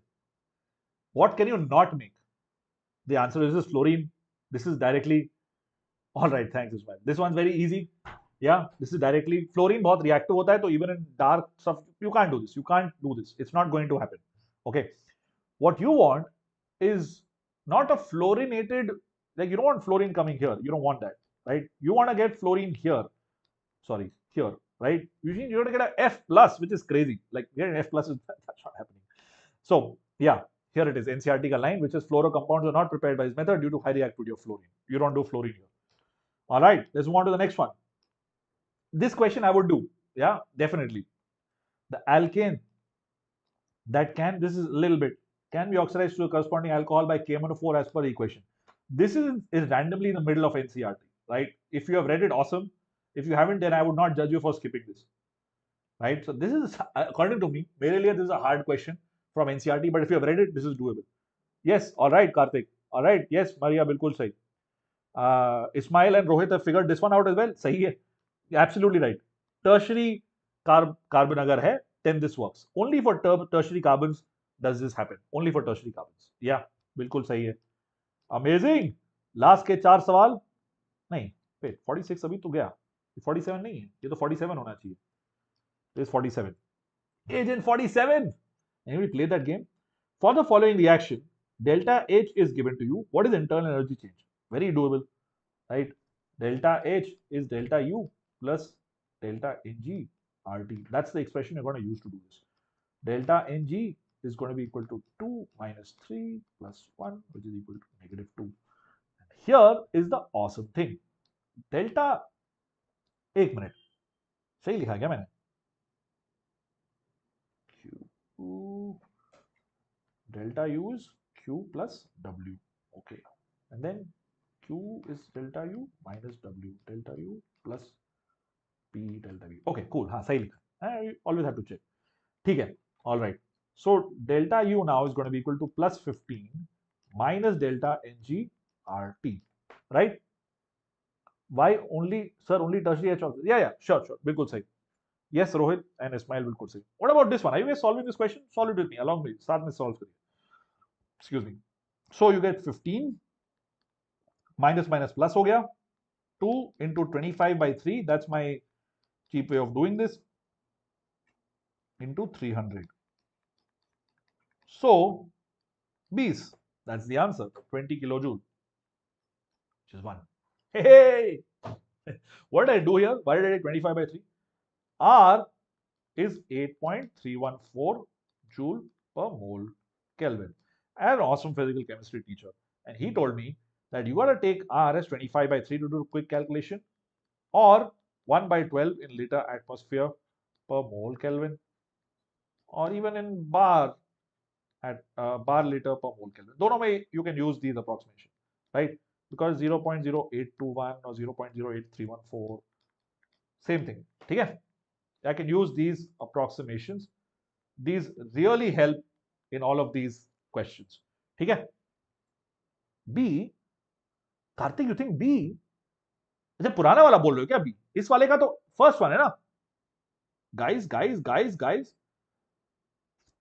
What can you not make? The answer is fluorine. This is directly. All right, thanks, Ismail. This one's very easy. Yeah, this is directly. Fluorine बहुत reactive होता है, तो even in dark stuff, you can't do this. You can't do this. It's not going to happen. Okay. What you want is not a fluorinated, like you don't want fluorine coming here. You don't want that, right? You want to get fluorine here. Sorry, here, right? Usually you're going to get an F plus, which is crazy. Like getting an F plus that's not happening. So yeah, here it is. NCERT line, which is fluorocompounds are not prepared by this method due to high reactivity of fluorine. You don't do fluorine here. All right, let's move on to the next one. This question I would do. Yeah, definitely. The alkane that can, this is a little bit, can be oxidized to a corresponding alcohol by KMnO4 as per the equation. This is randomly in the middle of NCERT, right? If you have read it, awesome. If you haven't, then I would not judge you for skipping this, right? So this is, according to me, mere liye this is a hard question from NCERT, but if you have read it, this is doable. Yes, all right, Karthik. All right, yes, Maria, bilkul sahi. Ismail and Rohit have figured this one out as well. Sahi hai. Absolutely right. Tertiary carbon agar hai, then this works. Only for tertiary carbons does this happen. Only for tertiary carbons. Yeah, bilkul sahi hai. Amazing. Last के 4 सवाल. नहीं, wait, 46 अभी तो गया. 47 नहीं है. ये तो 47 होना चाहिए. This is 47. Agent 47. And we play that game. For the following reaction, delta H is given to you. What is internal energy change? Very doable, right? Delta H is delta U plus delta Ng RT. That's the expression you're going to use to do this. Delta Ng is going to be equal to 2 minus 3 plus 1, which is equal to -2. And here is the awesome thing. Delta, एक minute, सही लिखा क्या मैंने? delta U is Q plus W. Okay. And then Q is delta U minus W. Delta U plus P delta V. Okay, cool. हाँ सही लिखा. I always have to check. ठीक है. All right. So delta U now is going to be equal to plus 15 minus delta NG RT. Right? Why only, sir, only tertiary H oxide? Yeah, sure. बिल्कुल सही. Yes, Rohit and Ismail बिल्कुल सही. What about this one? Are you guys solving this question? Solve it with me, along with me. साथ में solve करिए. Excuse me. So you get 15 minus minus plus हो गया. 2 into 25 by 3. That's my cheap way of doing this. Into 300. So, B's. That's the answer. 20 kilojoule. Which is 1. Hey! What did I do here? Why did I do 25 by 3? R is 8.314 joule per mole Kelvin. I had an awesome physical chemistry teacher, and he told me that you got to take R as 25 by 3 to do a quick calculation, or 1 by 12 in liter atmosphere per mole Kelvin, or even in bar at bar liter per mole Kelvin. दोनों में you can use these approximation, right? Because 0.0821 or 0.08314, same thing. ठीक है? I can use these approximations. These really help in all of these questions. ठीक है? B, Kartik, you think B? अच्छा पुराना वाला बोल रहे हो क्या B? इस वाले का तो फर्स्ट वन है ना? Guys,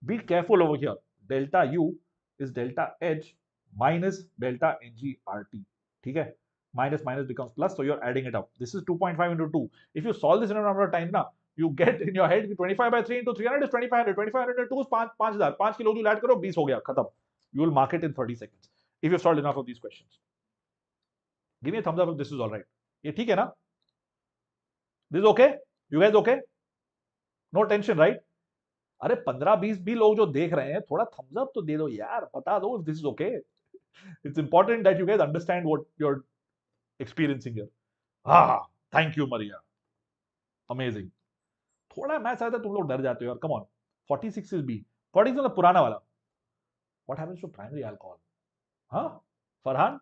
be careful over here. Delta U is delta H minus delta NG-RT. ठीक है? Minus becomes plus, so you're adding it up. This is 2.5 into 2. If you solve this in a number of times now, you get in your head 25 by 3 into 300 is 2500. 2500 into 2 is 5000. 5 kilojoule add करो 20 हो गया खत्म. You will mark it in 30 seconds if you've solved enough of these questions. Give me a thumbs up if this is all right. ये ठीक है ना? This is okay? You guys okay? No tension, right? अरे 15-20 भी लोग जो देख रहे हैं थोड़ा thumbs up तो दे दो यार, बता दो if this is okay. It's important that you guys understand what you're experiencing here. Thank you Maria. Amazing. थोड़ा मैथ्स आता है तुम लोग डर जाते हो यार. Come on. 46 is B. 46 मतलब पुराना वाला. What happens to primary alcohol? हाँ? फरहान?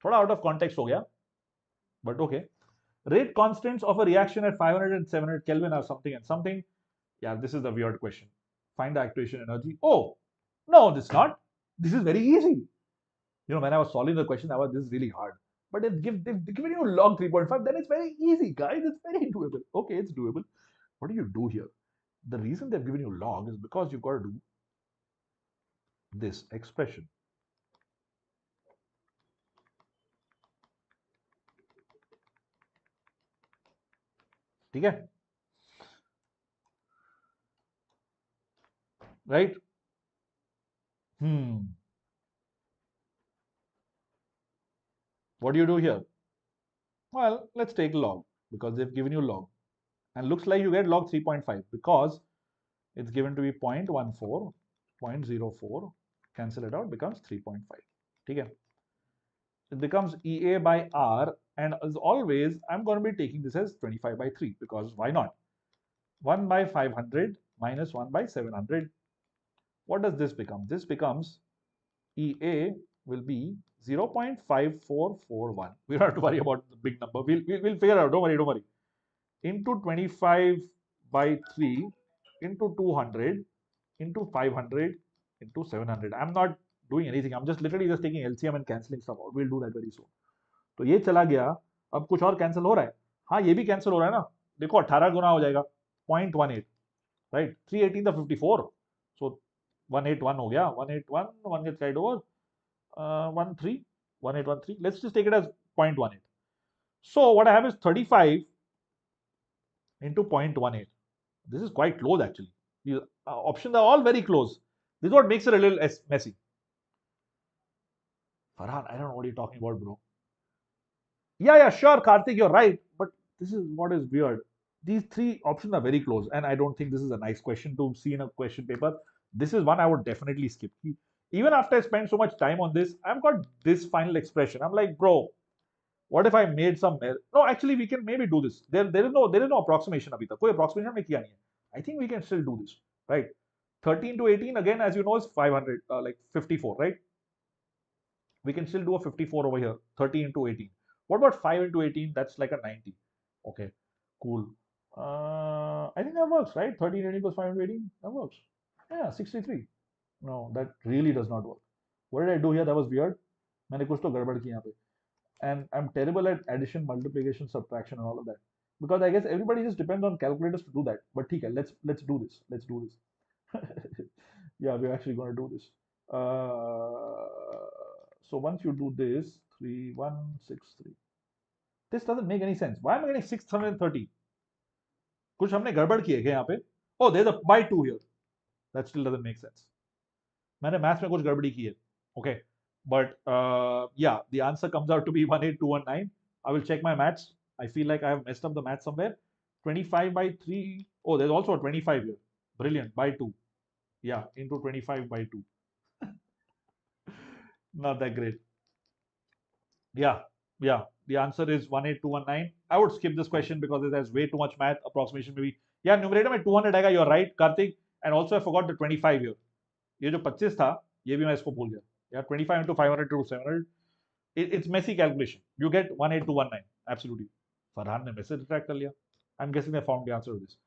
थोड़ा out of context हो गया. But okay. Rate constants of a reaction at 500 and 700 Kelvin are something and something. Yeah, this is the weird question. Find the activation energy. Oh, no, this is not. This is very easy. You know, when I was solving the question, this is really hard. But they've given you log 3.5, then it's very easy, guys. It's very doable. Okay, it's doable. What do you do here? The reason they've given you log is because you've got to do this expression. Okay? Right? What do you do here? Well, let's take log because they've given you log. And looks like you get log 3.5 because it's given to be 0.14, 0.04. Cancel it out, becomes 3.5. Okay? It becomes EA by R, and as always, I'm going to be taking this as 25 by 3 because why not? 1 by 500 minus 1 by 700. What does this become? This becomes EA will be 0.5441. We don't have to worry about the big number. We'll figure it out. Don't worry. Into 25 by 3 into 200 into 500 into 700. I'm not doing anything. I'm just literally just taking LCM and cancelling stuff out. We'll do that very soon. तो ये चला गया. अब कुछ और cancel हो रहा है. हाँ ये भी कैंसिल हो रहा है ना. देखो 18 गुना हो जाएगा. 0.18, right? 318 the 54. So 181 हो गया. 181, 1 gets carried over. 13, 1813. Let's just take it as 0.18. So what I have is 35 into 0.18. This is quite close actually. These options are all very close. This is what makes it a little messy. Farhan, I don't know what you're talking about, bro. Yeah, sure, Karthik, you're right. But this is what is weird. These three options are very close, and I don't think this is a nice question to see in a question paper. This is one I would definitely skip. Even after I spend so much time on this, I've got this final expression. I'm like, bro, what if I made some error? No, actually, we can maybe do this. There is no approximation abhi tak. Koi approximation mein kiya nahi hai. I think we can still do this, right? 13 to 18, again, as you know, is 500, like 54, right? We can still do a 54 over here. 30 into 18. What about 5 into 18? That's like a 90. Okay, cool. I think that works, right? 13 18 plus 5 into 18. That works. Yeah, 63. No, that really does not work. What did I do here? That was weird. मैंने कुछ तो गड़बड़ की यहाँ पे. And I'm terrible at addition, multiplication, subtraction, and all of that. Because I guess everybody just depends on calculators to do that. But okay, let's do this. Let's do this. Yeah, we're actually going to do this. So once you do this, 3163. This doesn't make any sense. Why am I getting 630? कुछ हमने गड़बड़ की है क्या यहाँ पे? Oh, there's a by 2 here. That still doesn't make sense. मैंने maths में कुछ गड़बड़ी की है. Okay. But yeah, the answer comes out to be 18219. I will check my maths. I feel like I have messed up the math somewhere. 25 by 3. Oh, there's also a 25 here. Brilliant. By 2. Yeah, into 25 by 2. Not that great. Yeah, yeah. The answer is 18219. I would skip this question because it has way too much math. Approximation maybe. Yeah, numerator में 200 आएगा. You're right, Karthik. And also I forgot the 25 here. ये जो 25 था, ये भी मैं इसको भूल गया. Yeah, 25 into 500 to 700. It's messy calculation. You get 18219. Absolutely. Farhan ने message retract कर लिया. I'm guessing they found the answer to this.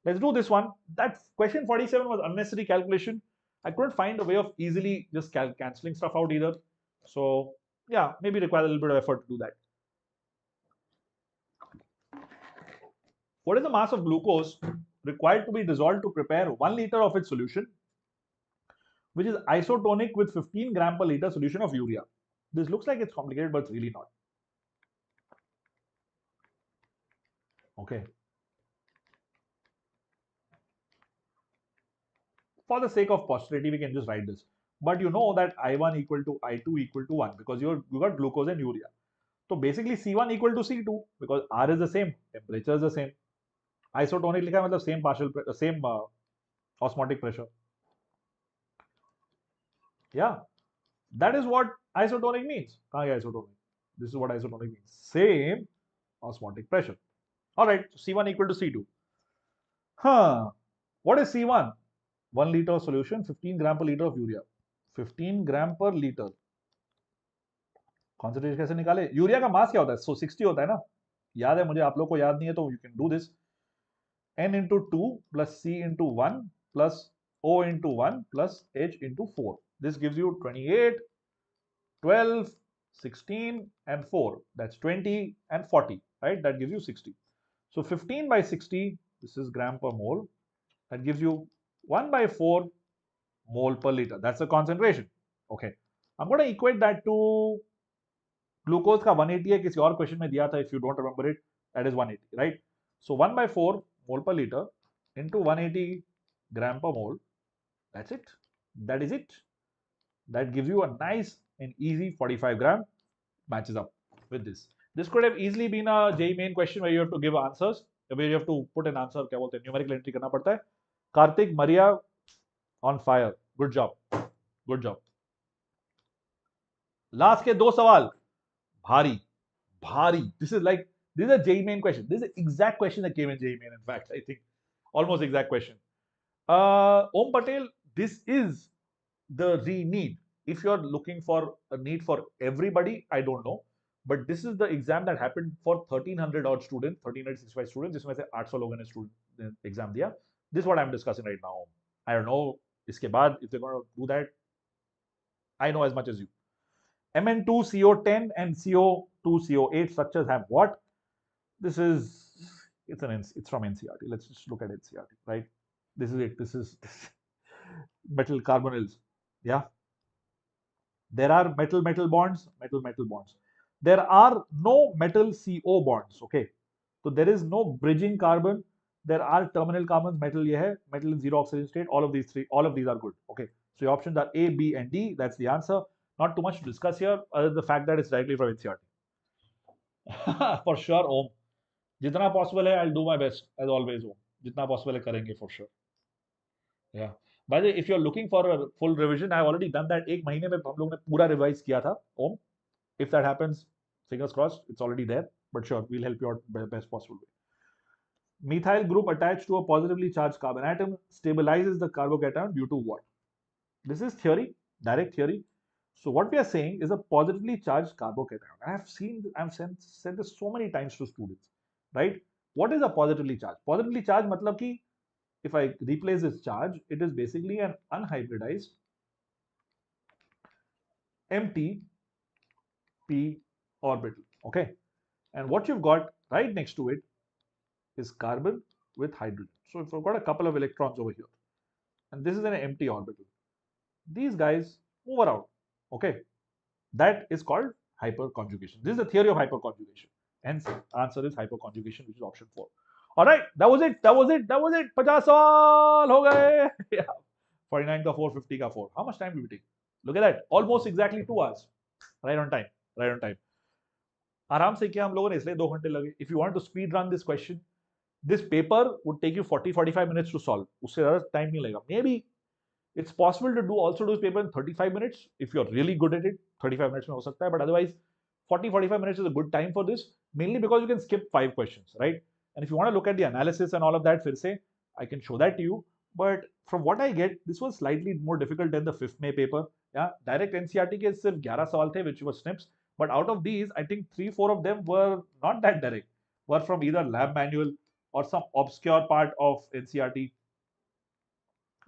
Let's do this one. That question 47 was unnecessary calculation. I couldn't find a way of easily just cancelling stuff out either. So yeah, maybe require a little bit of effort to do that. What is the mass of glucose required to be dissolved to prepare 1 liter of its solution, which is isotonic with 15 gram per liter solution of urea? This looks like it's complicated, but it's really not. Okay. For the sake of posterity, we can just write this. But you know that I1 equal to I2 equal to 1 because you got glucose and urea. So basically C1 equal to C2 because R is the same, temperature is the same. Isotonic लिखा है मतलब same osmotic pressure. Yeah, that is what isotonic means. कहाँ गया isotonic? This is what isotonic means. Same osmotic pressure. All right, so C1 equal to C2. What is C1? 1 liter solution, 15 gram per liter of urea. 15 gram per liter. Concentration कैसे निकाले? Urea का मास क्या होता है? So 60 होता है ना? याद है मुझे, आप लोग को याद नहीं है तो you can do this. N into 2 plus C into 1 plus O into 1 plus H into 4. This gives you 28, 12, 16 and 4. That's 20 and 40, right? That gives you 60. So 15 by 60, this is gram per mole. That gives you 1 by 4 mole per liter. That's the concentration. Okay. I'm going to equate that to glucose का 180 है, किसी और question में दिया था, if you don't remember it, that is 180, right? So 1 by 4 mole per liter into 180 gram per mole. That's it. That is it. That gives you a nice and easy 45 gram. Matches up with this. This could have easily been a JEE main question where you have to give answers, where you have to put an answer, क्या बोलते हैं, numerical entry करना पड़ता है. Karthik, Maria, on fire. Good job. Good job. Last के दो सवाल. Bhari. This is a JEE main question. This is the exact question that came in JEE main, in fact, I think. Almost exact question. Om Patel, this is the NEET. If you're looking for a NEET for everybody, I don't know. But this is the exam that happened for 1300 odd students, 1365 students, जिसमें से 800 लोगों ने student exam दिया. This is what I'm discussing right now. I don't know, इसके बाद, if they're going to do that, I know as much as you. Mn2CO10 and CO2CO8 structures have what? This is, it's from NCERT. Let's just look at NCERT, right? This is it. This is metal carbonyls. Yeah. There are metal bonds, metal bonds. There are no metal CO bonds. Okay. So there is no bridging carbon. There are terminal carbons. Metal ये है, metal in zero oxygen state. All of these are good. Okay. So your options are A, B, and D. That's the answer. Not too much to discuss here, other than the fact that it's directly from NCERT. For sure, Om. जितना possible है, I'll do my best as always. Om. जितना possible है करेंगे for sure. Yeah. By the way, if you're looking for a full revision, I've already done that. एक महीने में हम लोग ने पूरा revise किया था. Om. If that happens, fingers crossed, it's already there. But sure, we'll help you out best possible way. Methyl group attached to a positively charged carbon atom stabilizes the carbocation due to what? This is theory, direct theory. So what we are saying is a positively charged carbocation. I've said this so many times to students, right? What is a positively charged? Positively charged matlab ki if I replace this charge, it is basically an unhybridized empty p orbital. Okay, and what you've got right next to it is carbon with hydrogen. So if I've got a couple of electrons over here, and this is an empty orbital, these guys move around. Okay, that is called hyperconjugation. This is the theory of hyperconjugation. Hence, answer is hyperconjugation, which is option 4. All right, that was it. 50 saal ho gaye. Yeah. 49 ka 4, 50 ka 4. How much time did we take? Look at that. Almost exactly 2 hours. Right on time. Right on time. आराम से किया हम लोगों ने इसलिए 2 घंटे लगे. If you want to speed run this question, this paper would take you 40-45 minutes to solve. उससे ज़्यादा टाइम नहीं लगेगा. Maybe it's possible to also do this paper in 35 minutes if you're really good at it. 35 minutes में हो सकता है, but otherwise 40-45 minutes is a good time for this, mainly because you can skip 5 questions, right? And if you want to look at the analysis and all of that, फिर से I can show that to you. But from what I get, this was slightly more difficult than the 5th May paper. Yeah, direct NCERT के सिर्फ 11 सवाल थे, which were snips. But out of these, I think 3-4 of them were not that direct, were from either lab manual or some obscure part of NCERT,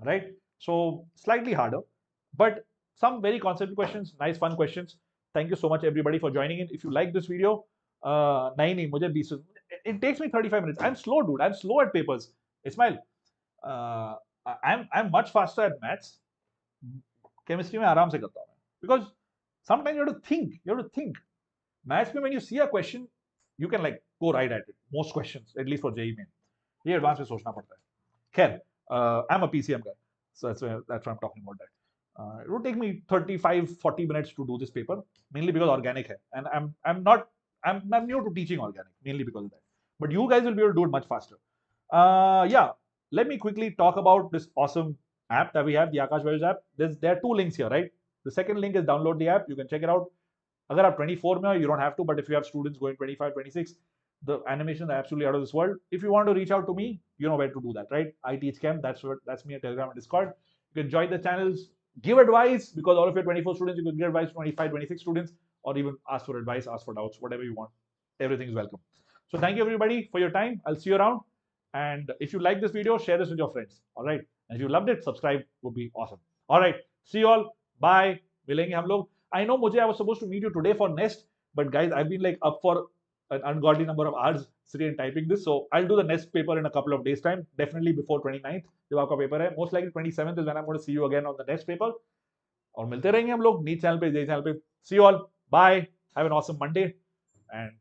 right? So slightly harder, but some very concept questions, nice fun questions. Thank you so much everybody for joining in. If you like this video, nahi, mujhe 20, it takes me 35 minutes. I'm slow, dude. I'm slow at papers. Ismail, I'm much faster at maths. Chemistry में आराम से करता हूँ because sometimes you have to think. You have to think. Maths में when you see a question, you can like go right at it. Most questions, at least for JEE main, ये advance में सोचना पड़ता है. खैर, I'm a PCM guy, so that's why I'm talking about that. It would take me 35-40 minutes to do this paper, mainly because organic hai, and I'm new to teaching organic, mainly because of that. But you guys will be able to do it much faster. Yeah, let me quickly talk about this awesome app that we have, the Aakash BYJU'S app. There are 2 links here, right? The second link is download the app. You can check it out. अगर आप 24 में हो, you don't have to, but if you have students going 25, 26, the animations are absolutely out of this world. If you want to reach out to me, you know where to do that, right? I teach Chem, that's me at Telegram and Discord. You can join the channels, give advice, because all of your 24 students, you can give advice to 25, 26 students, or even ask for advice, ask for doubts, whatever you want. Everything is welcome. So thank you everybody for your time. I'll see you around. And if you like this video, share this with your friends. All right. And if you loved it, subscribe would be awesome. All right. See you all. Bye. मिलेंगे हम लोग. I know I was supposed to meet you today for Nest, but guys, I've been like up for an ungodly number of hours sitting and typing this. So I'll do the Nest paper in a couple of days' time, definitely before 29th. जब आपका paper है, most likely 27th is when I'm going to see you again on the Nest paper. और मिलते रहेंगे हम लोग NEET channel पे, JEE channel पे. See you all. Bye. Have an awesome Monday and